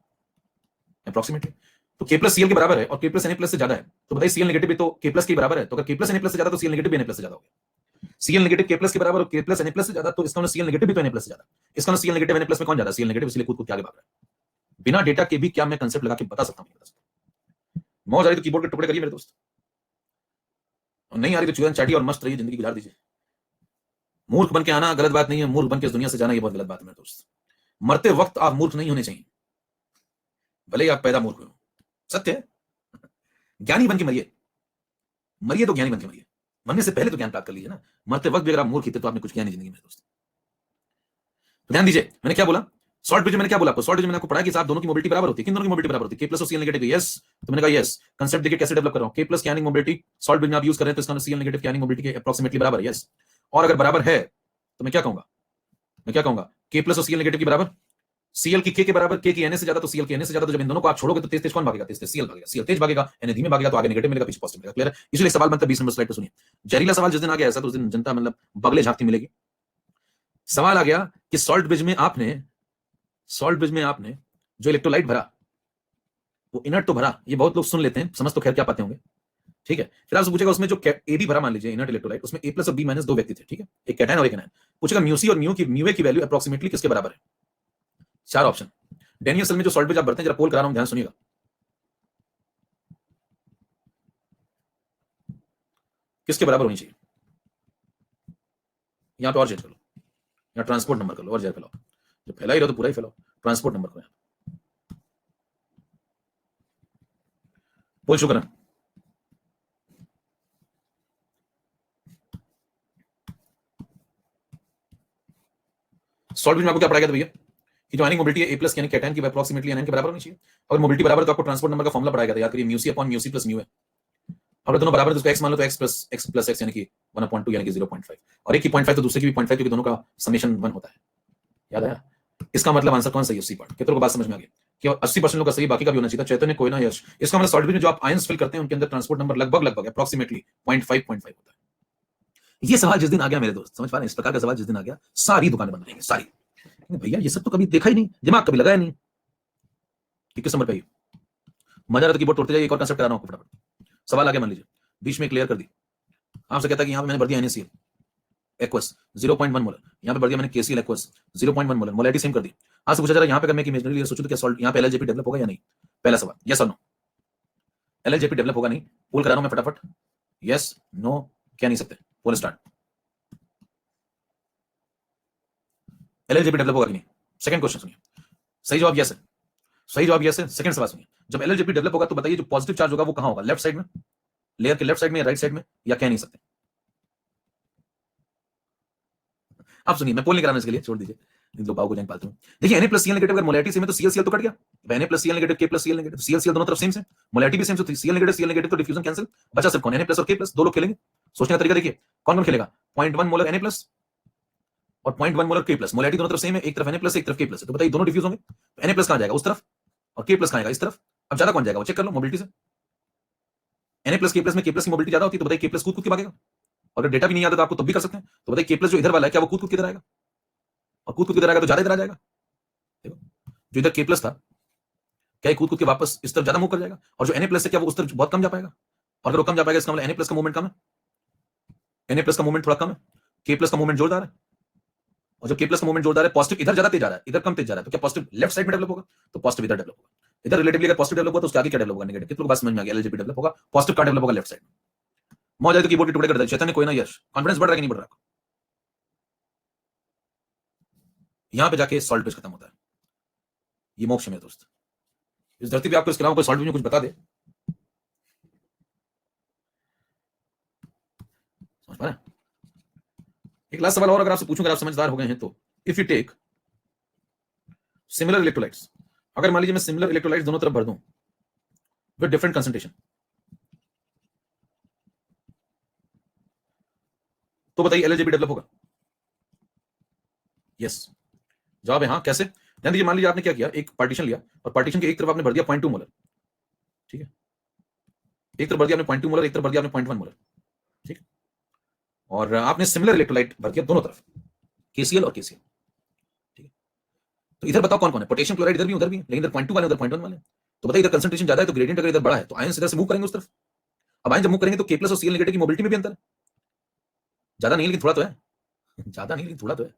अप्रॉक्सिमेटली, तो K+ Cl के बराबर है और K+ Na+ से ज्यादा है, तो बताइए Cl नेगेटिव भी तो K+ के बराबर है, तो अगर K+ Na+ से ज्यादा तो Cl नेगेटिव भी Na+ से ज्यादा हो गया। Cl नेगेटिव K+ के बराबर और K+ Na+ से ज्यादा, तो इसका मतलब Cl नेगेटिव भी तो Na+ से ज्यादा, इसका मतलब Cl नेगेटिव Na+ में कौन ज्यादा, Cl नेगेटिव, इसलिए कूद के आगे भाग रहा है। बिना डेटा के भी क्या मैं कंसेप्ट लगा के बता सकता हूं, मौज आ रही तो कीबोर्ड के टुकड़े करिए मेरे दोस्त, और नहीं आ रही तो चूरन चाटिए और मस्त रहिए, जिंदगी गुजार दीजिए। मूर्ख बन के आना गलत बात नहीं है, मूर्ख बन के इस दुनिया से जाना ये बहुत गलत बात है मेरे दोस्त। मरते वक्त आप मूर्ख नहीं होने चाहिए, भले ही आप पैदा मूर्ख हो, सत्य है। ज्ञानी बन के मरिए, मरिए तो ज्ञानी बन के मरिए, मरने से पहले तो ज्ञान प्राप्त कर लीजिए ना। मरते वक्त भी अगर आप मूर्ख थे तो आपने कुछ किया नहीं जिंदगी में दोस्त। तो ध्यान दीजिए, मैंने क्या बोला, सॉल्ट ब्रिज मैंने क्या बोला आपको, सॉल्ट ब्रिज मैंने आपको पढ़ा कि साहब दोनों की मोबिलिटी बराबर होती है, किन दोनों की मोबिलिटी बराबर होती है, K+ और Cl नेगेटिव, यस। तो मैंने कहा यस, कांसेप्ट देखिए कैसे डेवलप कर रहा हूं, K+ की आयनिक मोबिलिटी सॉल्ट ब्रिज में आप यूज कर रहे हैं तो इसका Cl नेगेटिव की आयनिक मोबिलिटी के अप्रॉक्सिमेटली बराबर है, यस। और अगर बराबर है तो मैं क्या कहूंगा, के प्लस और सीएल नेगेटिव के बराबर, सीएल की के बराबर, के की एन से ज्यादा तो सीएल के एन से ज्यादा, तो जब इन दोनों को आप छोड़ोगे तो तेज तेज कौन भागेगा, तेज तेज सीएल भागेगा, सीएल तेज भागेगा, एन धीमे भागेगा, तो आगे नेगेटिव मिलेगा, पीछे पॉजिटिव मिलेगा। क्लियर है? इसलिए सवाल बनता है 20 नंबर स्लाइड पे, सुनिए। जहरीला सवाल जिस दिन आ गया ऐसा, तो उस दिन जनता मतलब बगले झांकती मिलेगी। सवाल आ गया कि सॉल्ट ब्रिज में आपने जो इलेक्ट्रोलाइट भरा वो इनर्ट तो भरा, ये बहुत लोग सुन लेते हैं, समझ तो खैर क्या पाते होंगे, ठीक है। फिर आपसे पूछेगा उसमें जो ए बी भरा, मान लीजिए इनर्ट इलेक्ट्रोलाइट, उसमें ए प्लस और बी माइनस दो व्यक्ति थे, ठीक है, एक कैटायन और एक एनायन। पूछेगा म्यू सी और म्यू ए की वैल्यू अप्रोक्सीमेटली किसके बराबर है। चार ऑप्शन। डेनियल सेल में जो सॉल्ट ब्रिज आप भरते हैं, जरा पोल करा रहा हूं, ध्यान सुनिएगा। किसके बराबर होनी चाहिए, यहां पे और चेंज कर लो, यहां ट्रांसपोर्ट नंबर कर लो और जरा फैलाओ, जो फैला ही रहो तो पूरा ही फैलाओ, ट्रांसपोर्ट नंबर को पोल शो करें। सॉल्ट ब्रिज में आपको क्या पढ़ाया गया था भैया, कि जो आयनिक मोबिलिटी है ए प्लस यानी कैटायन की अप्रोक्सीमेटली एनायन के बराबर होनी चाहिए। अगर मोबिलिटी बराबर तो आपको ट्रांसपोर्ट नंबर का फॉर्मूला पढ़ाया गया था, याद करिए, mu C upon mu C plus mu है। अगर दोनों बराबर है तो उसको x मान लो, तो x प्लस x यानी कि 1/2 यानी कि 0.5, और एक की 0.5 तो दूसरे की भी 0.5, क्योंकि दोनों का समेशन 1 होता है। याद आया? इसका मतलब आंसर कौन सही है, सी पार्ट। कितनों को बात समझ में आ गई कि 80% लोग का सही, बाकी का भी होना चाहिए। चैतन्य, कोई ना, यश। इसका मतलब सॉल्ट ब्रिज में जो आप आयंस फिल करते हैं उनके अंदर ट्रांसपोर्ट नंबर लगभग अप्रोक्सीमेटली 0.5 होता है। ये सवाल जिस दिन आ गया मेरे दोस्त, समझ पा रहे हैं, इस प्रकार का सवाल जिस दिन आ गया, सारी दुकानें बंद रहेंगी, सारी। भैया ये सब तो कभी देखा ही नहीं, दिमाग कभी लगाया नहीं। 21 नंबर पे मजा रहा तो कीबोर्ड तोड़ते जाइए, एक और कंसेप्ट करा रहा हूं आपको फटाफट। सवाल आ गया, मान लीजिए बीच में क्लियर कर दी, आपसे कहता है कि यहां पे मैंने भर दिया NaCl एक्वस 0.1 मोलर, यहां पे भर दिया मैंने KCl aqueous 0.1 molar, molarity same कर दी। आज से पूछा जा रहा है यहां पे अगर मैं एक इमेजिनरी लेयर सोचूं तो क्या सॉल्ट यहां पे LLJP डेवलप होगा या नहीं। पहला सवाल, यस और नो। LLJP डेवलप होगा नहीं, पोल करा रहा हूं मैं फटाफट, यस नो, क्या नहीं सकते, पोल स्टार्ट। LLJP डेवलप होगा कि नहीं। सेकंड क्वेश्चन सुनिए, सही जवाब यस है, सही जवाब यस है। सेकंड सवाल सुनिए, जब LLJP डेवलप होगा तो बताइए जो पॉजिटिव चार्ज होगा वो कहां होगा, लेफ्ट साइड में, लेयर के लेफ्ट साइड में या राइट साइड में, या कह नहीं सकते। आप सुनिए, मैं पोल नहीं कराना इसके लिए, छोड़ दीजिए, इन दो पाव को जान पालते हूं। देखिए Na प्लस Cl नेगेटिव अगर मोलैरिटी सेम है तो Cl तो कट गया, Na plus Cl negative, K plus Cl negative, Cl दोनों तरफ सेम से, मोलैरिटी भी सेम, तो Cl नेगेटिव तो डिफ्यूजन कैंसिल, बचा सिर्फ कौन, Na प्लस और K प्लस। दो लोग खेलेंगे, सोचने का तरीका देखिए, कौन कौन खेलेगा, 0.1 मोलर Na प्लस और 0.1 मोलर K प्लस, मोलैरिटी दोनों तरफ सेम है, एक तरफ Na प्लस एक तरफ K प्लस है, तो बताइए दोनों डिफ्यूज होंगे, तो Na प्लस कहां जाएगा, उस तरफ, और K प्लस कहां जाएगा, इस तरफ। अब ज्यादा कौन जाएगा वो चेक कर लो मोबिलिटी से, Na प्लस K प्लस में K प्लस की मोबिलिटी ज्यादा होती है, तो बताइए K प्लस कूद कूद के भागेगा। अगर डेटा भी नहीं आता तो आपको तब भी कर सकते हैं, तो बताइए K प्लस जो इधर वाला है क्या वो कूद कूद किधर आएगा, और कूद कूद किधर आएगा तो ज्यादा इधर आ जाएगा। देखो जो इधर K प्लस था क्या कूद कूद के वापस इस तरफ ज्यादा मूव कर जाएगा, और जो Na प्लस है क्या वो उस तरफ बहुत कम जा पाएगा, और अगर वो कम जा पाएगा इसका मतलब Na प्लस का मूवमेंट कम है, Na प्लस का मूवमेंट थोड़ा कम है, K प्लस का मूवमेंट जोरदार है, और जो K प्लस का मूवमेंट जोरदार है, पॉजिटिव इधर ज्यादा तेज जा रहा है, इधर कम तेज जा रहा है, तो क्या पॉजिटिव लेफ्ट साइड में डेवलप होगा, तो पॉजिटिव इधर डेवलप होगा। इधर रिलेटिवली अगर पॉजिटिव डेवलप होगा तो उसके आगे क्या डेवलप होगा, नेगेटिव। कितनों को बात समझ में आ गया, LLJP डेवलप होगा, पॉजिटिव का डेवलप होगा लेफ्ट साइड। मौज आए तो कीबोर्ड के टुकड़े कर दे, चैतन्य कोई ना, यश कॉन्फिडेंस बढ़ रहा है कि नहीं बढ़ रहा। यहां पे जाके सॉल्ट पेज खत्म होता है, ये मोक्ष में दोस्त। इस धरती पे आपको इसके अलावा कोई सॉल्ट पेज में कुछ बता दे, समझ पा रहे हैं। एक लास्ट सवाल और अगर आपसे पूछूं, अगर आप समझदार हो गए हैं तो, if you take similar electrolytes, अगर मान लीजिए मैं सिमिलर इलेक्ट्रोलाइट्स दोनों तरफ भर दूं विद डिफरेंट कंसंट्रेशन, तो बताइए LLJP डेवलप होगा, यस जवाब है हाँ। कैसे, ध्यान दीजिए, मान लीजिए आपने क्या किया, एक पार्टीशन लिया और पार्टीशन के एक तरफ आपने भर दिया 0.2 मोलर, ठीक है, एक तरफ भर दिया आपने 0.2 मोलर, एक तरफ भर दिया आपने 0.1 मोलर, ठीक, और आपने सिमिलर इलेक्ट्रोलाइट भर दिया दोनों तरफ, KCl और KCl, ठीक है। तो इधर बताओ कौन कौन है, पोटेशियम क्लोराइड इधर भी उधर भी, लेकिन इधर 0.2 वाले उधर 0.1 वाले, तो बताइए इधर कंसंट्रेशन ज्यादा है तो ग्रेडियंट अगर इधर बड़ा है तो आयन इधर से मूव करेंगे उस तरफ। अब आयन जब मूव करेंगे तो K प्लस और Cl नेगेटिव की मोबिलिटी में भी अंतर है, ज्यादा नहीं लेकिन थोड़ा तो है, ज्यादा नहीं लेकिन थोड़ा तो है।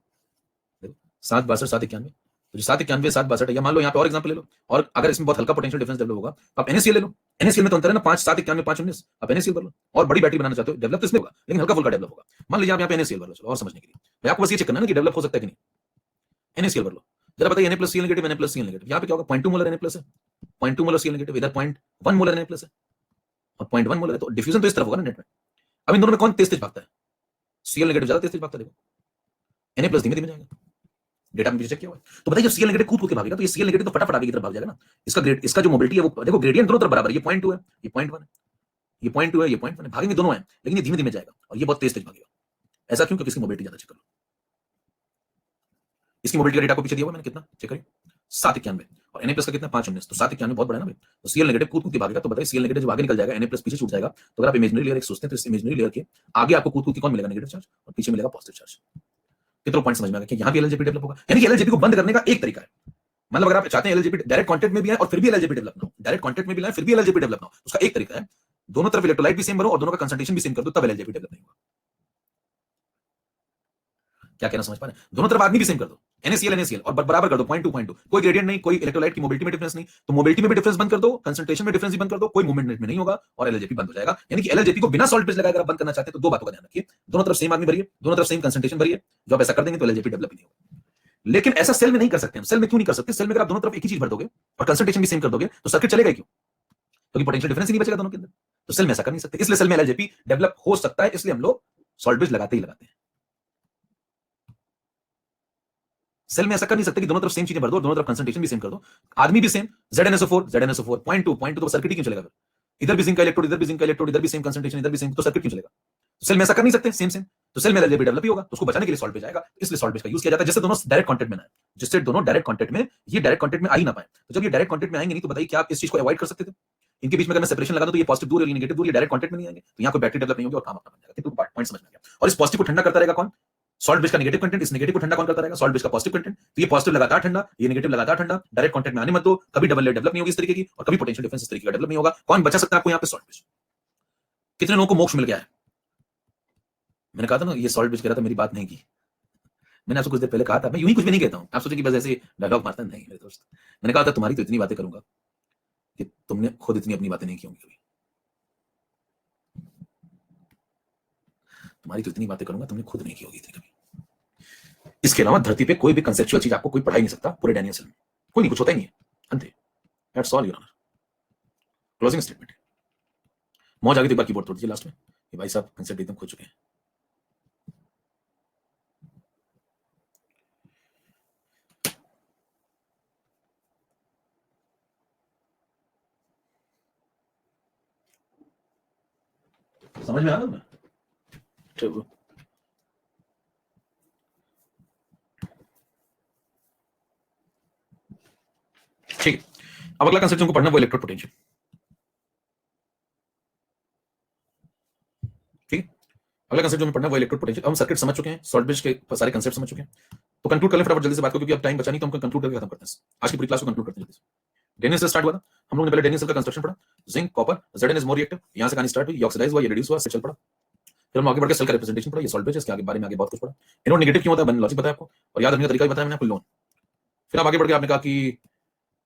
देखो 762 791, तो जो 791 762 या मान लो यहाँ पे और एग्जांपल ले लो, और अगर इसमें बहुत हल्का पोटेंशियल डिफरेंस डेवलप होगा तो आप NaCl ले लो, NaCl में तो अंतर है ना, 5 791 5 19, आप NaCl कर लो, और बड़ी बैटरी बनाना चाहते हो डेवलप तो इसमें होगा लेकिन हल्का फुल्का डेवलप होगा। मान लीजिए आप यहाँ पे NaCl भर लो, चलो और समझने के लिए भाई आपको बस ये चेक करना है कि डेवलप हो सकता है कि नहीं। NaCl भर लो, जरा बताइए Na plus Cl negative, Na plus Cl negative, यहाँ पे क्या होगा, 0.2 मोलर Na प्लस है, 0.2 मोलर Cl नेगेटिव, इधर 0.1 मोलर Na प्लस है और 0.1 मोलर है, तो डिफ्यूजन तो इस तरफ होगा ना नेट में। अब इन दोनों में कौन तेज तेज भागता है, Cl नेगेटिव ज्यादा तेज तेज भागता है, देखो Na प्लस धीमे धीमे जाएगा, डेटा में पीछे चेक किया हुआ है। तो बताइए जब Cl नेगेटिव कूद कूद के भागेगा तो ये Cl नेगेटिव तो फटाफट आगे की तरफ भाग जाएगा ना, इसका जो मोबिलिटी है वो देखो ग्रेडियंट दोनों तरफ बराबर है, ये 0.2 है, ये 0.1 है, ये 0.2 है, ये 0.1 है, भागेंगे दोनों हैं लेकिन ये धीमे धीमे जाएगा और ये बहुत तेज तेज भागेगा। ऐसा क्यों, क्योंकि इसकी मोबिलिटी ज्यादा। चेक कर लो, इसकी मोबिलिटी का डेटा को पीछे दिया हुआ मैंने, कितना चेक करिए, 791, और Na+ का कितना 519, तो 791 बहुत बड़ा है ना भाई। तो Cl नेगेटिव कूद कूद के भागेगा, तो बताइए Cl नेगेटिव जब आगे निकल जाएगा, Na+ पीछे छूट जाएगा, तो अगर आप इमेजिनरी लेयर एक सोचते हैं तो इस इमेजिनरी लेयर के आगे आपको कूद कूद के कौन मिलेगा, नेगेटिव चार्ज, और पीछे मिलेगा पॉजिटिव चार्ज। कितना पॉइंट समझ में आ गया कि यहाँ भी एलएलजेपी डेवलप होगा, यानी कि एलएलजेपी को बंद करने का एक तरीका है। मतलब अगर आप चाहते हैं एलएलजेपी डायरेक्ट कांटेक्ट में भी आए और फिर भी एलएलजेपी डेवलप ना हो, डायरेक्ट कांटेक्ट में भी लाए फिर भी एलएलजेपी डेवलप ना हो, उसका एक तरीका है, दोनों तरफ इलेक्ट्रोलाइट भी सेम करो और दोनों का कंसंट्रेशन भी सेम कर दो, तब एलएलजेपी डेवलप नहीं होगा। क्या कहना समझ पा रहे हैं? दोनों तरफ आदमी भी सेम कर दो, NaCl और बराबर कर दो 0.2 कोई ग्रेडियंट नहीं, कोई इलेक्ट्रोलाइट की मोबिलिटी में डिफरेंस नहीं, तो मोबिलिटी में भी डिफरेंस बंद कर दो, कंसंट्रेशन में डिफरेंस भी बंद कर दो, कोई मूवमेंट में नहीं होगा और एलएलजेपी बंद हो जाएगा। यानी कि एलएलजेपी को बिना सॉल्ट बेस लगाए अगर आप बंद करना चाहते हैं तो दो बातों का ध्यान रखिए, दोनों तरफ सेम आदमी भरिए, दोनों तरफ सेम कंसंट्रेशन भरिए। जो आप ऐसा कर देंगे तो एलएलजेपी डेवलप नहीं होगा। लेकिन ऐसा सेल में नहीं कर सकते हम। सेल में क्यों नहीं कर सकते? सेल में अगर आप दोनों तरफ एक ही चीज भर दोगे और कंसंट्रेशन भी सेम कर दोगे तो सर्किट चलेगा क्यों? क्योंकि पोटेंशियल डिफरेंस ही नहीं बचेगा दोनों के अंदर। तो सेल में ऐसा कर नहीं सकते, इसलिए सेल में एलएलजेपी डेवलप हो सकता है, इसलिए हम लोग सॉल्ट बेस लगाते ही लगाते हैं। सेल में ऐसा कर नहीं सकते कि दोनों तरफ सेम चीजें भर दो, दोनों तरफ कंसंट्रेशन भी सेम कर दो, आदमी भी सेम, ZnSO4 0.2 तो सर्किट ही क्यों चलेगा? इधर भी जिंक का इलेक्ट्रोड, इधर भी जिंक का इलेक्ट्रोड, इधर भी सेम कंसंट्रेशन, इधर भी सेम, तो सर्किट क्यों चलेगा? सेल में ऐसा कर नहीं सकते सेम सेम, तो सेल में एलएलजेपी डेवलप ही होगा, तो उसको बचाने के लिए सॉल्ट बेस आएगा, इसलिए सॉल्ट बेस का यूज किया जाता है, जिससे दोनों डायरेक्ट कांटेक्ट में ना आए, जिससे दोनों डायरेक्ट कांटेक्ट में, ये डायरेक्ट कांटेक्ट में आ ही ना पाए। तो जब ये डायरेक्ट कांटेक्ट में आएंगे नहीं तो बताइए क्या आप इस चीज को अवॉइड कर सकते थे? इनके बीच में अगर मैं सेपरेशन लगा दूं तो ये पॉजिटिव दूर और ये नेगेटिव दूर, ये डायरेक्ट कांटेक्ट में नहीं आएंगे, तो यहां कोई बैटरी डेवलप नहीं होगी और काम अपना बन जाएगा। कितना पॉइंट समझ में आ गया? और इस पॉजिटिव को ठंडा करता रहेगा कौन? सॉल्ट बेस का नेगेटिव कंटेंट। इस नेगेटिव को ठंडा कौन करता रहेगा? सॉल्ट बेस का पॉजिटिव कंटेंट। तो ये पॉजिटिव लगातार ठंडा, ये नेगेटिव लगातार ठंडा, डायरेक्ट कांटेक्ट में आने मत दो, कभी डबल लेयर डेवलप नहीं होगी इस तरीके की, और कभी पोटेंशियल डिफरेंस इस तरीके का डेवलप नहीं होगा। कौन बचा सकता है आपको यहाँ पे? Salt base. कितने लोगों को मोक्ष मिल गया है? मैंने कहा था ना, ये सॉल्ट बेस कह रहा था, मेरी बात नहीं की। मैंने आपसे कुछ देर पहले कहा था, मैं यूं ही कुछ भी नहीं कहता हूं, आप सोचे कि बस ऐसे डायलॉग मारता नहीं मेरे दोस्त। मैंने कहा था तुम्हारी तो इतनी बातें करूंगा कि तुमने खुद इतनी अपनी बातें नहीं की होंगी कभी। तुम्हारी तो इतनी बातें करूंगा, तुमने खुद नहीं की होगी इतनी कभी। इसके अलावा धरती पे कोई भी कंसेप्चुअल चीज आपको कोई पढ़ा ही नहीं सकता पूरे डैनियल सेल में, कोई नहीं, कुछ होता ही नहीं है। अंते, that's all your honour. Closing statement. मौज आ गई तो एक बार कीबोर्ड तोड़ दीजिए लास्ट में, ये भाई साहब कंसेप्ट एकदम खो चुके हैं। समझ में आ रहा है? ठीक है, अब अगला कंसेप्ट हमको पढ़ना वो इलेक्ट्रोड पोटेंशियल। ठीक है, अगला कंसेप्ट जो हमें पढ़ना वो इलेक्ट्रोड पोटेंशियल। हम सर्किट समझ चुके हैं, सॉल्ट बेस के सारे कंसेप्ट समझ चुके हैं, तो कंक्लूड कर लें फटाफट जल्दी से बात को, क्योंकि अब टाइम बचा नहीं, तो हम कंक्लूड करके खत्म करते हैं आज की पूरी क्लास को। कंक्लूड करते हैं जल्दी से। डैनियल सेल स्टार्ट हुआ था, हम लोगों ने पहले डैनियल सेल का कंस्ट्रक्शन पढ़ा, zinc copper Zn is more reactive, यहां से कहानी स्टार्ट हुई, ये ऑक्सीडाइज हुआ, ये रिड्यूस हुआ, सेल पढ़ा। फिर हम आगे बढ़कर सेल का रिप्रेजेंटेशन पढ़ा, ये सॉल्ट बेस, इसके आगे बारे में आगे बहुत कुछ पढ़ा। एनोड नेगेटिव क्यों होता है, मैंने लॉजिक बताया आपको, और याद रखने का तरीका भी बताया मैंने आपको, लोन। फिर आप आगे बढ़ के आपने कहा कि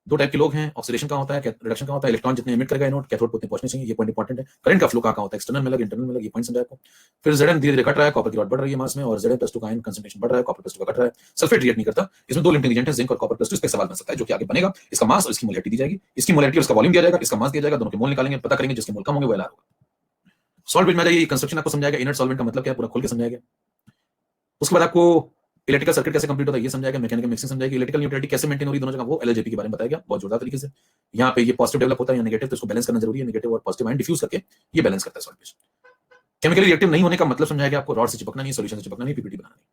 दो टाइप के लोग हैं, ऑक्सीडेशन का होता है, रिडक्शन का होता है, इलेक्ट्रॉन जितने एमिट करेगा एनोड, कैथोड को उतने पहुंचने चाहिए, ये पॉइंट इंपॉर्टेंट है। करंट का फ्लो कहां होता है, एक्सटर्नल में लग, इंटरनल में लग, ये पॉइंट समझा आपको। फिर Zn धीरे धीरे घट रहा है, कॉपर की रॉड बढ़ रही है मास में, और Zn+2 का आयन कंसंट्रेशन बढ़ रहा है, कॉपर+2 का घट रहा है, सल्फेट रिएक्ट नहीं करता। इसमें दो लिमिटिंग एजेंट है, जिंक और कॉपर+2, इस पे सवाल बन सकता है जो कि आगे बनेगा। इसका मास और इसकी मोलैरिटी दी जाएगी, इसकी मोलैरिटी और इसका वॉल्यूम दिया जाएगा, इसका मास दिया जाएगा, दोनों के मोल निकालेंगे, पता करेंगे, जिसके मोल कम होंगे वो LR होगा। सॉल्ट बेस में जाइए, कंस्ट्रक्शन आपको समझाएगा, इनर्ट सॉल्वेंट का मतलब क्या है पूरा खोल के समझाएगा। उसके बाद आपको इलेक्ट्रिकल सर्किट कैसे कंप्लीट होता है ये समझाएगा, मैकेनिकल मिक्सिंग समझाएगी, इलेक्ट्रिकल न्यूट्रलिटी कैसे मेंटेन हो रही है दोनों जगह, वो एलएलजेपी के बारे में बताएगा बहुत जोरदार तरीके से। यहाँ पे ये पॉजिटिव डेवलप होता है या नेगेटिव, तो इसको बैलेंस करना जरूरी है, नेगेटिव और पॉजिटिव आयन डिफ्यूज करके ये बैलेंस करता है सॉल्ट बेस। केमिकली रिएक्टिव नहीं होने का मतलब समझाएगा आपको, रॉड से चिपकना नहीं, सॉल्यूशन से चिपकना नहीं, पीपीटी बनाना नहीं।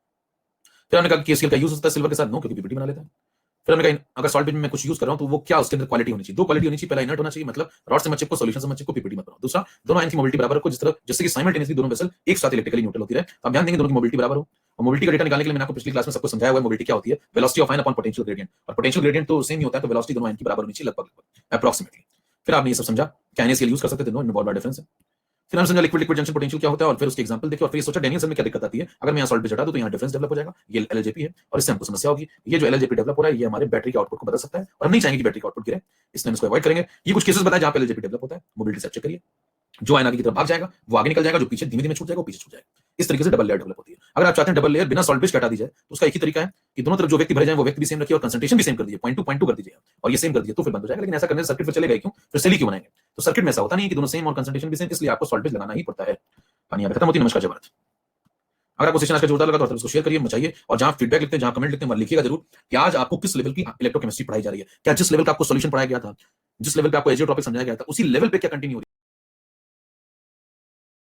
फिर हमने कहा KCl का यूज होता है सिल्वर के साथ, नो, क्योंकि पीपीटी बना लेता है। फिर हमने कहा अगर सॉल्ट बेस में मैं कुछ यूज कर रहा हूं तो वो क्या, उसके अंदर क्वालिटी होनी चाहिए, दो क्वालिटी होनी चाहिए, पहला इनर्ट होना चाहिए, मतलब रॉड से मत चिपको, सॉल्यूशन से मत चिपको, पीपीटी मत बनाओ। दूसरा, दोनों आयन की मोबिलिटी बराबर रखो, जिस तरह जिससे कि साइमल्टेनियसली दोनों वेसल एक साथ इलेक्ट्रिकली न्यूट्रल होती रहे। अब ध्यान देंगे दोनों की मोबिलिटी बराबर हो, और मोबिलिटी का डेटा निकालने के लिए मैंने आपको पिछली क्लास में सबको समझाया हुआ है, मोबिलिटी क्या होती है, velocity of ion upon potential gradient, और पोटेंशियल ग्रेडियंट तो सेम ही होता है, तो वेलोसिटी दोनों आयन की बराबर होनी चाहिए लगभग अप्रॉक्सीमेटली। फिर आपने ये सब समझा क्या NaCl यूज कर सकते थे, नो, इनमें बहुत बड़ा डिफरेंस है। फिर हम समझा लिक्विड लिक्विड जंक्शन पोटेंशियल क्या होता है, और फिर उसके एग्जांपल देखे, और फिर ये सोचा डैनियल सेल में क्या दिक्कत आती है, अगर मैं यहाँ सॉल्ट बेस हटा दूं तो यहाँ डिफरेंस डेवलप हो जाएगा, ये एलएलजेपी है, और इससे हमको समस्या होगी। ये जो एलएलजेपी डेवलप हो रहा है ये हमारे बैटरी के आउटपुट को बदल सकता है, और हम नहीं चाहेंगे कि बैटरी का आउटपुट गिरे, इसलिए हम इसको अवॉइड करेंगे। ये कुछ केसेस बताए जहां पे एलएलजेपी डेवलप होता है, मोबिलिटी से चेक करिए, जो आयन आगे की तरफ भाग जाएगा वो आगे निकल जाएगा, जो पीछे धीमे धीमे छूट जाएगा वो पीछे छूट जाएगा। इस तरीके से डबल लेयर डेवलप होती है। अगर आप चाहते हैं डबल लेयर बिना सॉल्ट बेस हटा दी जाए तो उसका एक ही तरीका है कि दोनों तरफ जो व्यक्ति भरे जाए वो व्यक्ति भी सेम रखिए और कंसंट्रेशन भी सेम कर दीजिए, 0.2 कर दीजिए और ये सेम कर दीजिए, तो फिर बंद हो जाएगा। लेकिन ऐसा करने से सर्किट फिर चलेगा क्यों, फिर सेल ही क्यों बनाएंगे? तो सर्किट में ऐसा होता नहीं है कि दोनों सेम और कंसंट्रेशन भी सेम, इसलिए आपको सॉल्ट बेस लगाना ही पड़ता है। कहानी खत्म होती है। नमस्कार, जय भारत। अगर आपको सेशन आज का जोरदार लगा तो उसको शेयर करिए, मचाइए, और जहां फीडबैक लिखते हैं, जहां कमेंट लिखते हैं, लिखिएगा जरूर कि आज आपको किस लेवल की इलेक्ट्रोकेमिस्ट्री पढ़ाई जा रही है, क्या जिस लेवल का आपको सॉल्यूशन पढ़ाया गया था, जिस लेवल पे आपको एजियो टॉपिक समझाया गया था, उसी लेवल पे क्या कंटिन्यू